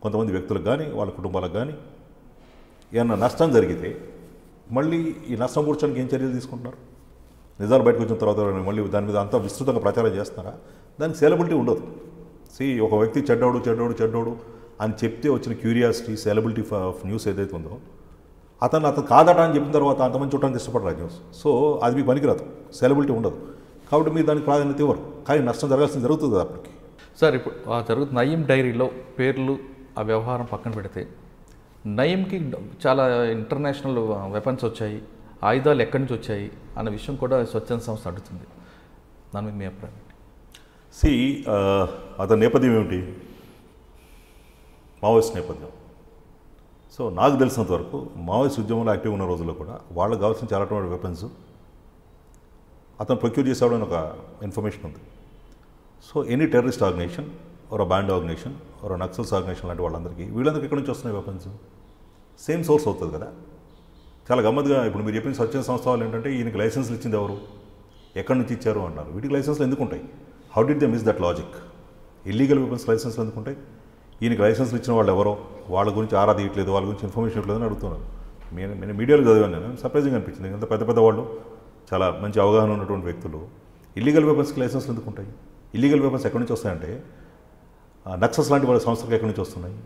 కొంతమంది వ్యక్తులకు కానీ వాళ్ళ కుటుంబాలకు కానీ ఏమన్నా నష్టం జరిగితే మళ్ళీ ఈ నష్టం పూడ్చడానికి ఏం చర్యలు తీసుకుంటున్నారు? నిజాలు బయటకు వచ్చిన తర్వాత మళ్ళీ దాని మీద అంతా విస్తృతంగా ప్రచారం చేస్తున్నారా? దానికి సేలబిలిటీ ఉండదు. ఒక వ్యక్తి చెడ్డోడు అని చెప్తే వచ్చిన క్యూరియాసిటీ, సేలబిలిటీ ఆఫ్ న్యూస్ ఏదైతే ఉందో అతను కాదట అని చెప్పిన తర్వాత అంతమంది చూడడానికి ఇష్టపడరు న్యూస్. సో అది మీకు పనికిరాదు, సేలబిలిటీ ఉండదు. కాబట్టి మీరు దానికి ప్రాధాన్యత ఇవ్వరు. కానీ నష్టం జరగాల్సింది జరుగుతుంది కదా అప్పటికి. సార్ ఇప్పుడు జరుగుతుంది నయీం డైరీలో పేర్లు, ఆ వ్యవహారం పక్కన పెడితే నయీంకి చాలా ఇంటర్నేషనల్ వెపన్స్ వచ్చాయి, ఆయుధాలు ఎక్కడి నుంచి వచ్చాయి అన్న విషయం కూడా స్వచ్ఛంద సంస్థ అడుగుతుంది. దాని మీద మీ అభిప్రాయం? అతని నేపథ్యం ఏమిటి? మావోయిస్ట్ నేపథ్యం. సో నాకు తెలిసినంత వరకు మావోయిస్ట్ ఉద్యమంలో యాక్టివ్ ఉన్న రోజుల్లో కూడా వాళ్ళకి కావాల్సిన చాలా వెపన్స్ అతను ప్రొక్యూర్ చేసేవాడని ఒక ఇన్ఫర్మేషన్ ఉంది. సో ఎనీ టెర్రరిస్ట్ ఆర్గనైజేషన్, ఒక బ్యాండ్ ఆర్గనైజేషన్, ఒక నక్సల్స్ ఆర్గనైజేషన్ లాంటి వాళ్ళందరికీ ఎక్కడి నుంచి వస్తున్నాయి వెపన్స్? సేమ్ సోర్స్ అవుతుంది కదా. చాలా గమ్మత్తుగా ఇప్పుడు మీరు చెప్పిన స్వచ్ఛంద సంస్థ వాళ్ళు ఏంటంటే ఈయనకి లైసెన్స్లు ఇచ్చింది ఎవరు, ఎక్కడి నుంచి ఇచ్చారు అన్నారు. వీటికి లైసెన్స్లు ఎందుకు ఉంటాయి? How did they miss that logic? Illegal weapons లైసెన్స్లు ఎందుకు ఉంటాయి? ఈయనకి లైసెన్స్లు ఇచ్చిన వాళ్ళు ఎవరో, వాళ్ళ గురించి ఆరా తీయట్లేదు, వాళ్ళ గురించి ఇన్ఫర్మేషన్ ఇవ్వట్లేదు అని అడుగుతున్నారు. నేను మీడియాలో చదివాను, నేను సర్ప్రైజింగ్ అనిపించింది. ఎంత పెద్ద వాళ్ళు, చాలా మంచి అవగాహన ఉన్నటువంటి వ్యక్తులు ఇల్లీగల్ వెపన్స్కి లైసెన్స్లు ఎందుకు ఉంటాయి? ఇల్లీగల్ వెపన్స్ ఎక్కడి నుంచి వస్తాయంటే నక్సల్స్ లాంటి వాళ్ళ సంస్థలకు ఎక్కడి నుంచి వస్తున్నాయి?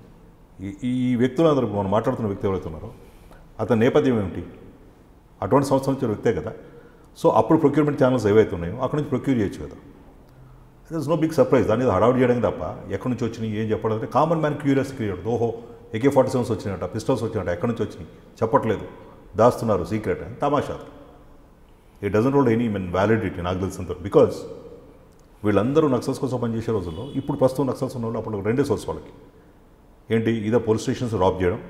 ఈ వ్యక్తులు అందరూ మనం మాట్లాడుతున్న వ్యక్తి ఎవరైతే ఉన్నారో అతని నేపథ్యం ఏమిటి? అటువంటి సంస్థ నుంచి వ్యక్తే కదా. సో అప్పుడు ప్రొక్యూర్మెంట్ ఛానల్స్ ఏవైతే ఉన్నాయో అక్కడి నుంచి ప్రొక్యూర్ చేయొచ్చు కదా. It is no big surprise. దాని మీద హడావుడి చేయడానికి తప్ప ఎక్కడి నుంచి వచ్చినాయి ఏం చెప్పడం అంటే కామన్ మ్యాన్ క్యూరియాసిటీ క్రియేట్. ఓహో AK-47 వచ్చినాయట, పిస్టల్స్ వచ్చినట్ట, ఎక్కడి నుంచి వచ్చినాయి చెప్పట్లేదు, దాస్తున్నారు సీక్రెట్ అని తమాషా. It doesn't hold any validity నాకు తెలిసినంత. బికాజ్ వీళ్ళందరూ నక్సల్స్ కోసం పనిచేసే రోజుల్లో ఇప్పుడు ప్రస్తుతం నక్సల్స్ ఉన్న వాళ్ళు అప్పుడు రెండే సోర్స్ వాళ్ళకి ఏంటి, ఇదే పోలీస్ స్టేషన్స్ రాబ్ చేయడం,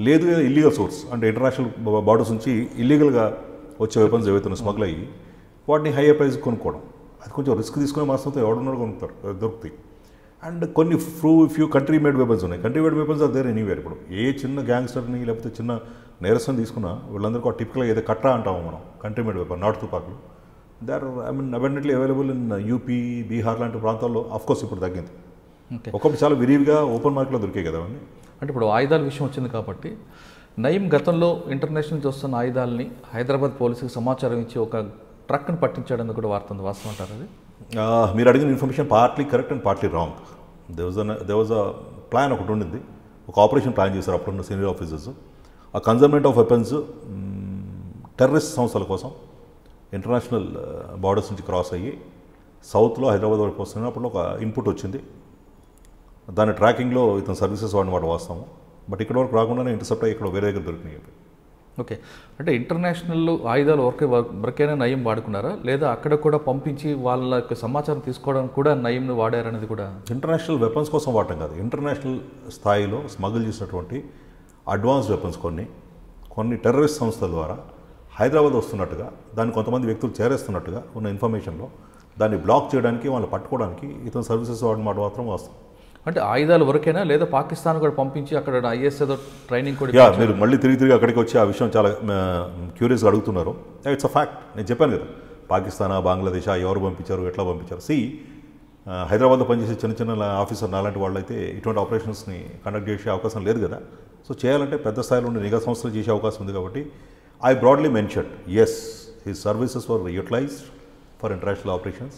లేదు ఏదో ఇల్లీగల్ సోర్స్ అంటే ఇంటర్నేషనల్ బార్డర్స్ నుంచి ఇల్లీగల్గా వచ్చే వెపన్స్ ఏవైతే స్మగ్ల్ అయ్యి వాటిని హైయర్ ప్రైస్ కొనుక్కోవడం. అది కొంచెం రిస్క్ తీసుకునే మాత్రంతో ఎవడున్నాడు కొనుక్తారు, దొరుకుతాయి. అండ్ కొన్ని ఫ్యూ కంట్రీ మేడ్ వెపన్స్ ఉన్నాయి. Country made weapons are there anywhere. ఇప్పుడు ఏ చిన్న గ్యాంగ్స్టర్ని లేకపోతే చిన్న నేరస్తుని తీసుకున్నా వీళ్ళందరికీ టిపికల్గా ఏదో కట్రా అంటాము మనం, కంట్రీ మేడ్ వెపన్, నాటు తుపాకులు. They are abundantly available in UP, Bihar లాంటి ప్రాంతాల్లో. ఆఫ్కోర్స్ ఇప్పుడు తగ్గింది. ఒకప్పుడు చాలా విరివిగా ఓపెన్ మార్కెట్లో దొరికాయి కదా అవన్నీ. అంటే ఇప్పుడు ఆయుధాల విషయం వచ్చింది కాబట్టి నయీం గతంలో ఇంటర్నేషనల్ నుంచి వస్తున్న ఆయుధాలని హైదరాబాద్ పోలీసులకు సమాచారం ఇచ్చి ఒక ట్రక్ను పట్టించాడని కూడా వార్త ఉంది, వాస్తవం అంటారు అది? మీరు అడిగిన information partly correct and partly wrong. They was a plan ఒకటి ఉండింది, ఒక ఆపరేషన్ ప్లాన్ చేశారు అప్పుడున్న సీనియర్ ఆఫీసర్స్. ఆ కన్జర్న్మెంట్ ఆఫ్ వెపన్స్ టెర్రరిస్ట్ సంస్థల కోసం ఇంటర్నేషనల్ బార్డర్స్ నుంచి క్రాస్ అయ్యి సౌత్లో హైదరాబాద్ వరకు వస్తున్నప్పుడు ఒక ఇన్పుట్ వచ్చింది. దాని ట్రాకింగ్లో ఇతను సర్వీసెస్ వాడిన వాడు వాస్తాము. బట్ ఇక్కడ వరకు రాకుండానే ఇంటర్సెప్ట్ అయ్యి ఇక్కడ వేరే దగ్గర దొరికినాయి. ఓకే, అంటే ఇంటర్నేషనల్ ఆయుధాలు వరకైనా నయీం వాడుకున్నారా, లేదా అక్కడ కూడా పంపించి వాళ్ళ యొక్క సమాచారం తీసుకోవడానికి కూడా నయీంను వాడారనేది కూడా? ఇంటర్నేషనల్ వెపన్స్ కోసం వాడటం కాదు, ఇంటర్నేషనల్ స్థాయిలో స్మగుల్ చేసినటువంటి అడ్వాన్స్ వెపన్స్ కొన్ని టెర్రరిస్ట్ సంస్థల ద్వారా హైదరాబాద్ వస్తున్నట్టుగా, దాన్ని కొంతమంది వ్యక్తులు చేరేస్తున్నట్టుగా ఉన్న ఇన్ఫర్మేషన్లో దాన్ని బ్లాక్ చేయడానికి, వాళ్ళని పట్టుకోవడానికి ఇతను సర్వీసెస్ వాడిన మాట మాత్రం వాస్తవం. అంటే ఆయుధాలు వరకైనా, లేదా పాకిస్తాన్ కూడా పంపించి అక్కడ ఐఎస్ ఏదో ట్రైనింగ్ కూడా? మీరు మళ్ళీ తిరిగి అక్కడికి వచ్చి ఆ విషయం చాలా క్యూరియస్గా అడుగుతున్నారు. It's a fact. నేను చెప్పాను కదా, పాకిస్తానా, బంగ్లాదేశా, ఎవరు పంపించారు, ఎట్లా పంపించారు. హైదరాబాద్లో పనిచేసే చిన్న ఆఫీసర్ నాలాంటి వాళ్ళు అయితే ఇటువంటి ఆపరేషన్స్ని కండక్ట్ చేసే అవకాశం లేదు కదా. సో చేయాలంటే పెద్ద స్థాయిలో ఉండే నిఘా సంస్థలు చేసే అవకాశం ఉంది. కాబట్టి I broadly mention, yes, his services were utilised for international operations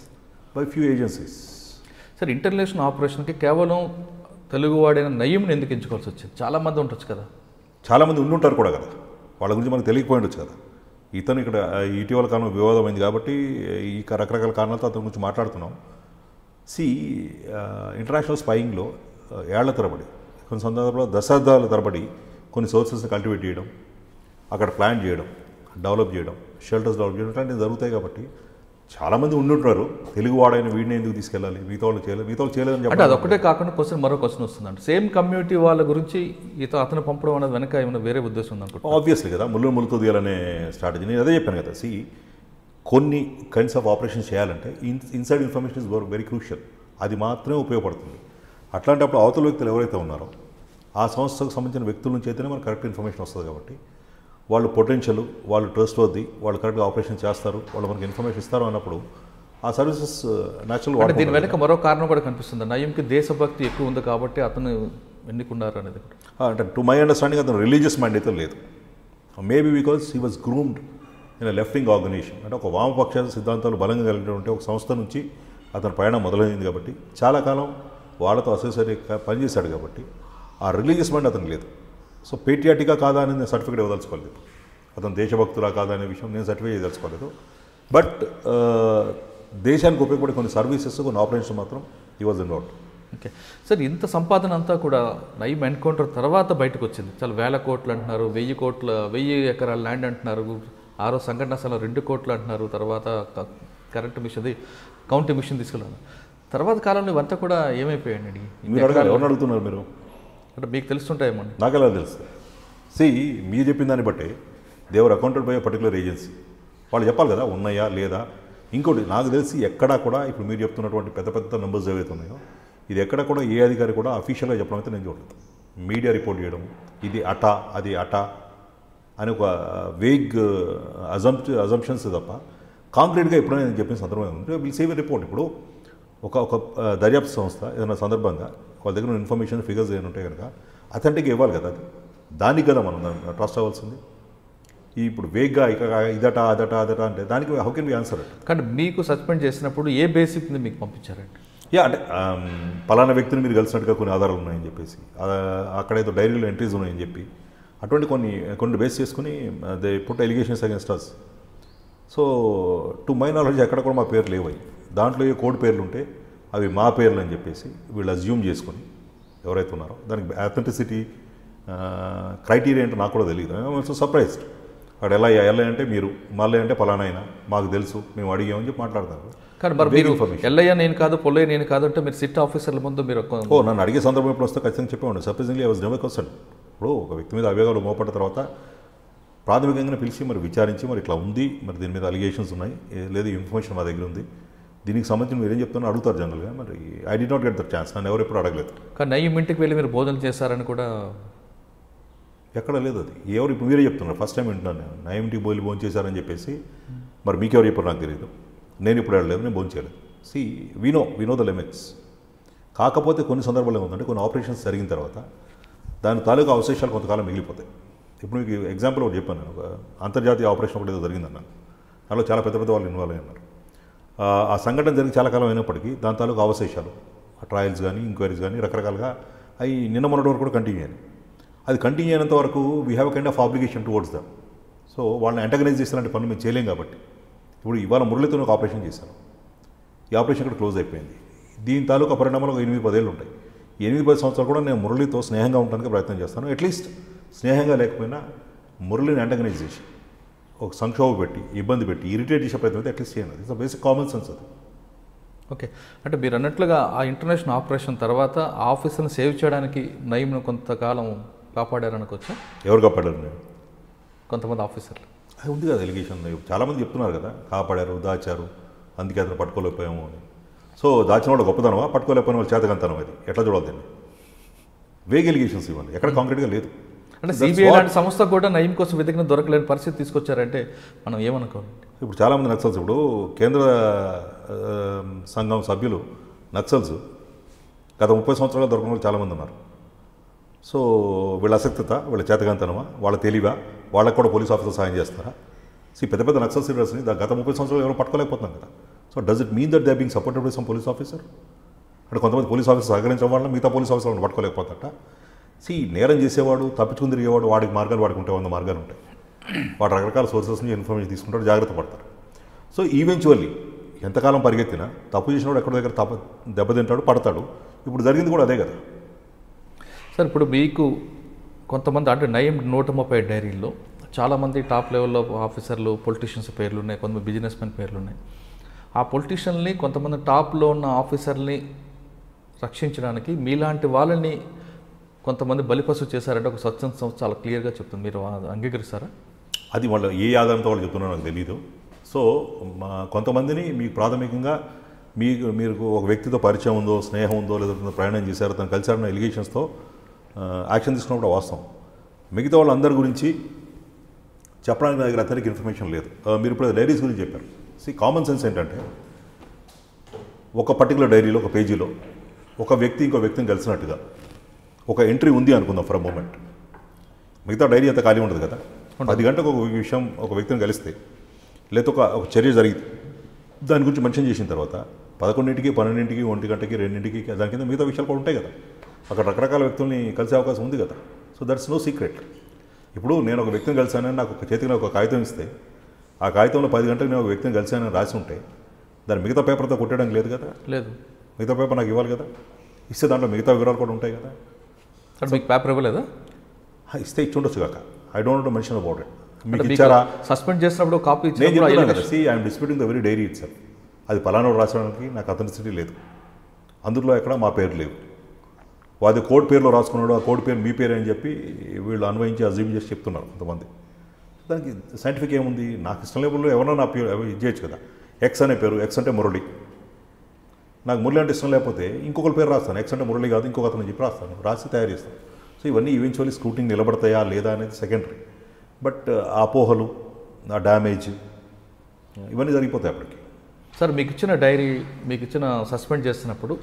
by few agencies. Sir, international ఆపరేషన్కి కేవలం తెలుగువాడైన నయీంని ఎందుకు ఎంచుకోవాల్సి వచ్చింది? చాలామంది ఉండొచ్చు కదా. చాలామంది ఉండుంటారు కూడా కదా, వాళ్ళ గురించి మనకు తెలియకపోయి ఉండొచ్చు కదా. ఇతను ఇక్కడ ఇటీవల కాలం వివాదమైంది కాబట్టి ఈ రకరకాల కారణాలతో అతని గురించి మాట్లాడుతున్నాం. ఇంటర్నేషనల్ స్పైయింగ్లో ఏళ్ల తరబడి, కొన్ని సందర్భాల్లో దశాబ్దాల తరబడి కొన్ని సోర్సెస్ని కల్టివేట్ చేయడం, అక్కడ ప్లాన్ చేయడం, డెవలప్ చేయడం, షెల్టర్స్ డెవలప్ చేయడం ఇట్లాంటివి జరుగుతాయి. కాబట్టి చాలామంది ఉండుంటారు, తెలుగు వాడైన వీడిని ఎందుకు తీసుకెళ్ళాలి, మిగతా వాళ్ళు చేయలేదని చెప్పి. అది ఒకటే కాకుండా మరో క్వశ్చన్ వస్తుందండి, సేమ్ కమ్యూనిటీ వాళ్ళ గురించి అతను పంపడం అనేది వెనక ఏమైనా వేరే ఉద్దేశం ఉందనుకుంటా? ఆబ్వియస్లీ కదా, ముళ్ళతో తీయాలనే స్ట్రాటజీ. నేను అదే చెప్పాను కదా. కొన్ని కైండ్స్ ఆఫ్ ఆపరేషన్ చేయాలంటే inside information is very crucial. అది మాత్రమే ఉపయోగపడుతుంది. అట్లాంటప్పుడు అవతల వ్యక్తులు ఎవరైతే ఉన్నారో ఆ సంస్థకు సంబంధించిన వ్యక్తుల నుంచి అయితేనే మనకు కరెక్ట్ ఇన్ఫర్మేషన్ వస్తుంది. కాబట్టి వాళ్ళు పొటెన్షియల్, వాళ్ళు ట్రస్ట్ వద్ది, వాళ్ళు కరెక్ట్గా ఆపరేషన్ చేస్తారు, వాళ్ళు మనకి ఇన్ఫర్మేషన్ ఇస్తారు అన్నప్పుడు ఆ సర్వీసెస్ న్యాచురల్. అంటే దీని వెనక మరో కారణం కూడా కనిపిస్తుంది, నయీంకి దేశభక్తి ఎక్కువ ఉంది కాబట్టి అతను ఎన్నుకున్నారు అనేది. అంటే టు మై అండర్స్టాండింగ్ అతను రిలీజియస్ మైండ్ అయితే లేదు. Maybe because he was groomed in left wing organisation. అంటే ఒక వామపక్ష సిద్ధాంతాలు బలంగా కలిగినటువంటి ఒక సంస్థ నుంచి అతని ప్రయాణం మొదలైంది. కాబట్టి చాలా కాలం వాళ్ళతో అసోసియేట్ పనిచేశాడు. కాబట్టి ఆ రిలీజియస్ మైండ్ అతనికి లేదు. సో పేట్రియాటికా కాదా అనేది నేను సర్టిఫికేట్ ఇవ్వదలుచుకోలేదు. అతను దేశభక్తులా కాదా అనే విషయం నేను సర్టిఫికేట్ ఇవ్వదలుచుకోలేదు. బట్ దేశానికి ఉపయోగపడే కొన్ని సర్వీసెస్, కొన్ని ఆపరేషన్స్ మాత్రం he was involved. Okay sir, ఇంత సంపాదన అంతా కూడా నయీం ఎన్కౌంటర్ తర్వాత బయటకు వచ్చింది. చాలా 1000 కోట్లు అంటున్నారు, 1000 ఎకరాల ల్యాండ్ అంటున్నారు, 6 సంఘటన స్థలం 2 కోట్లు అంటున్నారు, తర్వాత కరెంట్ మిషన్, కౌంటీ మిషన్ తీసుకెళ్ళాను. తర్వాత కాలంలో ఇవంతా కూడా ఏమైపోయాయండి? ఎవరిని అడుగుతున్నారు మీరు? అంటే మీకు తెలుస్తుంటాయేమో. నాకు ఎలా తెలుస్తుంది? మీరు చెప్పిన దాన్ని బట్టి దేవర్ అకౌంటెడ్ బై పర్టికులర్ ఏజెన్సీ. వాళ్ళు చెప్పాలి కదా ఉన్నాయా లేదా. ఇంకోటి నాకు తెలిసి ఎక్కడా కూడా ఇప్పుడు మీరు చెప్తున్నటువంటి పెద్ద పెద్ద నెంబర్స్ ఏవైతే ఉన్నాయో ఇది ఎక్కడ కూడా ఏ అధికారి కూడా అఫీషియల్గా చెప్పడం అయితే నేను చూడలేదు. మీడియా రిపోర్ట్ చేయడం, ఇది అటా అది అటా అని ఒక వేగ్ అజంప్షన్స్ తప్ప కాంక్రీట్గా ఎప్పుడైనా నేను చెప్పిన సందర్భం ఉంది. Will save a report. ఇప్పుడు ఒక దర్యాప్తు సంస్థ ఏదైనా సందర్భంగా వాళ్ళ దగ్గర ఇన్ఫర్మేషన్ ఫిగర్స్ ఏమైనా ఉంటే కనుక అథెంటిక్ ఇవ్వాలి కదా. అది దానికి కదా మనం ట్రస్ట్ అవ్వాల్సింది. ఇప్పుడు వేగ్గా ఇదట అదట అంటే దానికి హౌ కెన్ బి ఆన్సర్? కానీ మీకు సస్పెండ్ చేసినప్పుడు ఏ బేసిక్ మీద మీకు పంపించారండి? అంటే పలానా వ్యక్తిని మీరు కలిసినట్టుగా కొన్ని ఆధారాలు ఉన్నాయని చెప్పేసి, అక్కడ ఏదో డైరీలో ఎంట్రీస్ ఉన్నాయని చెప్పి అటువంటి కొన్ని బేస్ చేసుకుని they put allegations against us. So to my knowledge ఎక్కడ కూడా మా పేర్లు లేవు. దాంట్లో ఏ కోడ్ పేర్లు ఉంటే అవి మా పేర్లు అని చెప్పేసి వీళ్ళు అజ్యూమ్ చేసుకొని ఎవరైతే ఉన్నారో దానికి అథెంటిసిటీ క్రైటీరియా ఏంటో నాకు కూడా తెలియదు. I'm so surprised. వాడు ఎలా అంటే మీరు, మళ్ళీ అంటే పలానా అయినా మాకు తెలుసు, మేము అడిగామని చెప్పి మాట్లాడతారు. కానీ మరి మీరు ఎల్లయ్య నేను కాదు, పొల్లయ్య నేను కాదు అంటే మీరు సిట్ ఆఫీసర్ల ముందు మీరు నన్ను అడిగే సందర్భం ఎప్పుడు వస్తే ఖచ్చితంగా చెప్పేవాడు. Surprisingly I was never question. ఇప్పుడు ఒక వ్యక్తి మీద అభియోగాలు మోపడ్డ తర్వాత ప్రాథమికంగా పిలిచి మరి విచారించి మరి ఇట్లా ఉంది, మరి దీని మీద అలిగేషన్స్ ఉన్నాయి, లేదు ఇన్ఫర్మేషన్ మా దగ్గర ఉంది, దీనికి సంబంధించి మీరు ఏం చెప్తున్నా అడుగుతారు జనరల్గా. మరి I did not get that chance. నన్ను ఎవరు ఎప్పుడు అడగలేదు. కానీ నయీం ఇంటికి వెళ్ళి మీరు భోజనం చేశారని కూడా ఎక్కడ లేదు. అది ఎవరు ఇప్పుడు మీరే చెప్తున్నారు, ఫస్ట్ టైం వింటున్నాను నేను. నయీం ఇంటికి పోయి భోజనం చేశారని చెప్పేసి మరి మీకెవరు చెప్పారు నాకు తెలియదు. నేను ఇప్పుడు వెళ్ళలేదు, నేను భోజనం చేయలేదు. We know the limits. కాకపోతే కొన్ని సందర్భాలు ఏముందంటే కొన్ని ఆపరేషన్స్ జరిగిన తర్వాత దాని తాలూకా అవశేషాలు కొంతకాలం మిగిలిపోతాయి. ఇప్పుడు మీకు ఎగ్జాంపుల్ ఒకటి చెప్పాను నేను, ఒక అంతర్జాతీయ ఆపరేషన్ ఒకటి ఏదో జరిగిందన్నాను. దానిలో చాలా పెద్ద పెద్ద వాళ్ళు ఇన్వాల్వ్ అయ్యారు. ఆ సంఘటన జరిగి చాలా కాలం అయినప్పటికీ దాని తాలూకు అవశేషాలు, ట్రయల్స్ కానీ ఎంక్వైరీస్ కానీ రకరకాలుగా అవి నిన్న మొన్నటి వరకు కూడా కంటిన్యూ అయ్యాయి. అది కంటిన్యూ అయినంత వరకు we have kind of obligation towards them. So వాళ్ళని యాంటగనైజ్ చేసినట్టు పనులు మేము చేయలేం కాబట్టి ఇప్పుడు ఇవాళ మురళితో ఒక ఆపరేషన్ చేశాను. ఈ ఆపరేషన్ ఇక్కడ క్లోజ్ అయిపోయింది. దీని తాలూకా పరిణామాలు ఒక 8-10 ఏళ్ళు ఉంటాయి. 8-10 సంవత్సరాలు కూడా నేను మురళితో స్నేహంగా ఉండడానికి ప్రయత్నం చేస్తాను. అట్లీస్ట్ స్నేహంగా లేకపోయినా మురళిని యాంటగనైజ్ చేసి ఒక సంక్షోభం పెట్టి, ఇబ్బంది పెట్టి, ఇరిటేట్ చేసే ప్రయత్నం అయితే అట్లీస్ట్ చేయండి. ఇట్స్ బేసిక్ కామన్ సెన్స్ అది. ఓకే, అంటే మీరు అన్నట్లుగా ఆ ఇంటర్నేషనల్ ఆపరేషన్ తర్వాత ఆ ఆఫీసర్ని సేవ్ చేయడానికి నయీంను కొంతకాలం కాపాడారనుకోవచ్చా? ఎవరు కాపాడారు? నేను కొంతమంది ఆఫీసర్లు అది ఉంది కదా ఎలిగేషన్. చాలామంది చెప్తున్నారు కదా, కాపాడారు, దాచారు, అందుకే అతను పట్టుకోలేకపోయాము అని. సో దాచిన వాళ్ళు గొప్పతనమా, పట్టుకోలేకపోయిన వాళ్ళు చేతకంతనం? అది ఎట్లా చూడాలి దీన్ని? వేగ్ ఎలిగేషన్స్ ఇవ్వాలి, ఎక్కడ కాంక్రీట్గా లేదు. అంటే సిబిఐ లాంటి సంస్థ కూడా నయీం కోసం వెతికిన దొరకలేని పరిస్థితి తీసుకొచ్చారంటే మనం ఏమనుకోవాలి? ఇప్పుడు చాలామంది నక్సల్స్, ఇప్పుడు కేంద్ర సంఘం సభ్యులు నక్సల్స్ గత 30 సంవత్సరాలు దొరకని వాళ్ళు చాలామంది ఉన్నారు. సో వీళ్ళ అసక్తత, వీళ్ళ చేతకంతనమా, వాళ్ళ తెలివా, వాళ్ళకు కూడా పోలీస్ ఆఫీసర్ సాయం చేస్తారా? పెద్ద పెద్ద నక్సల్ లీడర్స్ని గత 30 సంవత్సరాలు ఎవరు పట్టుకోలేకపోతున్నాం కదా. So does it mean that they are being supported by some police officer? అంటే కొంతమంది పోలీస్ ఆఫీసర్ సహకరించడం వల్ల మిగతా పోలీస్ ఆఫీసర్లను పట్టుకోలేకపోతారట. నేరం చేసేవాడు, తప్పించుకుని తిరిగేవాడు, వాడికి మార్గాలు వాడికి ఉంటాయి, 100 మార్గాలు ఉంటాయి. వాడు రకరకాల సోర్సెస్ నుంచి ఇన్ఫర్మేషన్ తీసుకుంటాడు, జాగ్రత్త పడతారు. సో ఈవెన్చువల్లీ ఎంతకాలం పరిగెత్తినా తప్పు చేసినవాడు ఎక్కడి దగ్గర దెబ్బతింటాడు, పడతాడు. ఇప్పుడు జరిగింది కూడా అదే కదా సార్. ఇప్పుడు మీకు కొంతమంది అంటే నయీం 130 డైరీల్లో చాలామంది టాప్ లెవెల్లో ఆఫీసర్లు, పొలిటీషియన్స్ పేర్లు ఉన్నాయి, కొంతమంది బిజినెస్ మెన్ పేర్లు ఉన్నాయి. ఆ పొలిటీషియన్ని, కొంతమంది టాప్లో ఉన్న ఆఫీసర్ని రక్షించడానికి మీలాంటి వాళ్ళని కొంతమంది బలిపశు చేశారంటే ఒక స్వచ్ఛంద సంస్థ చాలా క్లియర్గా చెప్తుంది. మీరు అంగీకరిస్తారా? అది వాళ్ళు ఏ ఆధారంతో వాళ్ళు చెప్తున్నారో నాకు తెలీదు. సో కొంతమందిని మీకు ప్రాథమికంగా మీరు ఒక వ్యక్తితో పరిచయం ఉందో, స్నేహం ఉందో, లేదా ప్రయాణం చేశారో, తను కలిసారన్న ఎలిగేషన్స్తో యాక్షన్ తీసుకున్నప్పుడు వాస్తవం. మిగతా వాళ్ళందరి గురించి చెప్పడానికి నా దగ్గర అతనికి ఇన్ఫర్మేషన్ లేదు. మీరు ఇప్పుడు డైరీస్ గురించి చెప్పారు. కామన్ సెన్స్ ఏంటంటే, ఒక పర్టికులర్ డైరీలో, ఒక పేజీలో ఒక వ్యక్తి ఇంకో వ్యక్తిని కలిసినట్టుగా ఒక ఎంట్రీ ఉంది అనుకుందాం ఫర్ అ మూమెంట్. మిగతా డైరీ అంతా ఖాళీ ఉండదు కదా. 10 గంటలకు ఒక విషయం, ఒక వ్యక్తిని కలిస్తే, లేదా ఒక చర్య జరిగింది, దాని గురించి మెన్షన్ చేసిన తర్వాత 11ంటికి, 12ంటికి, 1 గంటకి, 2ంటికి దాని కింద మిగతా విషయాలు కూడా ఉంటాయి కదా. అక్కడ రకరకాల వ్యక్తుల్ని కలిసే అవకాశం ఉంది కదా. So that's no secret. ఇప్పుడు నేను ఒక వ్యక్తిని కలిసానని నాకు ఒక చేతికి ఒక కాగితం ఇస్తే, ఆ కాగితంలో 10 గంటలకు నేను ఒక వ్యక్తిని కలిసానని రాసి ఉంటే దాన్ని మిగతా పేపర్తో కొట్టడం లేదు కదా. లేదు, మిగతా పేపర్ నాకు ఇవ్వాలి కదా. ఇస్తే దాంట్లో మిగతా వివరాలు కూడా ఉంటాయి కదా. మీకు పేపర్ ఇవ్వలేదా? ఇస్తే ఇచ్చి ఉండొచ్చు కాక. I don't know mention about it. మీకు ఇచ్చారా? సస్పెండ్ చేసినప్పుడు కాపీ నేను చెప్తున్నాను కదా. I'm disputing the very diary itself. అది పలానా రాసడానికి నాకు అథెంటిసిటీ లేదు. అందులో ఎక్కడ మా పేరు లేవు. వాది కోడ్ పేరులో రాసుకున్నాడు, ఆ కోడ్ పేరు మీ పేరు అని చెప్పి వీళ్ళు అన్వయించి అజ్యూమ్ చేసి చెప్తున్నారు కొంతమంది. దానికి సైంటిఫిక్ ఏముంది? నాకు ఇష్టం లేబుల్లో ఎవరన్నా నా పేరు ఇది చేయొచ్చు కదా. ఎక్స్ అనే పేరు, ఎక్స్ అంటే మురళి. నాకు మురళి అంటే ఇష్టం లేకపోతే ఇంకొకరి పేరు రాస్తాను. ఎక్స్ అంటే మురళి కాదు, ఇంకొక అతను చెప్పి రాస్తాను, రాసి తయారు చేస్తాను. సో ఇవన్నీ ఈవెన్చువల్లీ స్క్రూటింగ్ నిలబడతాయా లేదా అనేది సెకండరీ. బట్ ఆ అపోహలు, ఆ డ్యామేజ్, ఇవన్నీ జరిగిపోతాయి అప్పటికి. సార్, మీకు ఇచ్చిన డైరీ, మీకు ఇచ్చిన సస్పెండ్ చేస్తున్నప్పుడు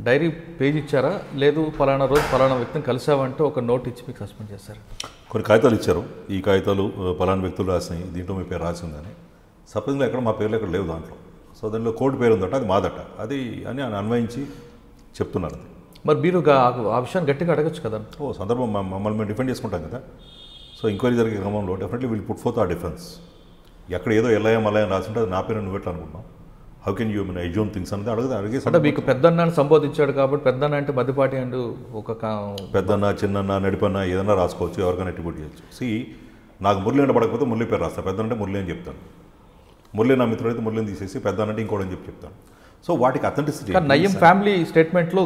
డైరీ పేజ్ ఇచ్చారా? లేదు పలానా రోజు పలానా వ్యక్తిని కలిసావంటే ఒక నోట్ ఇచ్చి మీకు సస్పెండ్ చేస్తారు? కొన్ని కాగితాలు ఇచ్చారు. ఈ కాగితాలు పలానా వ్యక్తులు రాసినాయి, దీంట్లో మీ పేరు రాసి ఉందని. సపోజ్గా ఎక్కడ మా పేర్లు ఎక్కడ లేవు దాంట్లో. సో దాంట్లో కోడ్ పేరు ఉందట, అది మాదట, అది అని అన్వయించి చెప్తున్నారు. మరి మీరు ఆ విషయాన్ని గట్టిగా అడగచ్చు కదా. సందర్భం మమ్మల్ని మేము డిఫెండ్ చేసుకుంటాం కదా. సో ఎంక్వైరీ జరిగే క్రమంలో డెఫినెట్లీ విల్ పుట్ ఫోర్త్ ఆ డిఫరెన్స్. ఎక్కడ ఏదో ఎల్ఐఎం రాసింటే అది నా పేరు నువ్వు ఎట్లా అనుకుంటున్నావు? How can you mean assume things అనేది అడిగే. అంటే మీకు పెద్దన్నాన్ని సంబోధించాడు కాబట్టి పెద్దన్న అంటే మధ్యపాటి అంటూ ఒక పెద్దన్న, చిన్నన్న, నడిపన్న ఏదన్నా రాసుకోవచ్చు, ఎవరికైనా అట్రిబ్యూట్ చేయొచ్చు. నాకు మురళి అంటే పడకపోతే మురళి పేరు రాస్తాను. పెద్ద అంటే మురళి అని చెప్తాను. మురళి నా మిత్రుడు అయితే మురళిని తీసేసి పెద్దన్న అంటే ఇంకోటి అని చెప్తాను. సో వాటికి అథెంటిసిటీ. నయీం ఫ్యామిలీ స్టేట్మెంట్లో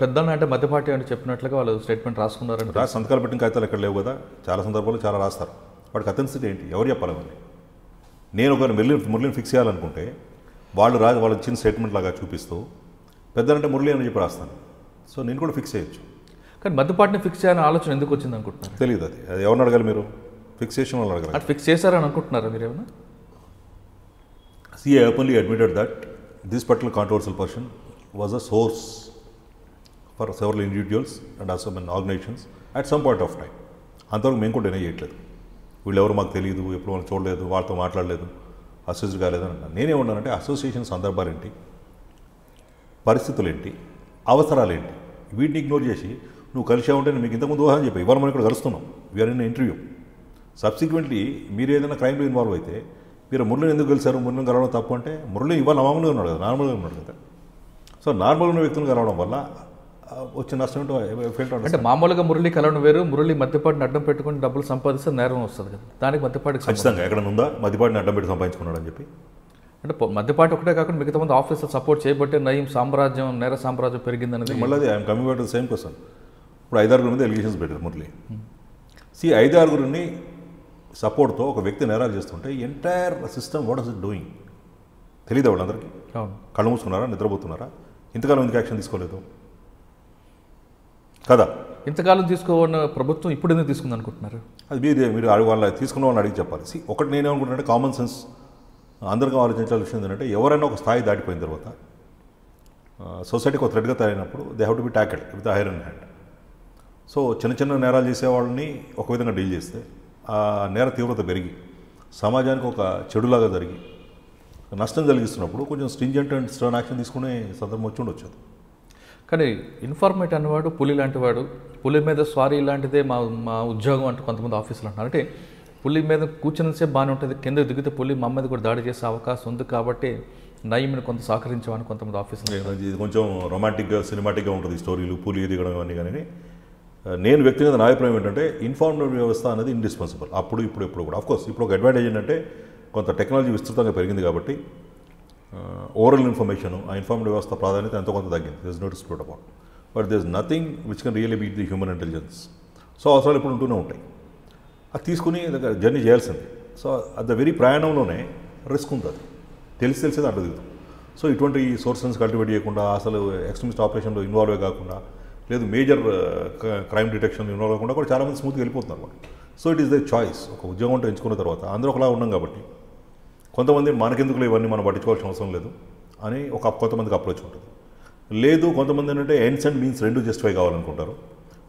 పెద్దన్న అంటే మధ్యపాటి అని చెప్పినట్లుగా వాళ్ళు స్టేట్మెంట్ రాసుకున్నారని రాసి సంతకాలు పెట్టిన కాగితాలు ఎక్కడ లేవు కదా. చాలా సందర్భాల్లో చాలా రాస్తారు. వాటికి అథెంటిసిటీ ఏంటి? ఎవరు చెప్పాలి అవన్నీ? నేను ఒక మురళిని ఫిక్స్ చేయాలనుకుంటే వాళ్ళు వాళ్ళ చిన్న స్టేట్మెంట్ లాగా చూపిస్తూ పెద్దలంటే మురళి అని చెప్పి రాస్తాను. సో నేను కూడా ఫిక్స్ చేయొచ్చు. కానీ మధ్యపాటిని ఫిక్స్ చేయాలని ఆలోచన ఎందుకు వచ్చింది అనుకుంటున్నారు? తెలియదు. అది ఎవరిని అడగాలి? మీరు ఫిక్సేషన్ వాళ్ళు అడగాలి. అది ఫిక్స్ చేశారని అనుకుంటున్నారా మీరు ఏమన్నా? I openly admitted that this particular controversial person was a source for several individuals and also organizations at some point of time. అంతవరకు మేము కూడా డినై చేయట్లేదు. వీళ్ళెవరు మాకు తెలియదు, ఎప్పుడు వాళ్ళు చూడలేదు, వాళ్ళతో మాట్లాడలేదు, అసోసియేట్ కాలేదు అని అన్నాను. నేనేమన్నానంటే అసోసియేషన్ సందర్భాలు ఏంటి, పరిస్థితులు ఏంటి, అవసరాలు ఏంటి, వీటిని ఇగ్నోర్ చేసి నువ్వు కలిసావుంటే నేను మీకు ఇంతకుముందు ఊహని చెప్పి ఇవాళ మనం ఇక్కడ కలుస్తున్నాం, వీఆర్ ఇన్ ఇంటర్వ్యూ. సబ్సిక్వెంట్లీ మీరు ఏదైనా క్రైమ్లో ఇన్వాల్వ్ అయితే మీరు మురళిని ఎందుకు కలిసారు, మురళిని కలవడం తప్పు అంటే మురళి ఇవాళ మామూలుగా ఉన్నాడు కదా, నార్మల్గా ఉన్నాడు కదా. సో నార్మల్గా ఉన్న వ్యక్తులను కలవడం వల్ల వచ్చే నష్టం ఏంటో అంటే మామూలుగా మురళి కలవడం వేరు, మురళి మద్యపాటిని అడ్డం పెట్టుకుని డబ్బులు సంపాదిస్తే నేరం వస్తుంది కదా, దానికి మద్యపాటికి ఖచ్చితంగా ఎక్కడ ఉందా మద్యపాటిని అడ్డం పెట్టి సంపాదించుకున్నాడు అని చెప్పి. అంటే మద్యపాటి ఒకటే కాకుండా మిగతా మంది ఆఫీసర్ సపోర్ట్ చేయబట్టే నయీం సామ్రాజ్యం, నేర సామ్రాజ్యం పెరిగిందనేది. మళ్ళీ I'm coming back to the same question. ఇప్పుడు 5-6 మీద ఎలిగేషన్స్ పెట్టారు మురళి. 5-6 సపోర్ట్తో ఒక వ్యక్తి నేరాలు చేస్తుంటే entire system what is it doing తెలియదు వాళ్ళందరికీ. కళ్ళు మూసుకున్నారా, నిద్రపోతున్నారా, ఇంతకాలం ఎందుకు యాక్షన్ తీసుకోలేదు కదా? ఇంతకాలం తీసుకోవాలన్న ప్రభుత్వం ఇప్పుడు ఎందుకు తీసుకుంది అనుకుంటున్నారు? అది మీరు వాళ్ళ తీసుకున్న వాళ్ళని అడిగి చెప్పాలి. ఒకటి నేనేమనుకుంటున్నానంటే కామన్ సెన్స్ అందరికీ ఆలోచించాల్సిన విషయం ఏంటంటే ఎవరైనా ఒక స్థాయి దాటిపోయిన తర్వాత సొసైటీకి ఒక థ్రెడ్గా తయారైనప్పుడు they have to be tackled with iron hand. So చిన్న చిన్న నేరాలు చేసేవాళ్ళని ఒక విధంగా డీల్ చేస్తే ఆ నేర తీవ్రత పెరిగి సమాజానికి ఒక చెడులాగా జరిగి నష్టం కలిగిస్తున్నప్పుడు కొంచెం స్ట్రింజెంట్ అండ్ స్టర్న్ యాక్షన్ తీసుకునే సందర్భం వచ్చి ఉండొచ్చు. కానీ ఇన్ఫార్మేట్ అనేవాడు పులి లాంటి వాడు, పులి మీద స్వారీ లాంటిదే మా ఉద్యోగం అంటూ కొంతమంది ఆఫీసులు అంటున్నారు. అంటే పులి మీద కూర్చున్నసేపు బాగానే ఉంటుంది, కింద దిగితే పులి మా మీద కూడా దాడి చేసే అవకాశం ఉంది కాబట్టి నయీంని కొంత సహకరించామని కొంతమంది ఆఫీసులు. ఇది కొంచెం రొమాంటిక్గా సినిమాటిక్గా ఉంటుంది స్టోరీలు, పులి దిగడం ఇవన్నీ. కానీ నేను వ్యక్తిగత నా అభిప్రాయం ఏంటంటే ఇన్ఫార్మేటివ్ వ్యవస్థ అనేది ఇండిస్పెన్సిబుల్. అప్పుడు ఇప్పుడు కూడా అఫ్కోర్స్ ఇప్పుడు ఒక అడ్వాంటేజ్ ఏంటంటే కొంత టెక్నాలజీ విస్తృతంగా పెరిగింది కాబట్టి ఓరల్ ఇన్ఫర్మేషన్, ఆ ఇన్ఫార్మేటివ్ వ్యవస్థ ప్రాధాన్యత ఎంతో కొంత తగ్గింది. This is not dispute about, but this nothing which can really beat the human intelligence. So అవసరాలు ఇప్పుడు ఉంటూనే ఉంటాయి, అది తీసుకుని జర్నీ చేయాల్సింది. సో అట్ ద వెరీ ప్రయాణంలోనే రిస్క్ ఉంటుంది, తెలిసేది అడ్డు దిగుతాం. సో ఇటువంటి సోర్సెస్ కల్టివేట్ చేయకుండా అసలు ఎక్స్ట్రీమిస్ట్ ఆపరేషన్లో ఇన్వాల్వ్ కాకుండా లేదు మేజర్ క్రైమ్ డిటెక్షన్లో ఇన్వాల్వ్ అవ్వకుండా కూడా చాలామంది స్మూత్గా వెళ్ళిపోతున్నారు. So it is the choice. ఒక ఉద్యోగం ఎంచుకున్న తర్వాత అందరూ ఒకలా ఉన్నాం కాబట్టి కొంతమంది మనకెందుకులో ఇవన్నీ మనం పట్టించుకోవాల్సిన అవసరం లేదు అని కొంతమందికి అప్రోచ్ ఉంటుంది. లేదు కొంతమంది ఏంటంటే ఎండ్స్ అండ్ మీన్స్ రెండు జస్టిఫై కావాలనుకుంటారు.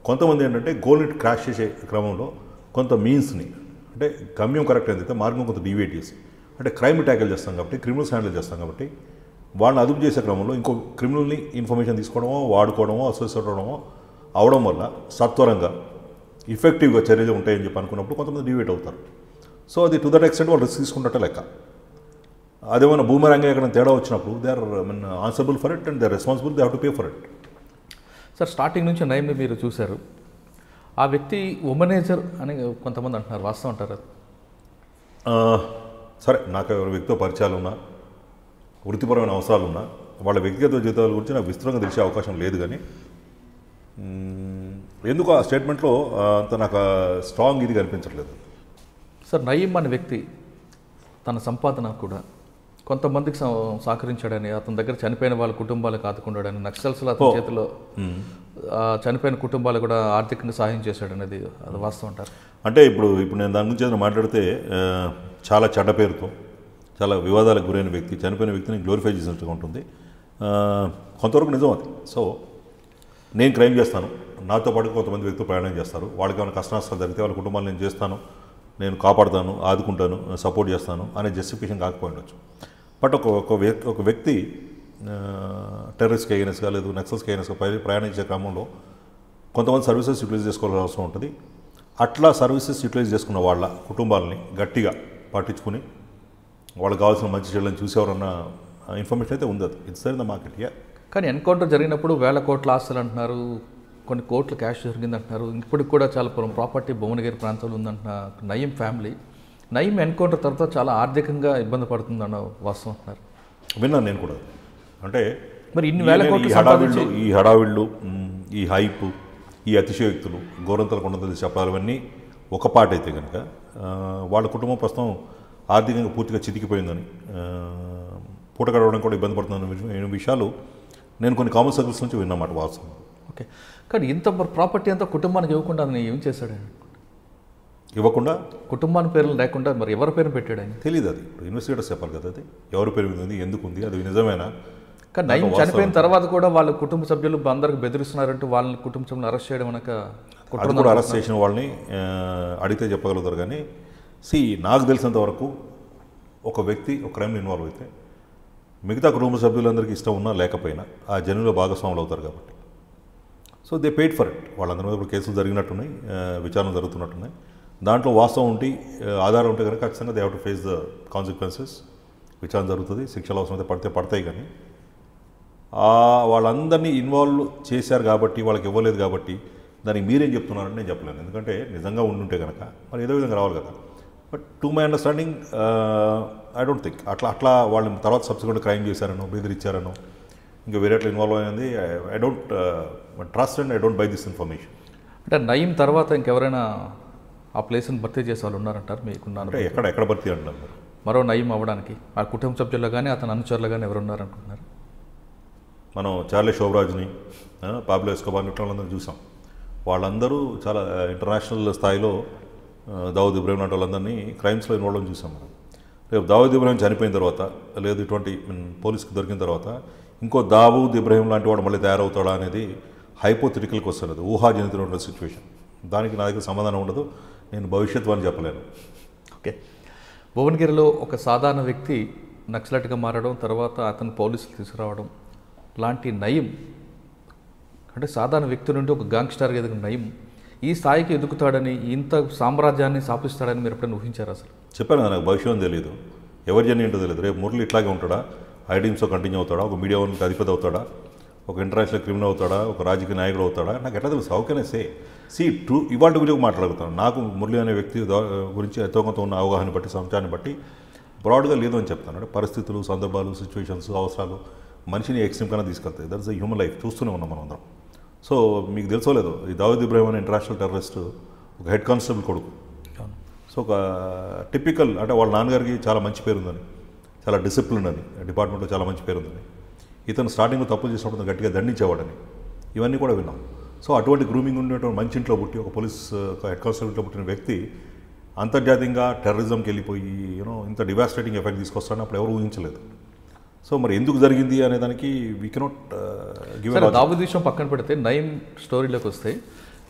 కొంతమంది ఏంటంటే గోల్ని క్రాష్ చేసే క్రమంలో కొంత మీన్స్ని అంటే గమ్యం కరెక్ట్ అయితే మార్గం కొంత డివేట్ చేసి అంటే క్రైమ్ ట్యాకిల్ చేస్తాం కాబట్టి, క్రిమినల్స్ హ్యాండిల్ చేస్తాం కాబట్టి వాళ్ళని అదుపు చేసే క్రమంలో ఇంకో క్రిమినల్ని ఇన్ఫర్మేషన్ తీసుకోవడమో, వాడుకోవడమో, అసోసియేట్ అవ్వడమో అవడం వల్ల సత్వరంగా ఇఫెక్టివ్గా చర్యలు ఉంటాయని చెప్పి అనుకున్నప్పుడు కొంతమంది డివేట్ అవుతారు. సో అది టు దట్ ఎక్స్టెంట్ వాళ్ళు రిస్క్ తీసుకున్నట్టే లెక్క. అదేమైనా బూమరాంగ్ ఎక్కడ తేడా వచ్చినప్పుడు they are answerable for it and they are responsible, they have to pay for it. Sir starting నుంచి నయీంని మీరు చూశారు, ఆ వ్యక్తి ఉమనేజర్ అని కొంతమంది అంటున్నారు, వాస్తవం అంటారు అది? సరే, నాకు ఎవరి వ్యక్తితో పరిచయాలు ఉన్నా, వృత్తిపరమైన అవసరాలు ఉన్నా, వాళ్ళ వ్యక్తిగత జీవితాల గురించి నాకు విస్తృతంగా తెలిసే అవకాశం లేదు. కానీ ఎందుకు ఆ స్టేట్మెంట్లో అంత నాకు స్ట్రాంగ్ ఇది కనిపించట్లేదు. సార్ నయీం అనే వ్యక్తి తన సంపాదన కూడా కొంతమందికి సహకరించాడని, అతని దగ్గర చనిపోయిన వాళ్ళ కుటుంబాలకు ఆదుకున్నాడని, నక్సల్స్లో అతని చేతిలో చనిపోయిన కుటుంబాలు కూడా ఆర్థికంగా సహాయం చేశాడనేది అది వాస్తవం అంటారు? అంటే ఇప్పుడు నేను దాని గురించి ఏదైనా మాట్లాడితే చాలా చెడ్డ పేరుతో చాలా వివాదాలకు గురైన వ్యక్తి, చనిపోయిన వ్యక్తిని గ్లోరిఫై చేసినట్టుగా ఉంటుంది. కొంతవరకు నిజం అది. సో నేను క్రైమ్ చేస్తాను, నాతో పాటు కొంతమంది వ్యక్తులు ప్రయాణం చేస్తారు, వాళ్ళకి ఏమైనా కష్ట నష్టాలు జరిగితే వాళ్ళ కుటుంబాలు నేను చేస్తాను, నేను కాపాడుతాను, ఆదుకుంటాను, సపోర్ట్ చేస్తాను అనే జస్టిఫికేషన్ కాకపోయి ఉండొచ్చు. బట్ ఒక వ్యక్తి టెర్రరిస్ట్కి అగైనెస్ట్గా లేదు నక్సల్స్కి అగైనెస్ట్గా ప్రయాణించే క్రమంలో కొంతమంది సర్వీసెస్ యూటిలైజ్ చేసుకోవాల్సిన అవసరం ఉంటుంది. అట్లా సర్వీసెస్ యూటిలైజ్ చేసుకున్న వాళ్ళ కుటుంబాలని గట్టిగా పట్టించుకుని వాళ్ళకి కావాల్సిన మంచి చెడులను చూసేవారన్న ఇన్ఫర్మేషన్ అయితే ఉంది. అది it's there in the market. కానీ ఎన్కౌంటర్ జరిగినప్పుడు 1000 కోట్ల ఆస్తులు అంటున్నారు, కొన్ని కోట్ల క్యాష్ జరిగింది అంటున్నారు. ఇప్పటికి కూడా చాలా ప్రాపర్టీ భువనగిరి ప్రాంతంలో ఉందంటున్న నయీం ఫ్యామిలీ, నయీం ఎన్కౌంటర్ తర్వాత చాలా ఆర్థికంగా ఇబ్బంది పడుతుందన్న వాస్తవం అంటున్నారు. విన్నాను నేను కూడా. అంటే మరి ఇన్ని 1000 కోట్లు ఈ హడావిళ్ళు, ఈ హైపు, ఈ అతిశయోక్తులు, గోరంతల కొండంతలు చెప్పాలి, ఇవన్నీ ఒక పాట అయితే కనుక వాళ్ళ కుటుంబం ప్రస్తుతం ఆర్థికంగా పూర్తిగా చితికిపోయిందని, పూట గడవడం కూడా ఇబ్బంది పడుతుందన్న విషయాలు నేను కొన్ని కామన్ సర్కిల్స్ నుంచి విన్నమాట వాస్తవం. ఓకే, కానీ ఇంత ప్రాపర్టీ అంతా కుటుంబానికి ఇవ్వకుండా ఆయన ఏం చేశాడు? ఇవ్వకుండా కుటుంబాన్ని పేర్లు లేకుండా మరి ఎవరి పేరు పెట్టాడు ఆయన? తెలియదు. అది ఇన్వెస్టిగేటర్స్ చెప్పాలి కదా, అది ఎవరి పేరు మీద ఉంది, ఎందుకు ఉంది, అది నిజమేనా? కానీ నయీం చనిపోయిన తర్వాత కూడా వాళ్ళ కుటుంబ సభ్యులు అందరికి బెదిరిస్తున్నారంటూ వాళ్ళని కుటుంబ సభ్యులను అరెస్ట్ చేయడం అనక కూడా అరెస్ట్ చేసిన వాళ్ళని అడిగితే చెప్పగలుగుతారు. కానీ నాకు తెలిసినంత వరకు ఒక వ్యక్తి ఒక క్రైమ్లో ఇన్వాల్వ్ అయితే మిగతా కుటుంబ సభ్యులందరికీ ఇష్టం ఉన్నా లేకపోయినా ఆ జర్నీలో భాగస్వాములు అవుతారు కాబట్టి so they paid for it. వాళ్ళందరి మీద ఇప్పుడు కేసులు జరిగినట్టున్నాయి, విచారణ జరుగుతున్నట్టున్నాయి. దాంట్లో వాస్తవం ఉంటే ఆధారం ఉంటే కనుక ఖచ్చితంగా they have to face the consequences. విచారణ జరుగుతుంది, శిక్షలు అవసరమైతే పడతాయి. కానీ వాళ్ళందరినీ ఇన్వాల్వ్ చేశారు కాబట్టి, వాళ్ళకి ఇవ్వలేదు కాబట్టి దానికి మీరేం చెప్తున్నారని నేను చెప్పలేను. ఎందుకంటే నిజంగా ఉండుంటే కనుక మరి ఏదో విధంగా రావాలి కదా. But to my understanding I don't think అట్లా వాళ్ళు తర్వాత సబ్సిక్వెంట్ క్రైమ్ చేశారనో బెదిరించారనో ఇంకా వేరేట్లు ఇన్వాల్వ్ అయింది. I don't trust and I don't by this information. అంటే నయీం తర్వాత ఇంకెవరైనా ఆ ప్లేస్ని భర్తీ చేసే వాళ్ళు ఉన్నారంటారు మీకున్నారు? అంటే ఎక్కడ భర్తీ అంటారు? మరో నయీం అవ్వడానికి ఆ కుటుంబ సభ్యుల్లో కానీ అతని అనుచరులు కానీ ఎవరు ఉన్నారనుకుంటున్నారు? మనం చార్లీ శోభరాజ్ని, పాబ్లో ఎస్కోబార్ ఇట్లా వాళ్ళందరూ చూసాం. వాళ్ళందరూ చాలా ఇంటర్నేషనల్ స్థాయిలో దావూద్ ఇబ్రాహిం లాంటి వాళ్ళందరినీ క్రైమ్స్లో ఇన్వాల్వ్ చూసాం మనం. రేపు దావూద్ ఇబ్రాహిం చనిపోయిన తర్వాత లేదు ఇటువంటి పోలీస్కి దొరికిన తర్వాత ఇంకో దావూద్ ఇబ్రాహిం లాంటి వాడు మళ్ళీ తయారవుతాడా అనేది హైపోథెటికల్కి వస్తున్నది, ఊహాజనితమైన సిచ్యువేషన్. దానికి నా దగ్గర సమాధానం ఉండదు, నేను భవిష్యత్తు అని చెప్పలేను. ఓకే, భువనగిరిలో ఒక సాధారణ వ్యక్తి నక్సలైట్గా మారడం, తర్వాత అతను పోలీసులు తీసుకురావడం లాంటి నయీం, అంటే సాధారణ వ్యక్తి నుండి ఒక గ్యాంగ్స్టర్గా ఎదిగిన నయీం ఈ స్థాయికి ఎదుగుతాడని, ఇంత సామ్రాజ్యాన్ని స్థాపిస్తాడని మీరు ఎప్పుడైనా ఊహించారు? అసలు చెప్పాను కదా, నాకు భవిష్యత్తు తెలియదు, ఎవరి జర్నీ ఏంటో తెలియదు. రేపు మురళి ఇట్లాగే ఉంటాడా, ఐడీమ్స్లో కంటిన్యూ అవుతాడా, ఒక మీడియా వాళ్ళకి అధిపతి అవుతాడా, ఒక ఇంటర్నేషనల్ క్రిమినల్ అవుతాడా, ఒక రాజకీయ నాయకుడు అవుతాడా, నాకు ఎట్లా తెలుసు? How can I say? True ఇవాళ గురించి మాట్లాడుతాను. నాకు మురళి అనే వ్యక్తి గురించి ఎంతో కొంత ఉన్న అవగాహన బట్టి, సంవత్సరాన్ని బట్టి బ్రాడ్గా లేదు అని చెప్తాను. అంటే పరిస్థితులు, సందర్భాలు, సిచ్యువేషన్స్, అవసరాలు మనిషిని ఎక్స్ట్రీమ్ కన్నా తీసుకెళ్తాయి. That is the human life, చూస్తూనే ఉన్నాం మనం అందరం. సో మీకు తెలుసోలేదు, ఈ దావూద్ ఇబ్రాహిం అనే ఇంటర్నేషనల్ టెర్రరిస్ట్ ఒక హెడ్ కానిస్టేబుల్ కొడుకు. సో ఒక టిపికల్, అంటే వాళ్ళ నాన్నగారికి చాలా మంచి పేరు ఉందని, చాలా డిసిప్లిన్ అని, డిపార్ట్మెంట్లో చాలా మంచి పేరు ఉందని, ఇతను స్టార్టింగ్లో తప్పులు చేసినప్పుడు గట్టిగా దండించేవాడని, ఇవన్నీ కూడా విన్నాం. సో అటువంటి గ్రూమింగ్ ఉండేటువంటి మంచి ఇంట్లో పుట్టి, ఒక పోలీస్ హెడ్ కానిస్టేబుల్లో పుట్టిన వ్యక్తి అంతర్జాతీయంగా టెర్రరిజంకి వెళ్ళిపోయి ఇంత డివాస్టేటింగ్ ఎఫెక్ట్ తీసుకొస్తాడని అప్పుడు ఎవరు ఊహించలేదు. సో మరి ఎందుకు జరిగింది అనే దానికి వీ కెనాట్ గివ్. దావూద్ విషయం పక్కన పెడితే నయీం స్టోరీలోకి వస్తే,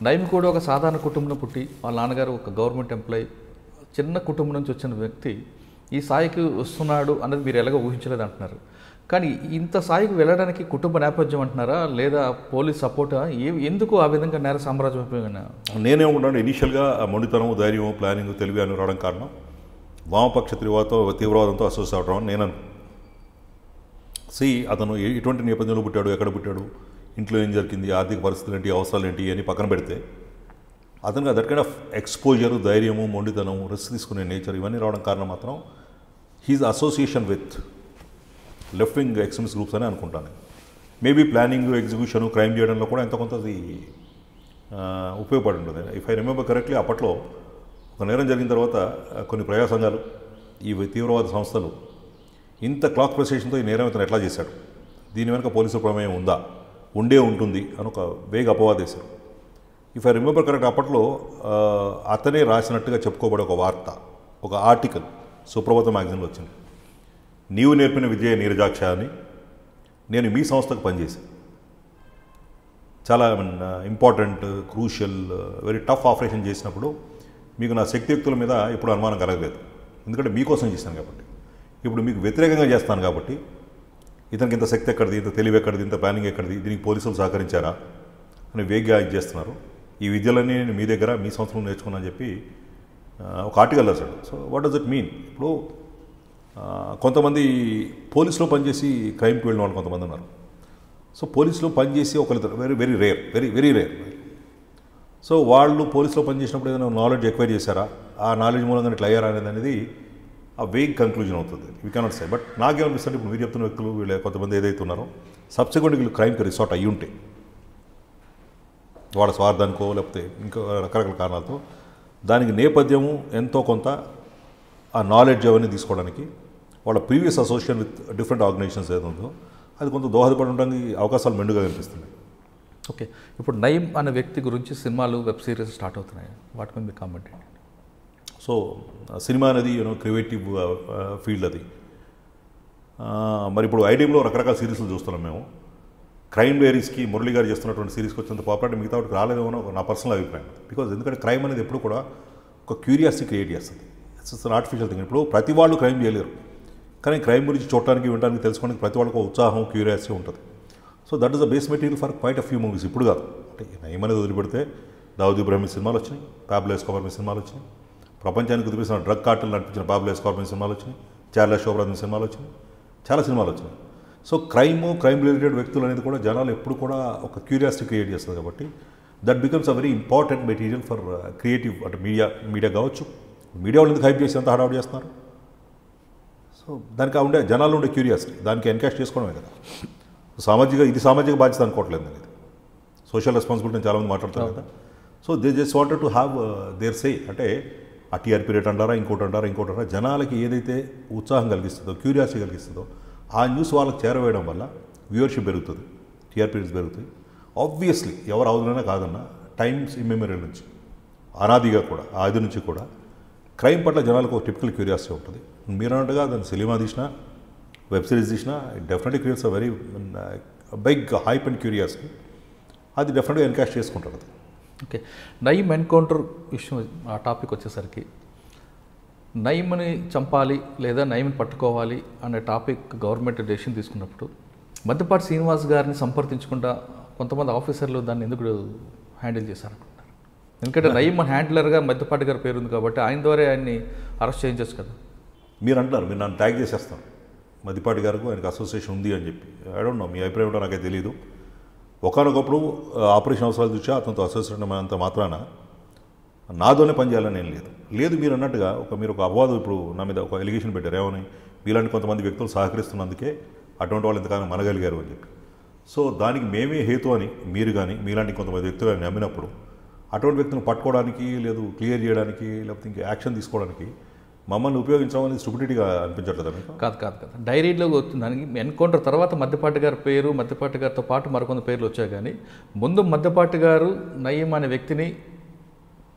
నయీం కూడా ఒక సాధారణ కుటుంబంలో పుట్టి, వాళ్ళ నాన్నగారు ఒక గవర్నమెంట్ ఎంప్లాయీ, చిన్న కుటుంబం నుంచి వచ్చిన వ్యక్తి ఈ స్థాయికి వస్తున్నాడు అన్నది మీరు ఎలాగో ఊహించలేదు అంటున్నారు. కానీ ఇంత స్థాయికి వెళ్ళడానికి కుటుంబ నేపథ్యం అంటున్నారా, లేదా పోలీస్ సపోర్టా? ఎందుకు ఆ విధంగా నేర సామ్రాజ్యం అయిపోయినా? నేనేమనుకుంటాను, ఇనీషియల్గా మొండితనం, ధైర్యం, ప్లానింగ్, తెలివి అని రావడం కారణం వామపక్ష తీవ్రవాదంతో అసోసియేట్ అవడం అని నేను అనుకుంటున్నాను. అతను ఎటువంటి నేపథ్యంలో పుట్టాడు, ఎక్కడ పుట్టాడు, ఇంట్లో ఏం జరిగింది, ఆర్థిక పరిస్థితులు ఏంటి, అవసరాలు ఏంటి అని పక్కన పెడితే అతనికి దట్ కైండ్ ఆఫ్ ఎక్స్పోజరు, ధైర్యము, మొండితనము, రిస్క్ తీసుకునే నేచర్ ఇవన్నీ రావడం కారణం మాత్రం his association with left wing extremist groups అని అనుకుంటాను. మేబీ ప్లానింగ్, ఎగ్జిక్యూషన్, క్రైమ్ చేయడంలో కూడా ఎంతో కొంత అది ఉపయోగపడి ఉంటుంది. ఇఫ్ ఐ రిమెంబర్ కరెక్ట్లీ, అప్పట్లో ఒక నేరం జరిగిన తర్వాత కొన్ని ప్రజా సంఘాలు, ఈ తీవ్రవాద సంస్థలు ఇంత క్లాక్ ప్రెసెషన్తో ఈ నేరం ఇతను ఎట్లా చేశాడు, దీని వెనక పోలీసుల ప్రమేయం ఉందా, ఉంటుంది అని ఒక వేగ అపవాదేశారు. ఇఫ్ ఐ రిమెంబర్ కరెక్ట్, అప్పట్లో అతనే రాసినట్టుగా చెప్పుకోబడే ఒక వార్త, ఒక ఆర్టికల్ సుప్రభాత మ్యాగజైన్లో వచ్చింది. నీవు నేర్పిన విద్య నీరజాక్ష అని, నేను మీ సంస్థకు పనిచేశాను, చాలా important, crucial, very tough operation చేసినప్పుడు మీకు నా శక్తియుక్తుల మీద ఇప్పుడు అనుమానం కలగలేదు, ఎందుకంటే మీకోసం చేశాను కాబట్టి. ఇప్పుడు మీకు వ్యతిరేకంగా చేస్తాను కాబట్టి ఇతనికి ఇంత శక్తి ఎక్కడిది, ఇంత తెలివి ఎక్కడిది, ఇంత ప్లానింగ్ ఎక్కడిది, దీనికి పోలీసులు సహకరించారా అని వేగ్గా ఇది చేస్తున్నారు. ఈ విద్యలన్నీ నేను మీ దగ్గర, మీ సంవత్సరం నేర్చుకున్నా అని చెప్పి ఒక ఆర్టికల్ రాశాడు. So what does it mean? ఇప్పుడు కొంతమంది పోలీసులో పనిచేసి క్రైమ్కి వెళ్ళిన వాళ్ళు కొంతమంది ఉన్నారు. సో పోలీసులో పనిచేసి ఒకరిద్దరు, very very rare, very rare. So వాళ్ళు పోలీసులో పనిచేసినప్పుడు ఏదైనా నాలెడ్జ్ ఎక్వైర్ చేశారా, ఆ నాలెడ్జ్ మూలంగా ఇట్లా అయ్యారా అనేది ఆ వేగ్ కంక్లూజన్ అవుతుంది. We cannot say. బట్ నాకేమనిపిస్తుంది, ఇప్పుడు మీరు చెప్తున్న వ్యక్తులు వీళ్ళు కొంతమంది ఏదైతే ఉన్నారో సబ్సిక్వెంట్గా వీళ్ళు క్రైమ్కి రిసార్ట్ అయ్యి ఉంటే, వాళ్ళ స్వార్థానికో లేకపోతే ఇంకా రకరకాల కారణాలతో, దానికి నేపథ్యము ఎంతో కొంత ఆ నాలెడ్జ్ అవన్నీ తీసుకోవడానికి వాళ్ళ previous association with different organisations ఏదో ఉందో అది కొంత దోహదపడి ఉండడానికి అవకాశాలు మెండుగా కనిపిస్తున్నాయి. ఓకే, ఇప్పుడు నయీం అనే వ్యక్తి గురించి సినిమాలు, వెబ్ సిరీస్ స్టార్ట్ అవుతున్నాయి, వాటి మీద మీ కామెంట్ ఏంటి? సో సినిమా అనేది క్రియేటివ్ ఫీల్డ్ అది. మరి ఇప్పుడు ఐడియంలో రకరకాల సిరీస్లు చూస్తున్నాం మేము. క్రైమ్ డైరీస్కి మురళి గారు చేస్తున్నటువంటి సిరీస్కి వచ్చినంత పాపులారిటీ మిగతా వాటికి రాలేదేమో నా పర్సనల్ అభిప్రాయం. బికాజ్ ఎందుకంటే క్రైమ్ అనేది ఎప్పుడు కూడా ఒక క్యూరియాసిటీ క్రియేట్ చేస్తుంది. It's an artificial thing. ఇప్పుడు ప్రతి వాళ్ళు క్రైమ్ చేయలేరు, కానీ క్రైమ్ గురించి చూడటానికి వినడానికి తెలుసుకోవడానికి ప్రతి వాళ్ళకి ఉత్సాహం క్యూరియాసిటీ ఉంటుంది. So that is the base material for quite a few movies. ఇప్పుడు కాదు, అంటే నయం అనేది వదిలిపెడితే దావుద్ ఇబ్రాహిం సినిమాలు వచ్చినాయి, పాబ్లో ఎస్కోబార్ సినిమాలు వచ్చినాయి, ప్రపంచానికి కుదిపిస్తున్న డ్రగ్ కార్టెల్ నడిపించిన పాబ్లో ఎస్కోబార్ సినిమాలు వచ్చినాయి, చార్లెస్ షోబ్రాజ్ సినిమాలు వచ్చినాయి, చాలా సినిమాలు వచ్చినాయి. సో క్రైమ్ రిలేటెడ్ వ్యక్తులు అనేది కూడా జనాలు ఎప్పుడు కూడా ఒక క్యూరియాసిటీ క్రియేట్ చేస్తుంది. కాబట్టి that becomes a very important material for creative, అంటే మీడియా కావచ్చు. మీడియా వాళ్ళు ఎందుకు హైప్ చేసి అంత హడావుడి చేస్తున్నారు? సో దానికి ఉండే జనాలు ఉండే క్యూరియాసిటీ దానికి ఎన్కాష్ చేసుకోవడమే కదా. సామాజిక బాధ్యత అనుకోవట్లేదు అనేది, సోషల్ రెస్పాన్సిబిలిటీ చాలామంది మాట్లాడతారు కదా. So they just wanted to have their say. అంటే ఆ టీఆర్పీ రేట్ అంటారా, ఇంకోటి అంటారా, జనాలకి ఏదైతే ఉత్సాహం కలిగిస్తుందో, క్యూరియాసిటీ కలిగిస్తుందో ఆ న్యూస్ వాళ్ళకి చేరవేయడం వల్ల వ్యూవర్షిప్ పెరుగుతుంది, టీఆర్పీ రేట్స్ పెరుగుతాయి. ఆబ్వియస్లీ ఎవరు అవునైనా కాదన్నా టైమ్స్ ఇమ్మెమోరియల్ నుంచి అనాదిగా కూడా ఆది నుంచి కూడా క్రైమ్ పట్ల జనాలకు ఒక టిపికల్ క్యూరియాసిటీ ఉంటుంది. మీరు అన్నట్టుగా దాన్ని సినిమా తీసినా వెబ్ సిరీస్ తీసినా it definitely creates a very big hype and curiosity. అది డెఫినెట్గా ఎన్కాష్ చేసుకుంటారు అది. ఓకే, నయీం ఎన్కౌంటర్ విషయం ఆ టాపిక్ వచ్చేసరికి నయీంని చంపాలి లేదా నయీంని పట్టుకోవాలి అనే టాపిక్ గవర్నమెంట్ డెసిషన్ తీసుకున్నప్పుడు మద్దిపాటి శ్రీనివాస్ గారిని సంప్రదించకుండా కొంతమంది ఆఫీసర్లు దాన్ని ఎందుకు హ్యాండిల్ చేశారనుకుంటారు? ఎందుకంటే నయీం హ్యాండిలర్గా మద్దిపాటి గారి పేరు ఉంది కాబట్టి ఆయన ద్వారా ఆయన్ని అరెస్ట్ చేయించవచ్చు కదా. మీరు అంటున్నారు, మీరు నన్ను ట్యాగ్ చేసేస్తాను మద్దిపాటి గారికి ఆయనకు అసోసియేషన్ ఉంది అని చెప్పి. ఐ డోంట్ నో, మీ అభిప్రాయం ఏంటో నాకైతే తెలియదు. ఒకనొకప్పుడు ఆపరేషన్ అవసరాలు చూసా అతనితో అసోసియేషన్ అంత మాత్రాన నాతోనే పనిచేయాలని ఏం లేదు. మీరు అన్నట్టుగా మీరు ఒక అపవాదం ఇప్పుడు నా మీద ఒక ఎలిగేషన్ పెట్టారు, ఏమని మీలాంటి కొంతమంది వ్యక్తులు సహకరిస్తున్నందుకే అటువంటి వాళ్ళు ఎంతకాలం మనగలిగారు అని చెప్పి. సో దానికి మేమే హేతు అని మీరు కానీ మీలాంటి కొంతమంది వ్యక్తులు కానీ నమ్మినప్పుడు అటువంటి వ్యక్తులను పట్టుకోవడానికి, లేదు క్లియర్ చేయడానికి, లేకపోతే ఇంకా యాక్షన్ తీసుకోవడానికి మమ్మల్ని ఉపయోగించడం స్టూపిడిటీగా అనిపించట్లేదు మీకు? కాదు. డైరీలో దానికి ఎన్కౌంటర్ తర్వాత మద్దిపాటి గారి పేరు, మద్దిపాటి గారితో పాటు మరికొంత పేర్లు వచ్చాయి. కానీ ముందు మద్దిపాటి గారు నయీం అనే వ్యక్తిని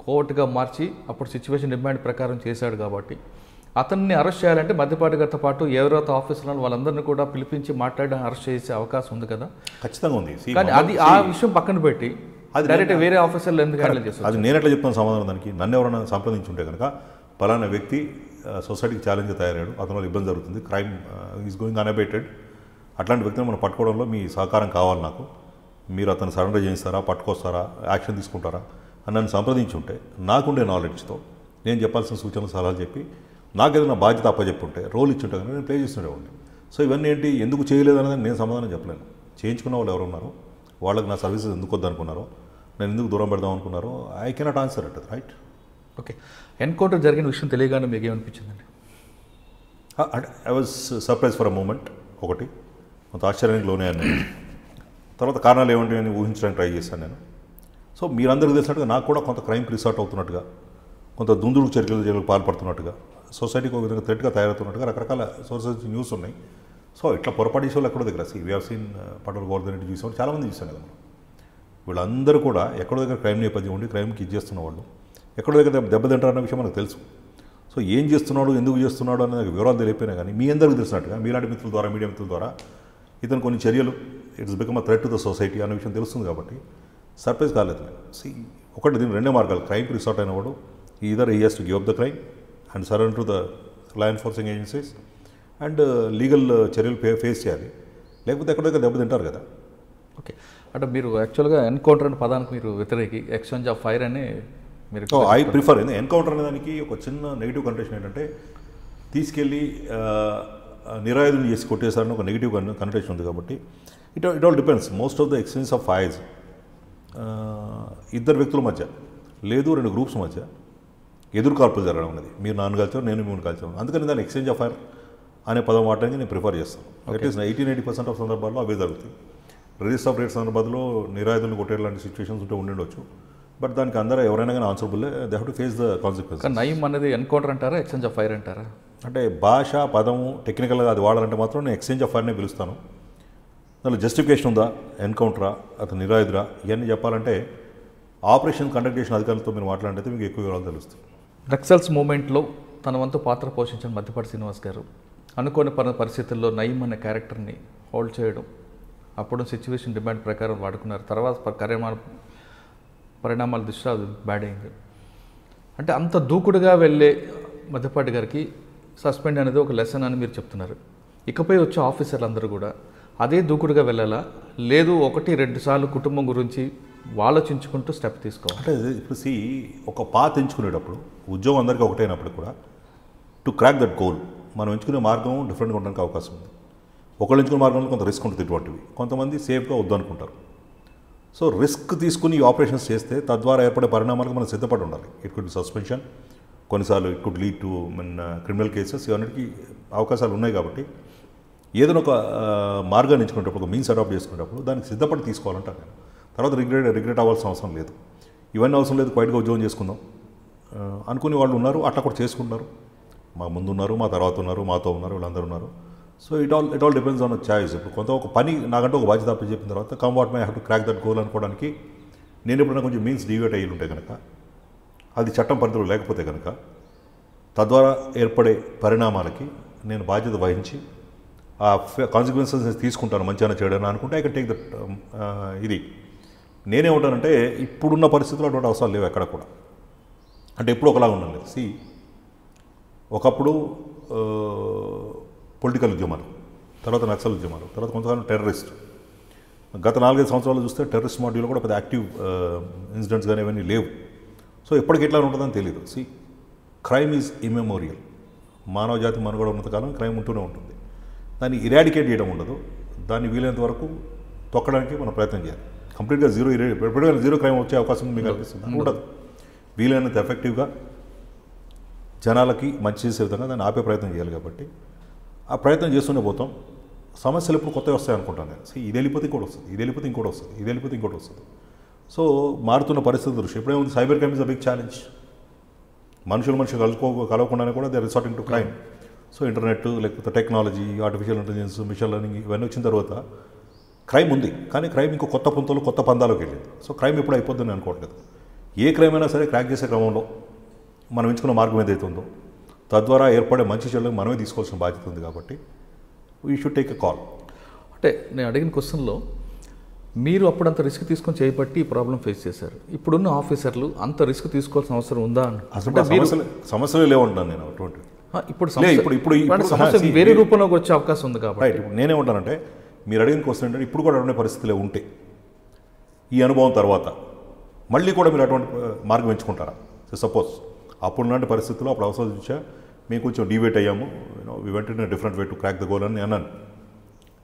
కోర్టుగా మార్చి అప్పుడు సిచ్యువేషన్ డిమాండ్ ప్రకారం చేశాడు కాబట్టి అతన్ని అరెస్ట్ చేయాలంటే మద్దిపాటి గారితో పాటు ఎవరైతే ఆఫీసర్లు వాళ్ళందరినీ కూడా పిలిపించి మాట్లాడి అరెస్ట్ చేసే అవకాశం ఉంది కదా. ఖచ్చితంగా ఉంది. కానీ అది ఆ విషయం పక్కన పెట్టి అది డైరెక్ట్ వేరే ఆఫీసర్లు ఎందుకు హ్యాండిల్ చేస్తారు? అది నేను ఎట్లా చెప్తాను సమాధానం దానికి? నన్ను ఎవరైనా సంప్రదించుంటే కనుక పలానా వ్యక్తి సొసైటీకి ఛాలెంజ్ తయారయ్యాడు, అతని వల్ల ఇబ్బంది జరుగుతుంది, క్రైమ్ ఈజ్ గోయింగ్ అన్అబేటెడ్, అట్లాంటి వ్యక్తిని మనం పట్టుకోవడంలో మీ సహకారం కావాలి నాకు, మీరు అతను సరెండర్ చేయిస్తారా, పట్టుకొస్తారా, యాక్షన్ తీసుకుంటారా అని నన్ను సంప్రదించుంటే నాకుండే నాలెడ్జ్తో నేను చెప్పాల్సిన సూచనలు సలహాలు చెప్పి నాకు ఏదైనా బాధ్యత అప్పచెప్పుంటే రోల్ ఇచ్చుంటే కానీ నేను ప్లే చేస్తుండేవాడిని. సో ఇవన్నీ ఏంటి, ఎందుకు చేయలేదనేది నేను సమాధానం చెప్పలేను. చేయించుకున్న వాళ్ళు ఎవరు ఉన్నారో, వాళ్ళకి నా సర్వీసెస్ ఎందుకు వద్దనుకున్నారో, నేను ఎందుకు దూరం పెడదాం అనుకున్నారో I cannot answer it, right? Okay, encounter జరిగిన విషయం తెలియగానే మీకు ఏమనిపించిందండి? I was surprise for a moment. ఒకటి కొంత ఆశ్చర్యానికి లోనయ్యాను. తర్వాత కారణాలు ఏమిటి అని ఊహించడానికి ట్రై చేశాను నేను. సో మీరందరికీ తెలిసినట్టుగా నాకు కూడా కొంత క్రైమ్ రిసార్ట్ అవుతున్నట్టుగా, కొంత దుందుడు చర్యలకు పాల్పడుతున్నట్టుగా, సొసైటీకి ఒక విధంగా థ్రెట్గా తయారవుతున్నట్టుగా రకరకాల సోర్సెస్ న్యూస్ ఉన్నాయి. సో ఇట్లా పొరపాటు చేసే వాళ్ళు ఎక్కడో దగ్గర we have seen Patol Govardhan Reddy చూసాం, చాలామంది చూసాం కదా. వీళ్ళందరూ కూడా ఎక్కడో దగ్గర క్రైమ్ నేపథ్యం ఉండి క్రైమ్కి ఇది చేస్తున్న వాళ్ళు ఎక్కడో దగ్గర దెబ్బతింటారన్న విషయం మనకు తెలుసు. సో ఏం చేస్తున్నాడు, ఎందుకు చేస్తున్నాడు అనే వివరాలు తెలియపోయినా కానీ మీ అందరికీ తెలిసినట్టుగా మీలాంటి మిత్రుల ద్వారా, మీడియా మిత్రుల ద్వారా ఇతను కొన్ని చర్యలు it's become a threat to the society అనే విషయం తెలుస్తుంది. కాబట్టి సర్ప్రైజ్ కాలేదు నేను. ఒకటి దీని రెండే మార్గాలు. క్రైమ్కి రిసార్ట్ అయినవాడు either he has to give up the crime and surrender to the law enforcing agencies and legal చర్యలు ఫేస్ చేయాలి, లేకపోతే ఎక్కడో దెబ్బతింటారు కదా. ఓకే, అంటే మీరు యాక్చువల్గా ఎన్కౌంటర్ అనే పదానికి మీరు వ్యతిరేకి, ఎక్స్చేంజ్ ఆఫ్ ఫైర్ అని మీరు? I prefer. ఎన్కౌంటర్ అనే దానికి ఒక చిన్న నెగిటివ్ కనెక్షన్ ఏంటంటే తీసుకెళ్ళి నిరాయుధులు చేసి కొట్టేసారని ఒక నెగిటివ్ కనెక్షన్ ఉంది. కాబట్టి it all depends. Most of the exchange of fires ఇద్దరు వ్యక్తుల మధ్య లేదు, రెండు గ్రూప్స్ మధ్య ఎదురు కాల్పులు జరగడం ఉన్నది. మీరు నాన్న కాల్చారు, నేను మూడు కాల్చాను. అందుకని దాన్ని ఎక్స్చేంజ్ ఆఫ్ ఫైర్ అనే పదం వాడడానికి నేను ప్రిఫర్ చేస్తాను. అట్లీస్ట్ 80-90% ఆఫ్ సందర్భాల్లో అవే జరుగుతాయి. రిలీజ్ ఆఫ్ రేట్ సందర్భాల్లో నిరాయుధులను కొట్టేలాంటి సిచ్యువేషన్స్ ఉంటే ఉండొచ్చు. బట్ దానికి అందరూ ఎవరైనా కానీ answerable, they have to face the consequences. Nayeem అనేది ఎన్కౌంటర్ అంటారా, ఎక్స్చేంజ్ ఆఫ్ ఫైర్ అంటారా? అంటే భాష పదము టెక్నికల్గా అది వాడాలంటే మాత్రం నేను ఎక్స్చేంజ్ ఆఫ్ ఫైర్నే పిలుస్తాను. దానిలో జస్టిఫికేషన్ ఉందా, ఎన్కౌంటరా, అతను నిరాయుధురా, ఇవన్నీ చెప్పాలంటే ఆపరేషన్ కండక్ట్ చేసిన అధికారులతో మీరు మాట్లాడితే మీకు ఎక్కువ వివరాలు తెలుస్తుంది. నక్సల్స్ మూమెంట్లో తన వంతు పాత్ర పోషించిన మద్దిపాటి శ్రీనివాస్ గారు అనుకోని పరిస్థితుల్లో నయీం అనే క్యారెక్టర్ని హోల్డ్ చేయడం, అప్పుడు సిచ్యువేషన్ డిమాండ్ ప్రకారం వాడుకున్నారు. తర్వాత పరిణామాల దృష్ట్యా అది బ్యాడ్ అయింది. అంటే అంత దూకుడుగా వెళ్ళే మధ్యపాటి గారికి సస్పెండ్ అనేది ఒక లెసన్ అని మీరు చెప్తున్నారు. ఇకపై వచ్చే ఆఫీసర్లు అందరూ కూడా అదే దూకుడుగా వెళ్ళాలా, లేదు 1-2 సార్లు కుటుంబం గురించి ఆలోచించుకుంటూ స్టెప్ తీసుకోవాలి? అంటే ఇప్పుడు ఒక పాత్ ఎంచుకునేటప్పుడు ఉద్యోగం అందరికీ ఒకటైనప్పుడు కూడా టు క్రాక్ దట్ గోల్ మనం ఎంచుకునే మార్గం డిఫరెంట్గా ఉండడానికి అవకాశం ఉంది. ఒకళ్ళు ఎంచుకునే మార్గంలో కొంత రిస్క్ ఉంటుంది. ఇటువంటివి కొంతమంది సేఫ్గా వద్దు అనుకుంటారు. సో రిస్క్ తీసుకుని ఈ ఆపరేషన్స్ చేస్తే తద్వారా ఏర్పడే పరిణామాలకు మనం సిద్ధపడి ఉండాలి. ఇట్ కుడ్ బి సస్పెన్షన్, కొన్నిసార్లు it could lead to criminal cases, ఇవన్నిటికీ అవకాశాలు ఉన్నాయి. కాబట్టి ఏదైనా ఒక మార్గాన్ని ఎంచుకునేటప్పుడు, ఒక మీన్స్ అడాప్ట్ చేసుకునేటప్పుడు దానికి సిద్ధపడి తీసుకోవాలంటారు నేను. తర్వాత రిగ్రెట్ అవ్వాల్సిన అవసరం లేదు. ఇవన్నీ అవసరం లేదు, క్వైట్గా ఉద్యోగం చేసుకుందాం అనుకునే వాళ్ళు ఉన్నారు, అట్లా కూడా చేసుకుంటున్నారు. మా ముందు ఉన్నారు, మా తర్వాత ఉన్నారు, మాతో ఉన్నారు, వీళ్ళందరూ ఉన్నారు. So it all depends on choice. ఇప్పుడు కొంత ఒక పని నాకంటే ఒక బాధ్యత అప్పటి చెప్పిన తర్వాత come what my have to crack that goal అనుకోవడానికి నేను ఎప్పుడైనా కొంచెం మీన్స్ డివేట్ అయ్యి ఉంటే కనుక, అది చట్టం పరిధిలో లేకపోతే కనుక, తద్వారా ఏర్పడే పరిణామాలకి నేను బాధ్యత వహించి ఆ కాన్సిక్వెన్సెస్ తీసుకుంటాను, మంచిగా చేయడానికి అనుకుంటే ఐ కెన్ టేక్ దట్. ఇది నేనేమంటానంటే ఇప్పుడున్న పరిస్థితుల్లో అటువంటి అవసరాలు లేవు ఎక్కడ కూడా. అంటే ఎప్పుడు ఒకలాగా ఉండాలి. ఒకప్పుడు పొలిటికల్ ఉద్యమాలు, తర్వాత నక్సల్ ఉద్యమాలు, తర్వాత కొంతకాలం టెర్రరిస్ట్. గత 4-5 సంవత్సరాలు చూస్తే టెర్రరిస్ట్ మాడ్యూల్ కూడా పెద్ద యాక్టివ్ ఇన్సిడెంట్స్ కానీ ఇవన్నీ లేవు. సో ఎప్పటికి ఎట్లా ఉంటుందని తెలియదు. Crime is immemorial. మానవ జాతి మనుగడ ఉన్నంతకాలం క్రైమ్ ఉంటూనే ఉంటుంది. దాన్ని ఇరాడికేట్ చేయడం ఉండదు. దాన్ని వీలైనంత వరకు తొక్కడానికి మనం ప్రయత్నం చేయాలి. కంప్లీట్గా జీరో క్రైమ్ వచ్చే అవకాశం మీకు అనిపిస్తుంది? ఉండదు. వీలైనంత ఎఫెక్టివ్గా జనాలకి మంచి చేసే విధంగా దాన్ని ఆపే ప్రయత్నం చేయాలి. కాబట్టి ఆ ప్రయత్నం చేస్తూనే పోతాం. సమస్యలు ఎప్పుడు కొత్తవి వస్తాయి అనుకుంటాను నేను. ఇది వెళ్ళిపోతే ఇంకోటి వస్తుంది, ఇది వెళ్ళిపోతే ఇంకోటి వస్తుంది, ఇది వెళ్ళిపోతే ఇంకోటి వస్తుంది. సో మారుతున్న పరిస్థితుల దృష్టి ఎప్పుడేముంది, cyber crime is a big challenge. మనుషులు కలవకుండానే కూడా they are resorting to crime. So internet, లేకపోతే technology, artificial intelligence, machine learning ఇవన్నీ వచ్చిన తర్వాత క్రైమ్ ఉంది. కానీ క్రైమ్ ఇంకో కొత్త పుంతలు, కొత్త పందాలోకి వెళ్ళింది. సో క్రైమ్ ఎప్పుడు అయిపోద్దని అనుకోవట్లేదు. ఏ క్రైమ్ అయినా సరే క్రాక్ చేసే క్రమంలో మనం ఎంచుకున్న మార్గం ఏదైతే ఉందో తద్వారా ఏర్పడే మంచి చెడులకు మనమే తీసుకోవాల్సిన బాధ్యత ఉంది. కాబట్టి we should take a call. అంటే నేను అడిగిన క్వశ్చన్లో మీరు అప్పుడు అంత రిస్క్ తీసుకొని చేయబట్టి ఈ ప్రాబ్లం ఫేస్ చేశారు. ఇప్పుడున్న ఆఫీసర్లు అంత రిస్క్ తీసుకోవాల్సిన అవసరం ఉందా? అసలు సమస్యలే లేవంటున్నాను నేను. అటువంటి ఇప్పుడు సమస్య వేరే రూపంలోకి వచ్చే అవకాశం ఉంది. కాబట్టి ఇప్పుడు నేనేమంటానంటే మీరు అడిగిన క్వశ్చన్ ఏంటంటే ఇప్పుడు కూడా అటువంటి పరిస్థితులే ఉంటే ఈ అనుభవం తర్వాత మళ్ళీ కూడా మీరు అటువంటి మార్గం ఎంచుకుంటారా? సపోజ్ అప్పుడు లాంటి పరిస్థితుల్లో అప్పుడు అవసరం చూసా మేము కొంచెం డివేట్ అయ్యాము, we went in different way to crack the goal అని అన్నాను.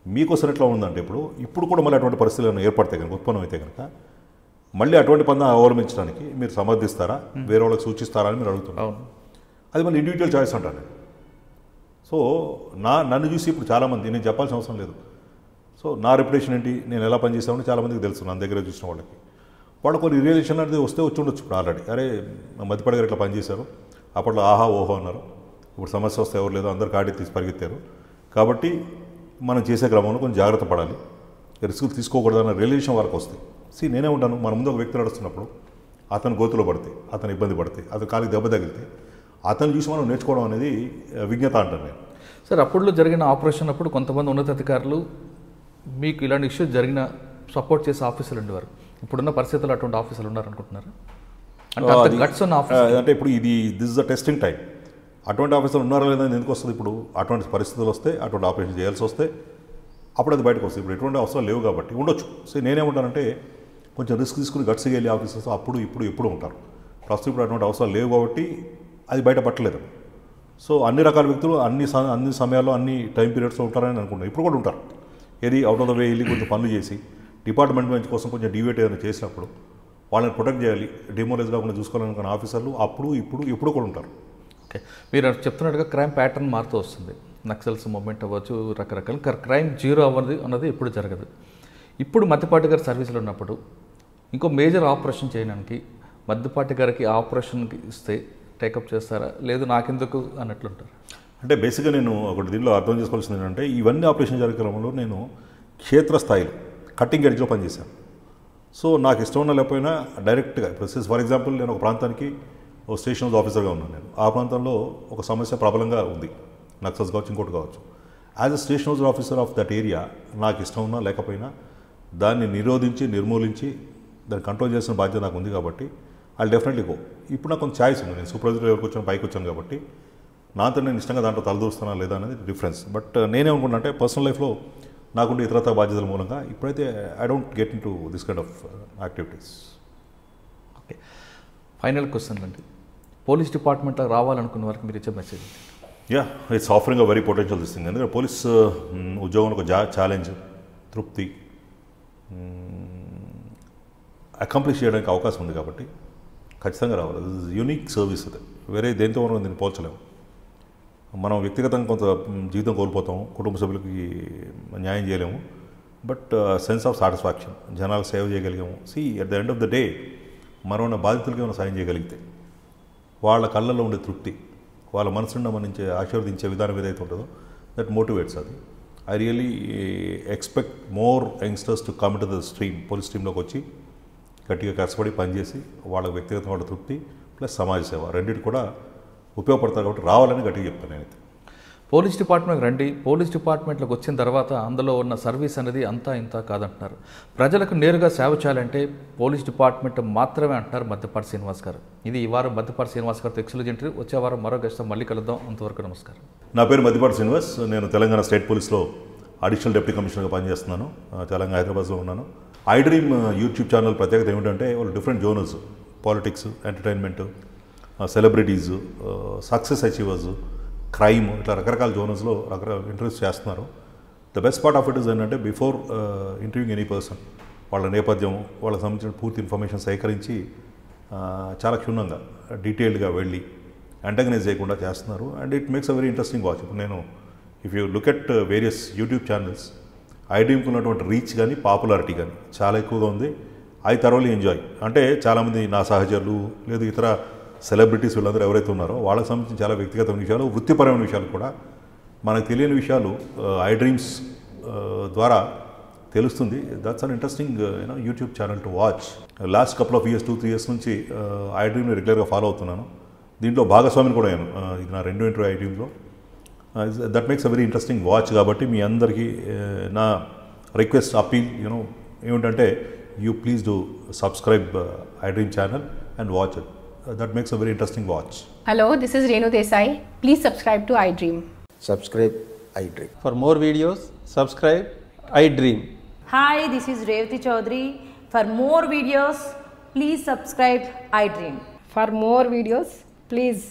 మీకోసం ఎట్లా ఉందంటే ఇప్పుడు కూడా మళ్ళీ అటువంటి పరిస్థితులు ఏర్పడితే కనుక, ఉత్పన్నం అయితే కనుక మళ్ళీ అటువంటి పని అవలంబించడానికి మీరు సమర్థిస్తారా, వేరే వాళ్ళకి సూచిస్తారా అని మీరు అడుగుతున్నారు. అది మళ్ళీ ఇండివిజువల్ చాయిస్ అంటాను నేను. సో నన్ను చూసి ఇప్పుడు చాలామంది, నేను చెప్పాల్సిన అవసరం లేదు. సో నా రెప్యుటేషన్ ఏంటి, నేను ఎలా పనిచేసామని చాలామందికి తెలుసు. నా దగ్గర చూసిన వాళ్ళు కొన్ని రియలైజేషన్ అనేది వస్తే వచ్చి ఉండొచ్చు. ఇప్పుడు ఆల్రెడీ అరే మధ్యపడి గారు ఇట్లా పనిచేశారు, అప్పట్లో ఆహా ఓహో అన్నారు, ఇప్పుడు సమస్య వస్తే ఎవరు లేదో అందరు కాడి తీసి పరిగెత్తారు. కాబట్టి మనం చేసే క్రమంలో కొంచెం జాగ్రత్త పడాలి, రిస్క్ తీసుకోకూడదన్న రియలైజేషన్ వరకు వస్తాయి. నేనే ఉంటాను, మన ముందు ఒక వ్యక్తి నడుస్తున్నప్పుడు అతను గోతులో పడితే, అతను ఇబ్బంది పడితే, అతను కాలికి దెబ్బ తగిలితే అతను చూసి మనం నేర్చుకోవడం అనేది విజ్ఞత అంటాను నేను. సార్ అప్పుడులో జరిగిన ఆపరేషన్ అప్పుడు కొంతమంది ఉన్నతాధికారులు మీకు ఇలాంటి ఇష్యూస్ జరిగిన సపోర్ట్ చేసే ఆఫీసర్లు ఉండేవారు. ఇప్పుడున్న పరిస్థితుల్లో అటువంటి ఆఫీసర్లు ఉన్నారనుకుంటున్నారు? అంటే ఇప్పుడు this is a testing time. అటువంటి ఆఫీసర్లు ఉన్నారా లేదని ఎందుకు వస్తుంది? ఇప్పుడు అటువంటి పరిస్థితులు వస్తే, అటువంటి ఆపరేషన్ చేయాల్సి వస్తే అప్పుడు అది బయటకు వస్తుంది. ఇప్పుడు ఎటువంటి అవసరాలు లేవు కాబట్టి ఉండొచ్చు. సో నేనేమంటానంటే కొంచెం రిస్క్ తీసుకుని గట్స్గా వెళ్ళి ఆఫీసర్స్ ఎప్పుడు ఉంటారు. ప్రస్తుతం ఇప్పుడు అటువంటి అవసరాలు లేవు కాబట్టి అది బయటపట్టలేదు. సో అన్ని రకాల వ్యక్తులు అన్ని సమయాల్లో అన్ని టైం పీరియడ్స్లో ఉంటారని అనుకుంటున్నాను. ఇప్పుడు కూడా ఉంటారు. ఏది అవుట్ ఆఫ్ ద వే వెళ్ళి కొంచెం పనులు చేసి డిపార్ట్మెంట్ మంచి కోసం కొంచెం డివేట్ ఏదైనా చేసినప్పుడు వాళ్ళని ప్రొటెక్ట్ చేయాలి, డిమోలైజ్ కాకుండా చూసుకోవాలనుకున్న ఆఫీసర్లు ఎప్పుడు కూడా ఉంటారు. ఓకే, మీరు చెప్తున్నట్టుగా క్రైమ్ ప్యాటర్న్ మారుతూ వస్తుంది. నక్సల్స్ మూవ్మెంట్ అవ్వచ్చు, రకరకాల క్రైమ్ జీరో అన్నది ఎప్పుడు జరగదు. ఇప్పుడు మధ్యపాటి గారి సర్వీసులో ఉన్నప్పుడు ఇంకో మేజర్ ఆపరేషన్ చేయడానికి మధ్యపాటి గారికి ఆపరేషన్కి ఇస్తే టేకప్ చేస్తారా, లేదు నాకెందుకు అన్నట్లుంటారు? అంటే బేసిక్గా నేను ఒకటి దీనిలో అర్థం చేసుకోవాల్సింది ఏంటంటే ఇవన్నీ ఆపరేషన్ జరిగే క్రమంలో నేను క్షేత్రస్థాయిలో కట్టింగ్ ఎడ్జ్లో పనిచేశాను. సో నాకు ఇష్టం ఉన్న లేకపోయినా డైరెక్ట్గా ఇప్పుడు ఫర్ ఎగ్జాంపుల్ నేను ఒక ప్రాంతానికి ఒక స్టేషన్ హౌస్ ఆఫీసర్గా ఉన్నాను. నేను ఆ ప్రాంతంలో ఒక సమస్య ప్రబలంగా ఉంది, నక్సల్స్ కావచ్చు, ఇంకోటి కావచ్చు. As a station house officer of that area నాకు ఇష్టం ఉన్నా లేకపోయినా దాన్ని నిరోధించి, నిర్మూలించి దాన్ని కంట్రోల్ చేసిన బాధ్యత నాకు ఉంది. కాబట్టి ఐ డెఫినెట్లీ గో. ఇప్పుడు నాకు కొంచెం ఛాయిస్ ఉంది. నేను సూపర్వైజర్ ఎవరికి వచ్చాను, పైకి వచ్చాను కాబట్టి నాతో నేను ఇష్టంగా దాంట్లో తలదూస్తున్నా లేదా అనేది డిఫరెన్స్. బట్ నేనేమనుకున్నా అంటే పర్సనల్ లైఫ్లో నాకుండే ఇతరత బాధ్యతల మూలంగా ఇప్పుడైతే I don't get in to this kind of activities. Okay, final question అండి, పోలీస్ డిపార్ట్మెంట్లో రావాలనుకున్న వారికి మీరు ఇచ్చే message? Yeah, it's offering a very potential this thing. ఎందుకంటే పోలీస్ ఉద్యోగంలో ఒక ఛాలెంజ్, తృప్తి, అకాంప్లిష్ చేయడానికి అవకాశం ఉంది కాబట్టి ఖచ్చితంగా రావాలి. యూనిక్ సర్వీస్ అది, వేరే దేంతో మనం దీన్ని పోల్చలేము. మనం వ్యక్తిగతంగా కొంత జీవితం కోల్పోతాం, కుటుంబ సభ్యులకి న్యాయం చేయలేము, బట్ సెన్స్ ఆఫ్ సాటిస్ఫాక్షన్, జనాలకు సేవ చేయగలిగాము. At the end of the day మనం బాధితులకి ఏమైనా సాయం చేయగలిగితే వాళ్ళ కళ్ళల్లో ఉండే తృప్తి, వాళ్ళ మనసును మనించే ఆశీర్వదించే విధానం ఏదైతే ఉంటుందో దట్ మోటివేట్స్. అది I really expect more youngsters to come to the stream, police స్ట్రీమ్లోకి వచ్చి గట్టిగా కష్టపడి పనిచేసి వాళ్ళ వ్యక్తిగతంగా వాళ్ళ తృప్తి ప్లస్ సమాజ సేవ రెండింటి కూడా ఉపయోగపడతారు కాబట్టి రావాలని గట్టిగా చెప్తాను నేనైతే. పోలీస్ డిపార్ట్మెంట్కి రండి, పోలీస్ డిపార్ట్మెంట్లోకి వచ్చిన తర్వాత అందులో ఉన్న సర్వీస్ అనేది అంతా ఇంత కాదంటున్నారు. ప్రజలకు నేరుగా సేవ చేయాలంటే పోలీస్ డిపార్ట్మెంట్ మాత్రమే అంటున్నారు మద్దిపాటి శ్రీనివాస్ గారు. ఇది ఈ వారం మద్దిపాటి శ్రీనివాస్ గారితో ఎక్స్క్లూజివ్. వచ్చే వారం మరో గెస్ట్తో మళ్ళీ కలుద్దాం. అంతవరకు నమస్కారం. నా పేరు మద్దిపాటి శ్రీనివాస్. నేను తెలంగాణ స్టేట్ పోలీస్లో అడిషనల్ డిప్యూటీ కమిషనర్గా పనిచేస్తున్నాను. తెలంగాణ హైదరాబాద్లో ఉన్నాను. ఐ డ్రీమ్ యూట్యూబ్ ఛానల్ ప్రత్యేకత ఏమిటంటే వాళ్ళు different genres, politics, entertainment, celebrities, success achievers, crime, ఇట్లా రకరకాల జోనర్స్లో రకరకాల ఇంటర్వ్యూస్ చేస్తున్నారు. The best part of it is ఏంటంటే బిఫోర్ ఇంటర్వ్యూయింగ్ ఎనీ పర్సన్ వాళ్ళ నేపథ్యం, వాళ్ళకి సంబంధించిన పూర్తి ఇన్ఫర్మేషన్ సేకరించి చాలా క్షుణ్ణంగా డీటెయిల్డ్గా వెళ్ళి యాంటగనైజ్ చేయకుండా చేస్తున్నారు. And it makes a very interesting watch. ఇప్పుడు నేను if you look at various YouTube channels, ఐ డ్రీమ్కి ఉన్నటువంటి రీచ్ కానీ పాపులారిటీ కానీ చాలా ఎక్కువగా ఉంది. I thoroughly enjoy. అంటే చాలామంది నా సహచరులు లేదు ఇతర సెలబ్రిటీస్ వీళ్ళందరూ ఎవరైతే ఉన్నారో వాళ్ళకి సంబంధించిన చాలా వ్యక్తిగతమైన విషయాలు, వృత్తిపరమైన విషయాలు కూడా మనకు తెలియని విషయాలు ఐ డ్రీమ్స్ ద్వారా తెలుస్తుంది. That's an interesting YouTube channel to watch. Last couple of years 2-3 years నుంచి ఐ డ్రీమ్ని రెగ్యులర్గా ఫాలో అవుతున్నాను. దీంట్లో భాగస్వామిని కూడా అయ్యాను. ఇది నా 2వ ఇంటర్వ్యూ ఐ డ్రీమ్లో. That makes a very interesting watch. కాబట్టి మీ అందరికీ నా రిక్వెస్ట్, అపీల్ ఏమిటంటే you please do subscribe iDream channel and watch it. That makes a very interesting watch. Hello, this is Renu Desai. Please subscribe to iDream. Subscribe iDream. For more videos, subscribe iDream. Hi, this is Revati Chaudhary. For more videos, please subscribe iDream. For more videos, please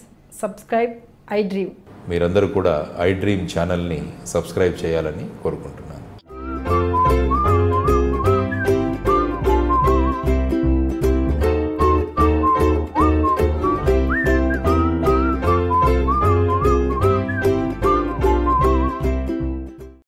subscribe iDream. మీరందరూ కూడా iDream ఛానల్ని subscribe చేయాలని కోరుకుంటున్నాను.